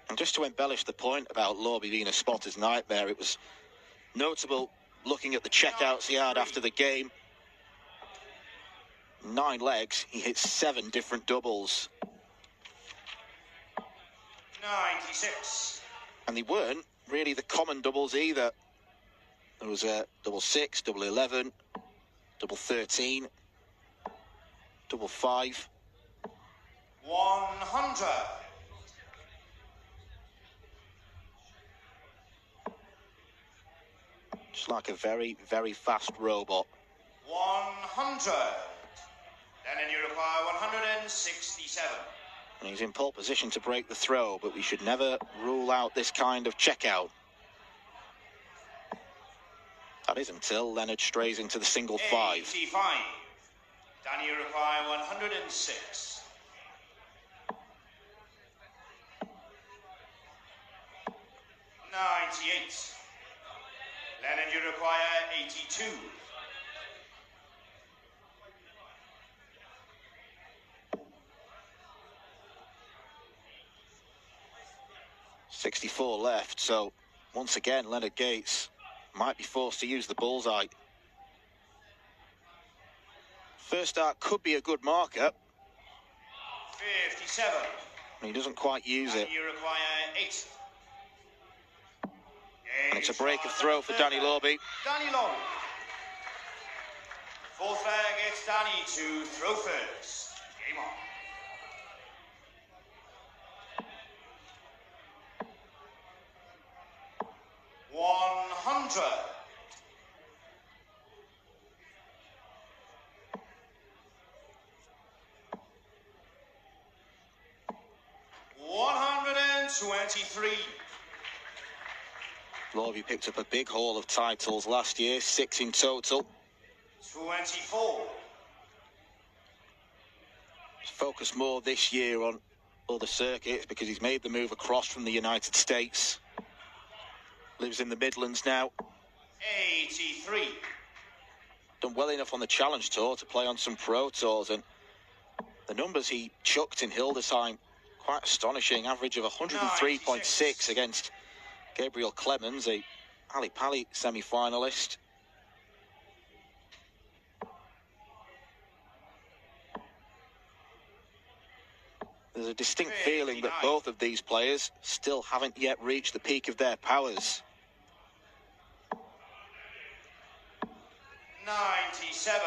And just to embellish the point about Lorby being a spotter's nightmare, it was notable looking at the checkouts he had after the game. 9 legs, he hit 7 different doubles. 96. And they weren't really the common doubles either. There was a double 6, double 11, double 13, double 5. 100. Just like a very, very fast robot. 100. Then you require 167. And he's in pole position to break the throw, but we should never rule out this kind of checkout. That is until Leonard strays into the single 5. 85. Danny, you require 106. 98. Leonard, you require 82. 64 left, so once again Leonard Gates might be forced to use the bullseye. First start could be a good marker. 57. And he doesn't quite use it. You require 8. And it's a break of throw for Danny Lorby. Danny Lorby. Fourth leg, it's Danny to throw first. Game on. 100. 123. Lorby picked up a big haul of titles last year, 6 in total. 24. He's focused more this year on other circuits because he's made the move across from the United States. Lives in the Midlands now. 83. Done well enough on the Challenge Tour to play on some Pro Tours, and the numbers he chucked in Hildesheim, quite astonishing. Average of 103.6 against Gabriel Clemens, a Ali Pali semi-finalist. There's a distinct feeling that both of these players still haven't yet reached the peak of their powers. 97.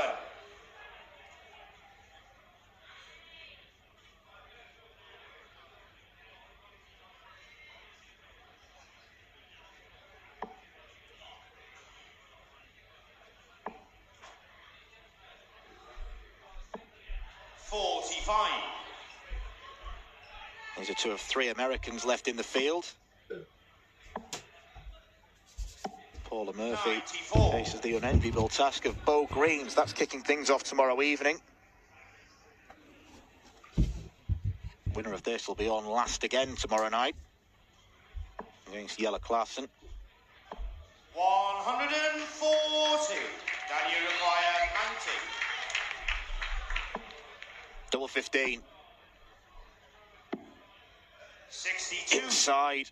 45. These are two of 3 Americans left in the field. Paula Murphy 94. faces the unenviable task of Beau Greens. That's kicking things off tomorrow evening. Winner of this will be on last again tomorrow night against Jelle Klaassen. 140. Danny, you require 90. Double 15. 62. Inside.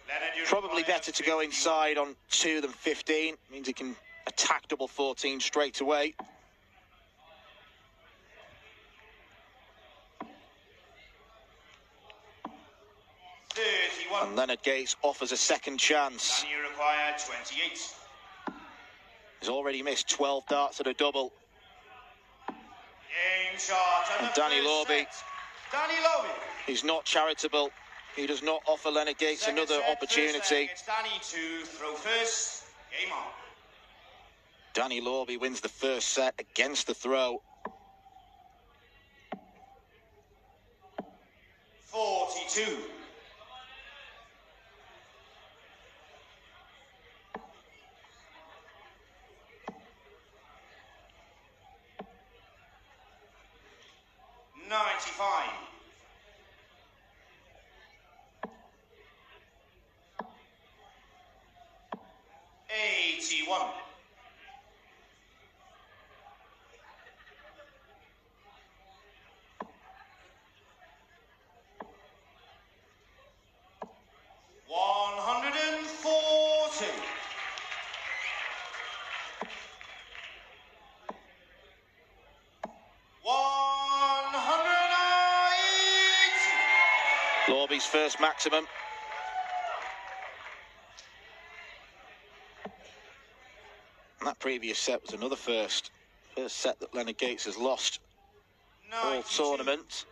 Leonard, you Probably require better to go 50. inside on 2 than 15. Means he can attack double 14 straight away. And Leonard Gates offers a second chance. Danny, you require 28. He's already missed 12 darts at a double. Game shot. And Danny Lorby. Danny Lorby. He's not charitable. He does not offer Leonard Gates Second another set, opportunity. first leg, it's Danny to throw first. Game on. Danny Lorby wins the first set against the throw. 42. 95. 81. 140. 180. Lorby's first maximum. And that previous set was another first. First set that Leonard Gates has lost all 92. tournament.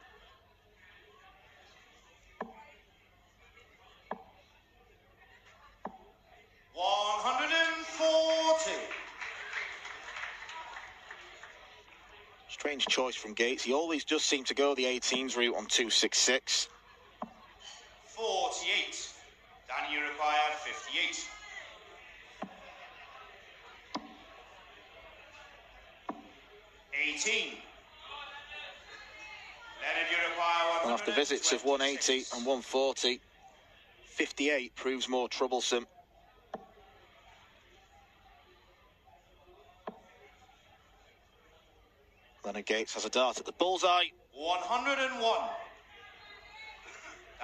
Strange choice from Gates. He always does seem to go the 18s route on 266. 48. Danny, you require 58. 18. Leonard, you require 100. And after visits of 180 and 140, 58 proves more troublesome. Leonard Gates has a dart at the bullseye. 101.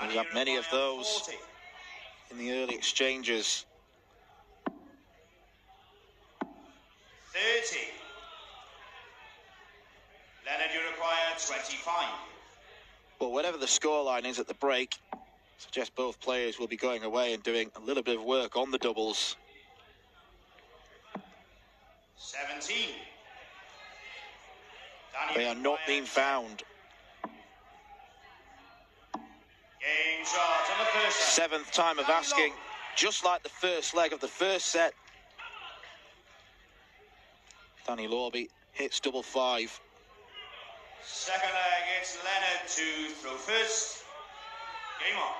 He's had many of those 40. in the early exchanges. 30. Leonard, you require 25. Well, whatever the scoreline is at the break, I suggest both players will be going away and doing a little bit of work on the doubles. 17. They are not being found. Game shot on the first set. Seventh time of asking, just like the first leg of the first set. Danny Lorby hits double 5. Second leg, it's Leonard to throw first. Game on.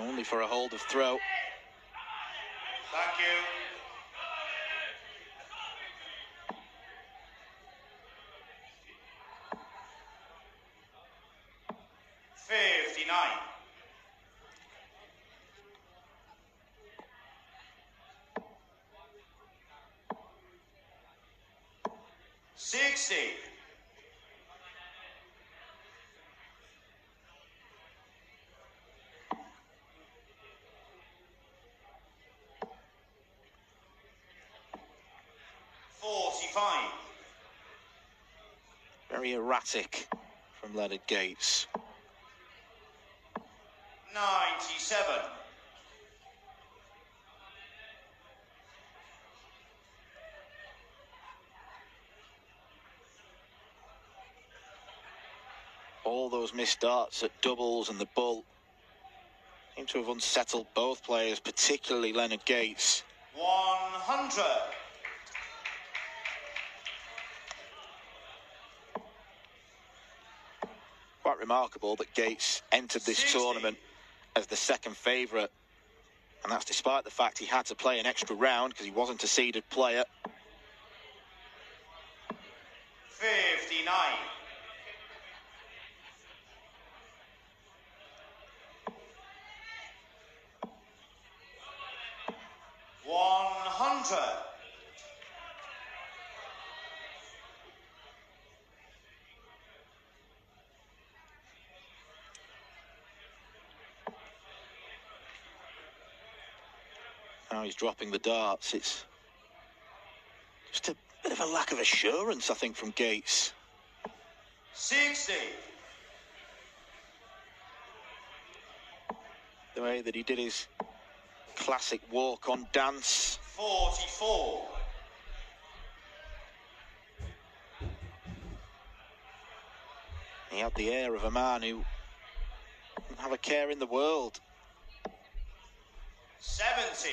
Only for a hold of throw. Thank you. Very erratic from Leonard Gates. 97. All those missed darts at doubles and the bull seem to have unsettled both players, particularly Leonard Gates. 100. Quite remarkable that Gates entered this 60. tournament as the second favourite, and that's despite the fact he had to play an extra round because he wasn't a seeded player. 59. Now he's dropping the darts. It's just a bit of a lack of assurance, I think, from Gates. 60. The way that he did his classic walk-on dance. 44. He had the air of a man who didn't have a care in the world. 70.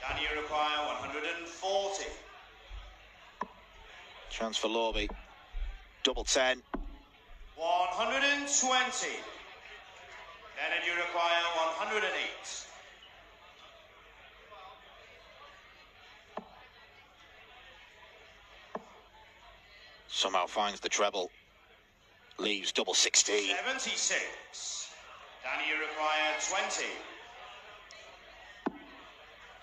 Danny, you require 140. Chance for Lorby. Double 10. 120. Leonard, you require 108. Somehow finds the treble. Leaves double 16. 76. Danny, you require 20.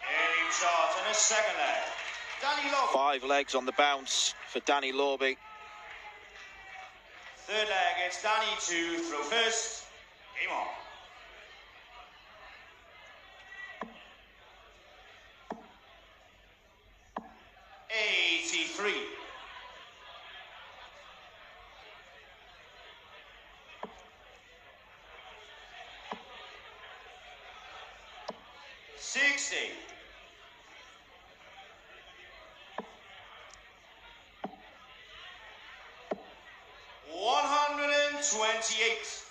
Game shot in a second leg. Danny Lorby. 5 legs on the bounce for Danny Lorby. Third leg, it's Danny to throw first. Game on. 83. $128.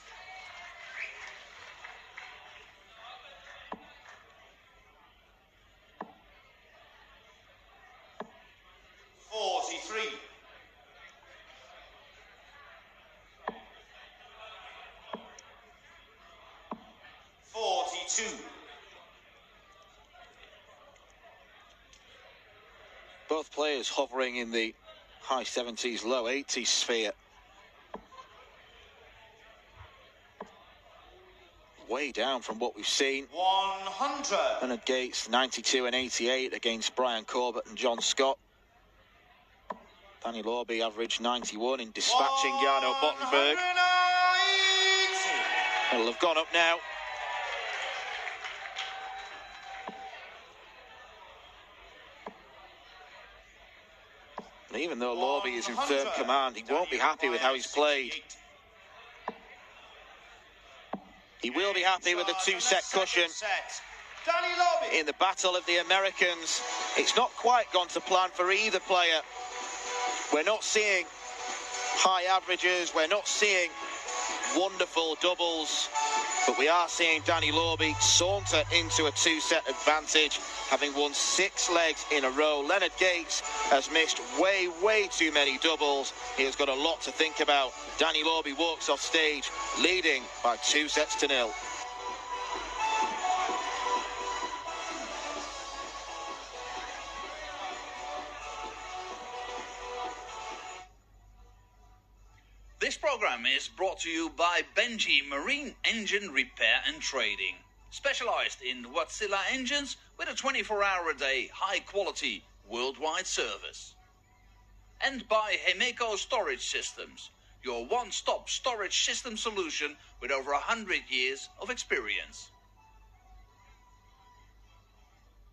43. 42. Both players hovering in the high 70s, low 80s sphere. way down from what we've seen. 100. Leonard Gates, 92 and 88 against Brian Corbett and John Scott. Danny Lorby averaged 91 in dispatching Jarno Bottenberg. It'll have gone up now. And even though Lorby is in firm command, he won't be happy with how he's played. He will be happy with the two-set cushion. In the battle of the Americans, it's not quite gone to plan for either player. We're not seeing high averages, we're not seeing wonderful doubles, but we are seeing Danny Lorby saunter into a two-set advantage, having won 6 legs in a row. Leonard Gates has missed way too many doubles. He has got a lot to think about. Danny Lorby walks off stage, leading by 2-0. This program is brought to you by Benji Marine Engine Repair and Trading. Specialized in Wärtsilä engines with a 24-hour-a-day, high-quality, worldwide service. And by Hemeco Storage Systems, your one-stop storage system solution with over 100 years of experience.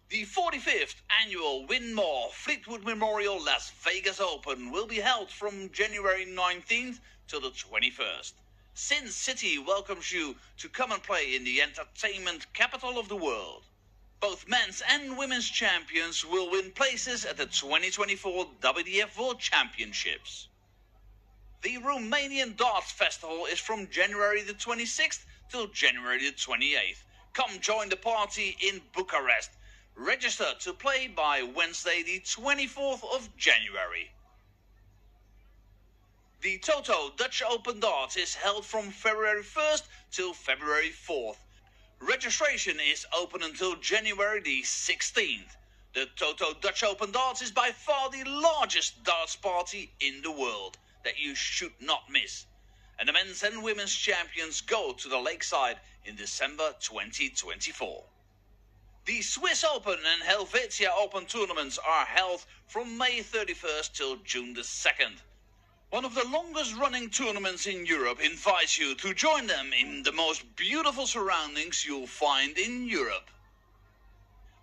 The 45th annual Win More Fleetwood Memorial Las Vegas Open will be held from January 19th till the 21st. Sin City welcomes you to come and play in the entertainment capital of the world. Both men's and women's champions will win places at the 2024 WDF World Championships. The Romanian Darts Festival is from January the 26th till January the 28th. Come join the party in Bucharest. Register to play by Wednesday the 24th of January. The Toto Dutch Open Darts is held from February 1st till February 4th. Registration is open until January the 16th. The Toto Dutch Open Darts is by far the largest darts party in the world that you should not miss. And the men's and women's champions go to the Lakeside in December 2024. The Swiss Open and Helvetia Open tournaments are held from May 31st till June the 2nd. One of the longest running tournaments in Europe invites you to join them in the most beautiful surroundings you'll find in Europe.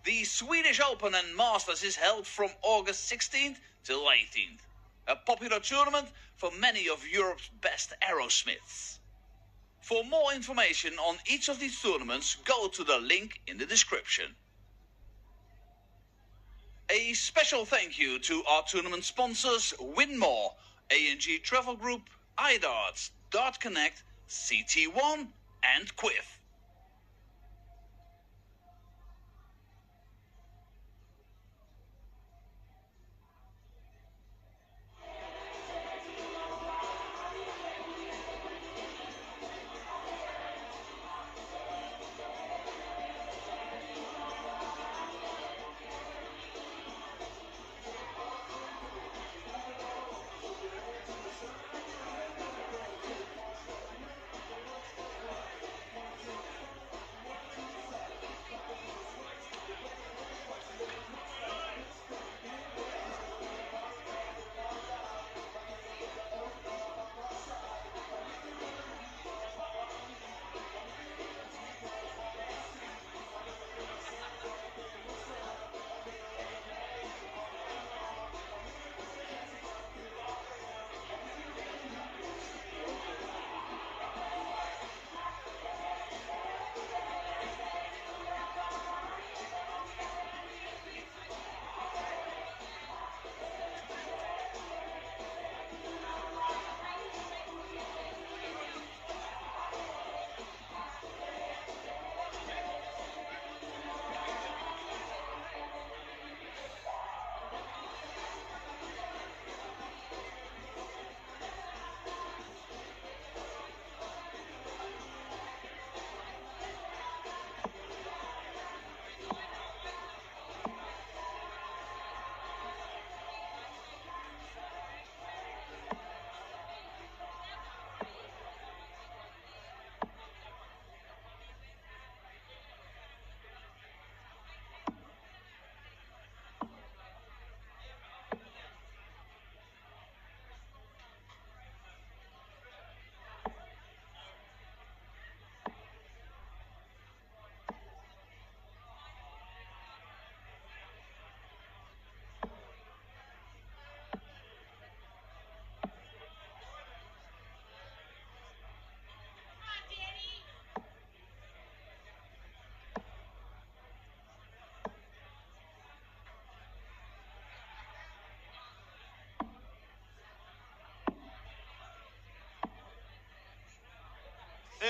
The Swedish Open and Masters is held from August 16th till 18th. A popular tournament for many of Europe's best aerosmiths. For more information on each of these tournaments, go to the link in the description. A special thank you to our tournament sponsors Win More, A&G Travel Group, iDarts, Dart Connect, CT1 and Quiff.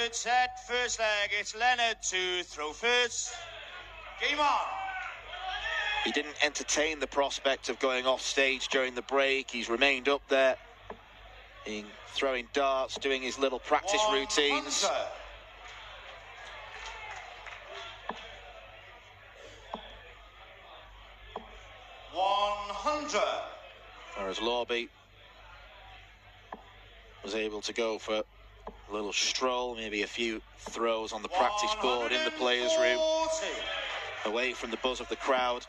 third set, first leg. It's Leonard to throw first. Game on. He didn't entertain the prospect of going off stage during the break. He's remained up there, throwing darts, doing his little practice routines. 100. Whereas Lorby was able to go for a little stroll, maybe a few throws on the practice board in the players' room, away from the buzz of the crowd.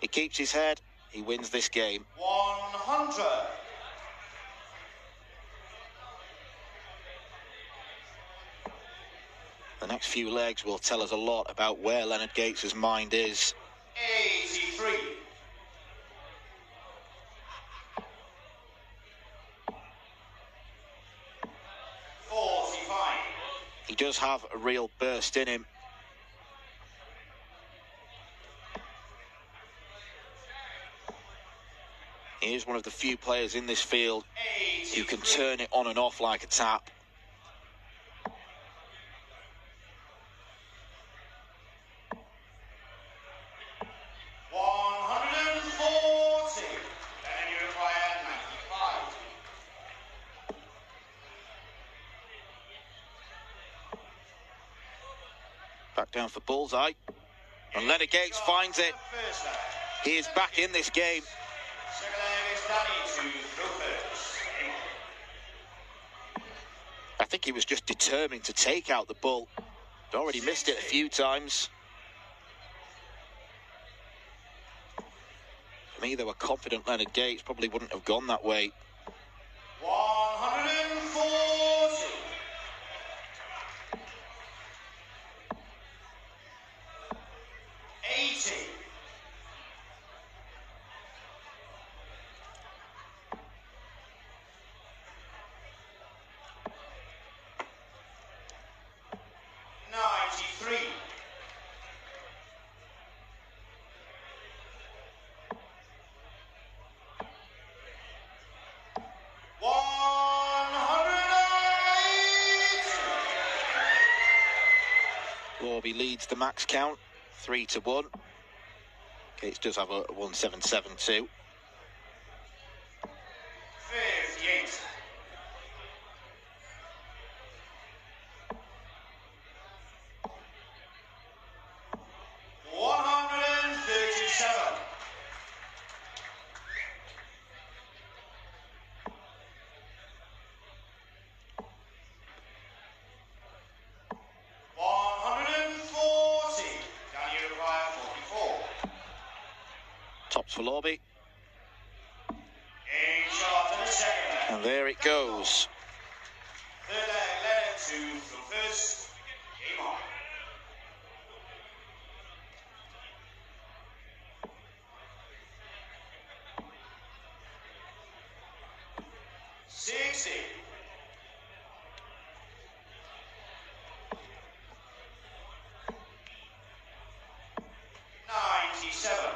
He keeps his head, he wins this game. 100. The next few legs will tell us a lot about where Leonard Gates' mind is. 83. He does have a real burst in him. He is one of the few players in this field who can turn it on and off like a tap. Back down for bullseye, and Leonard Gates finds it. He is back in this game. I think he was just determined to take out the bull. He'd already missed it a few times. For me, they were confident Leonard Gates probably wouldn't have gone that way. 140. 80. 93. 108. Lorby leads the max count, 3-1. Gates does have a 1-7-7-2. 58. 137. 140. Can you require 44? Tops for Lorby. In shot to the second leg. And there it goes. Third leg, Leonard to throw first. Game on. 60. 97.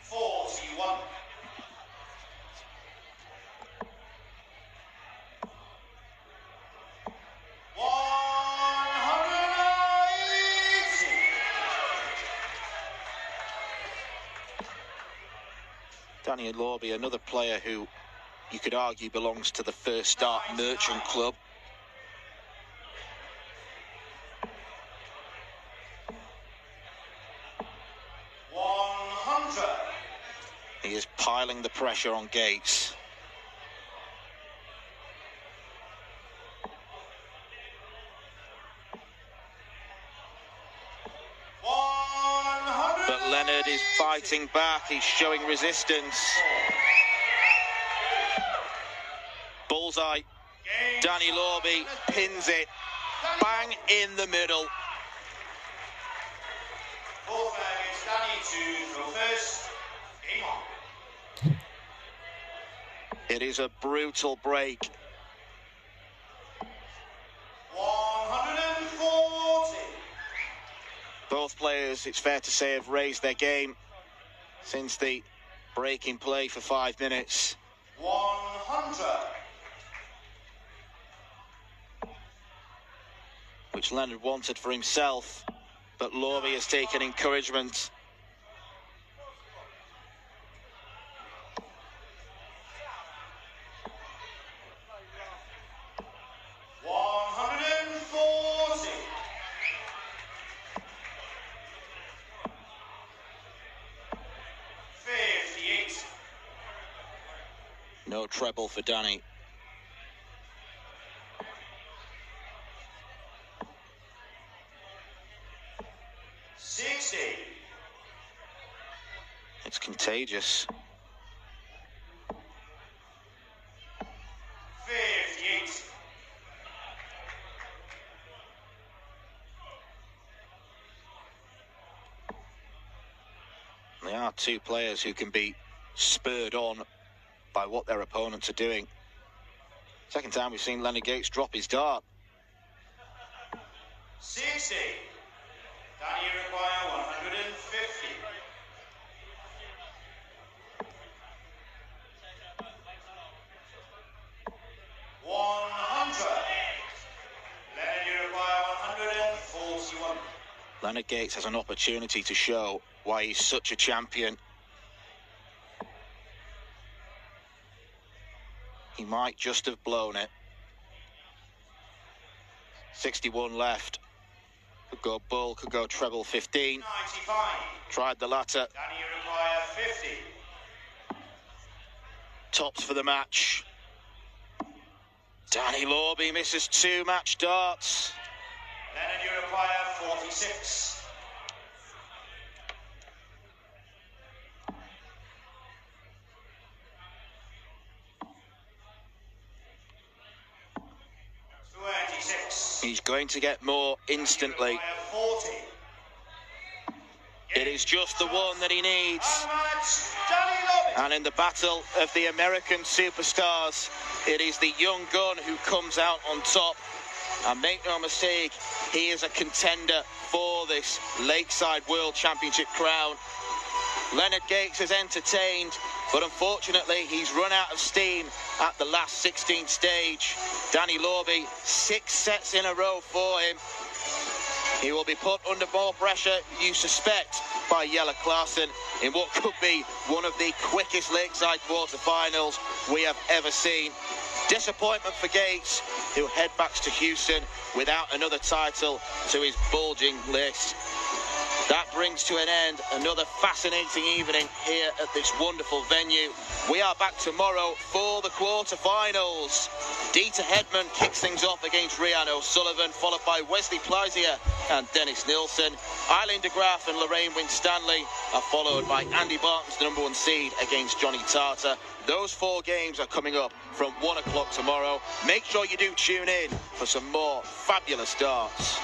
41. 180. Danny Lorby, another player who you could argue belongs to the First Start Merchant Club. He is piling the pressure on Gates. But Leonard is fighting back. He's showing resistance. Bullseye. Danny Lorby pins it. Bang in the middle. Fourth leg is Danny to throw first. Game on. It is a brutal break. 140. Both Both players, it's fair to say, have raised their game since the break in play for 5 minutes. 100. Which Leonard wanted for himself, but Lorby has taken encouragement. No treble for Danny. It's contagious. 58. They are two players who can be spurred on by what their opponents are doing. Second time we've seen Leonard Gates drop his dart. 60. Danny require 150. Leonard, you require 141. Leonard Gates has an opportunity to show why he's such a champion. He might just have blown it. 61 left. Could go bull, could go treble 15. 95. Tried the latter. Danny, you require 50. Tops for the match. Danny Lorby misses 2 match darts. Leonard, you require 46. He's going to get more instantly. 40. It is just the one that he needs. Danny Lorby. And in the battle of the American superstars, it is the young gun who comes out on top. And make no mistake, he is a contender for this Lakeside World Championship crown. Leonard Gates is entertained, but unfortunately he's run out of steam at the last 16th stage. Danny Lorby, 6 sets in a row for him. He will be put under more pressure, you suspect, by Jelle Klaasen in what could be one of the quickest Lakeside quarterfinals we have ever seen. Disappointment for Gates, who head backs to Houston without another title to his bulging list. That brings to an end another fascinating evening here at this wonderful venue. We are back tomorrow for the quarterfinals. Dieter Hedman kicks things off against Rhian O'Sullivan, followed by Wesley Pleisier and Dennis Nilsson. Eileen de Graaf and Lorraine Winstanley are followed by Andy Barton's the #1 seed against Johnny Tartar. Those 4 games are coming up from 1 o'clock tomorrow. Make sure you do tune in for some more fabulous darts.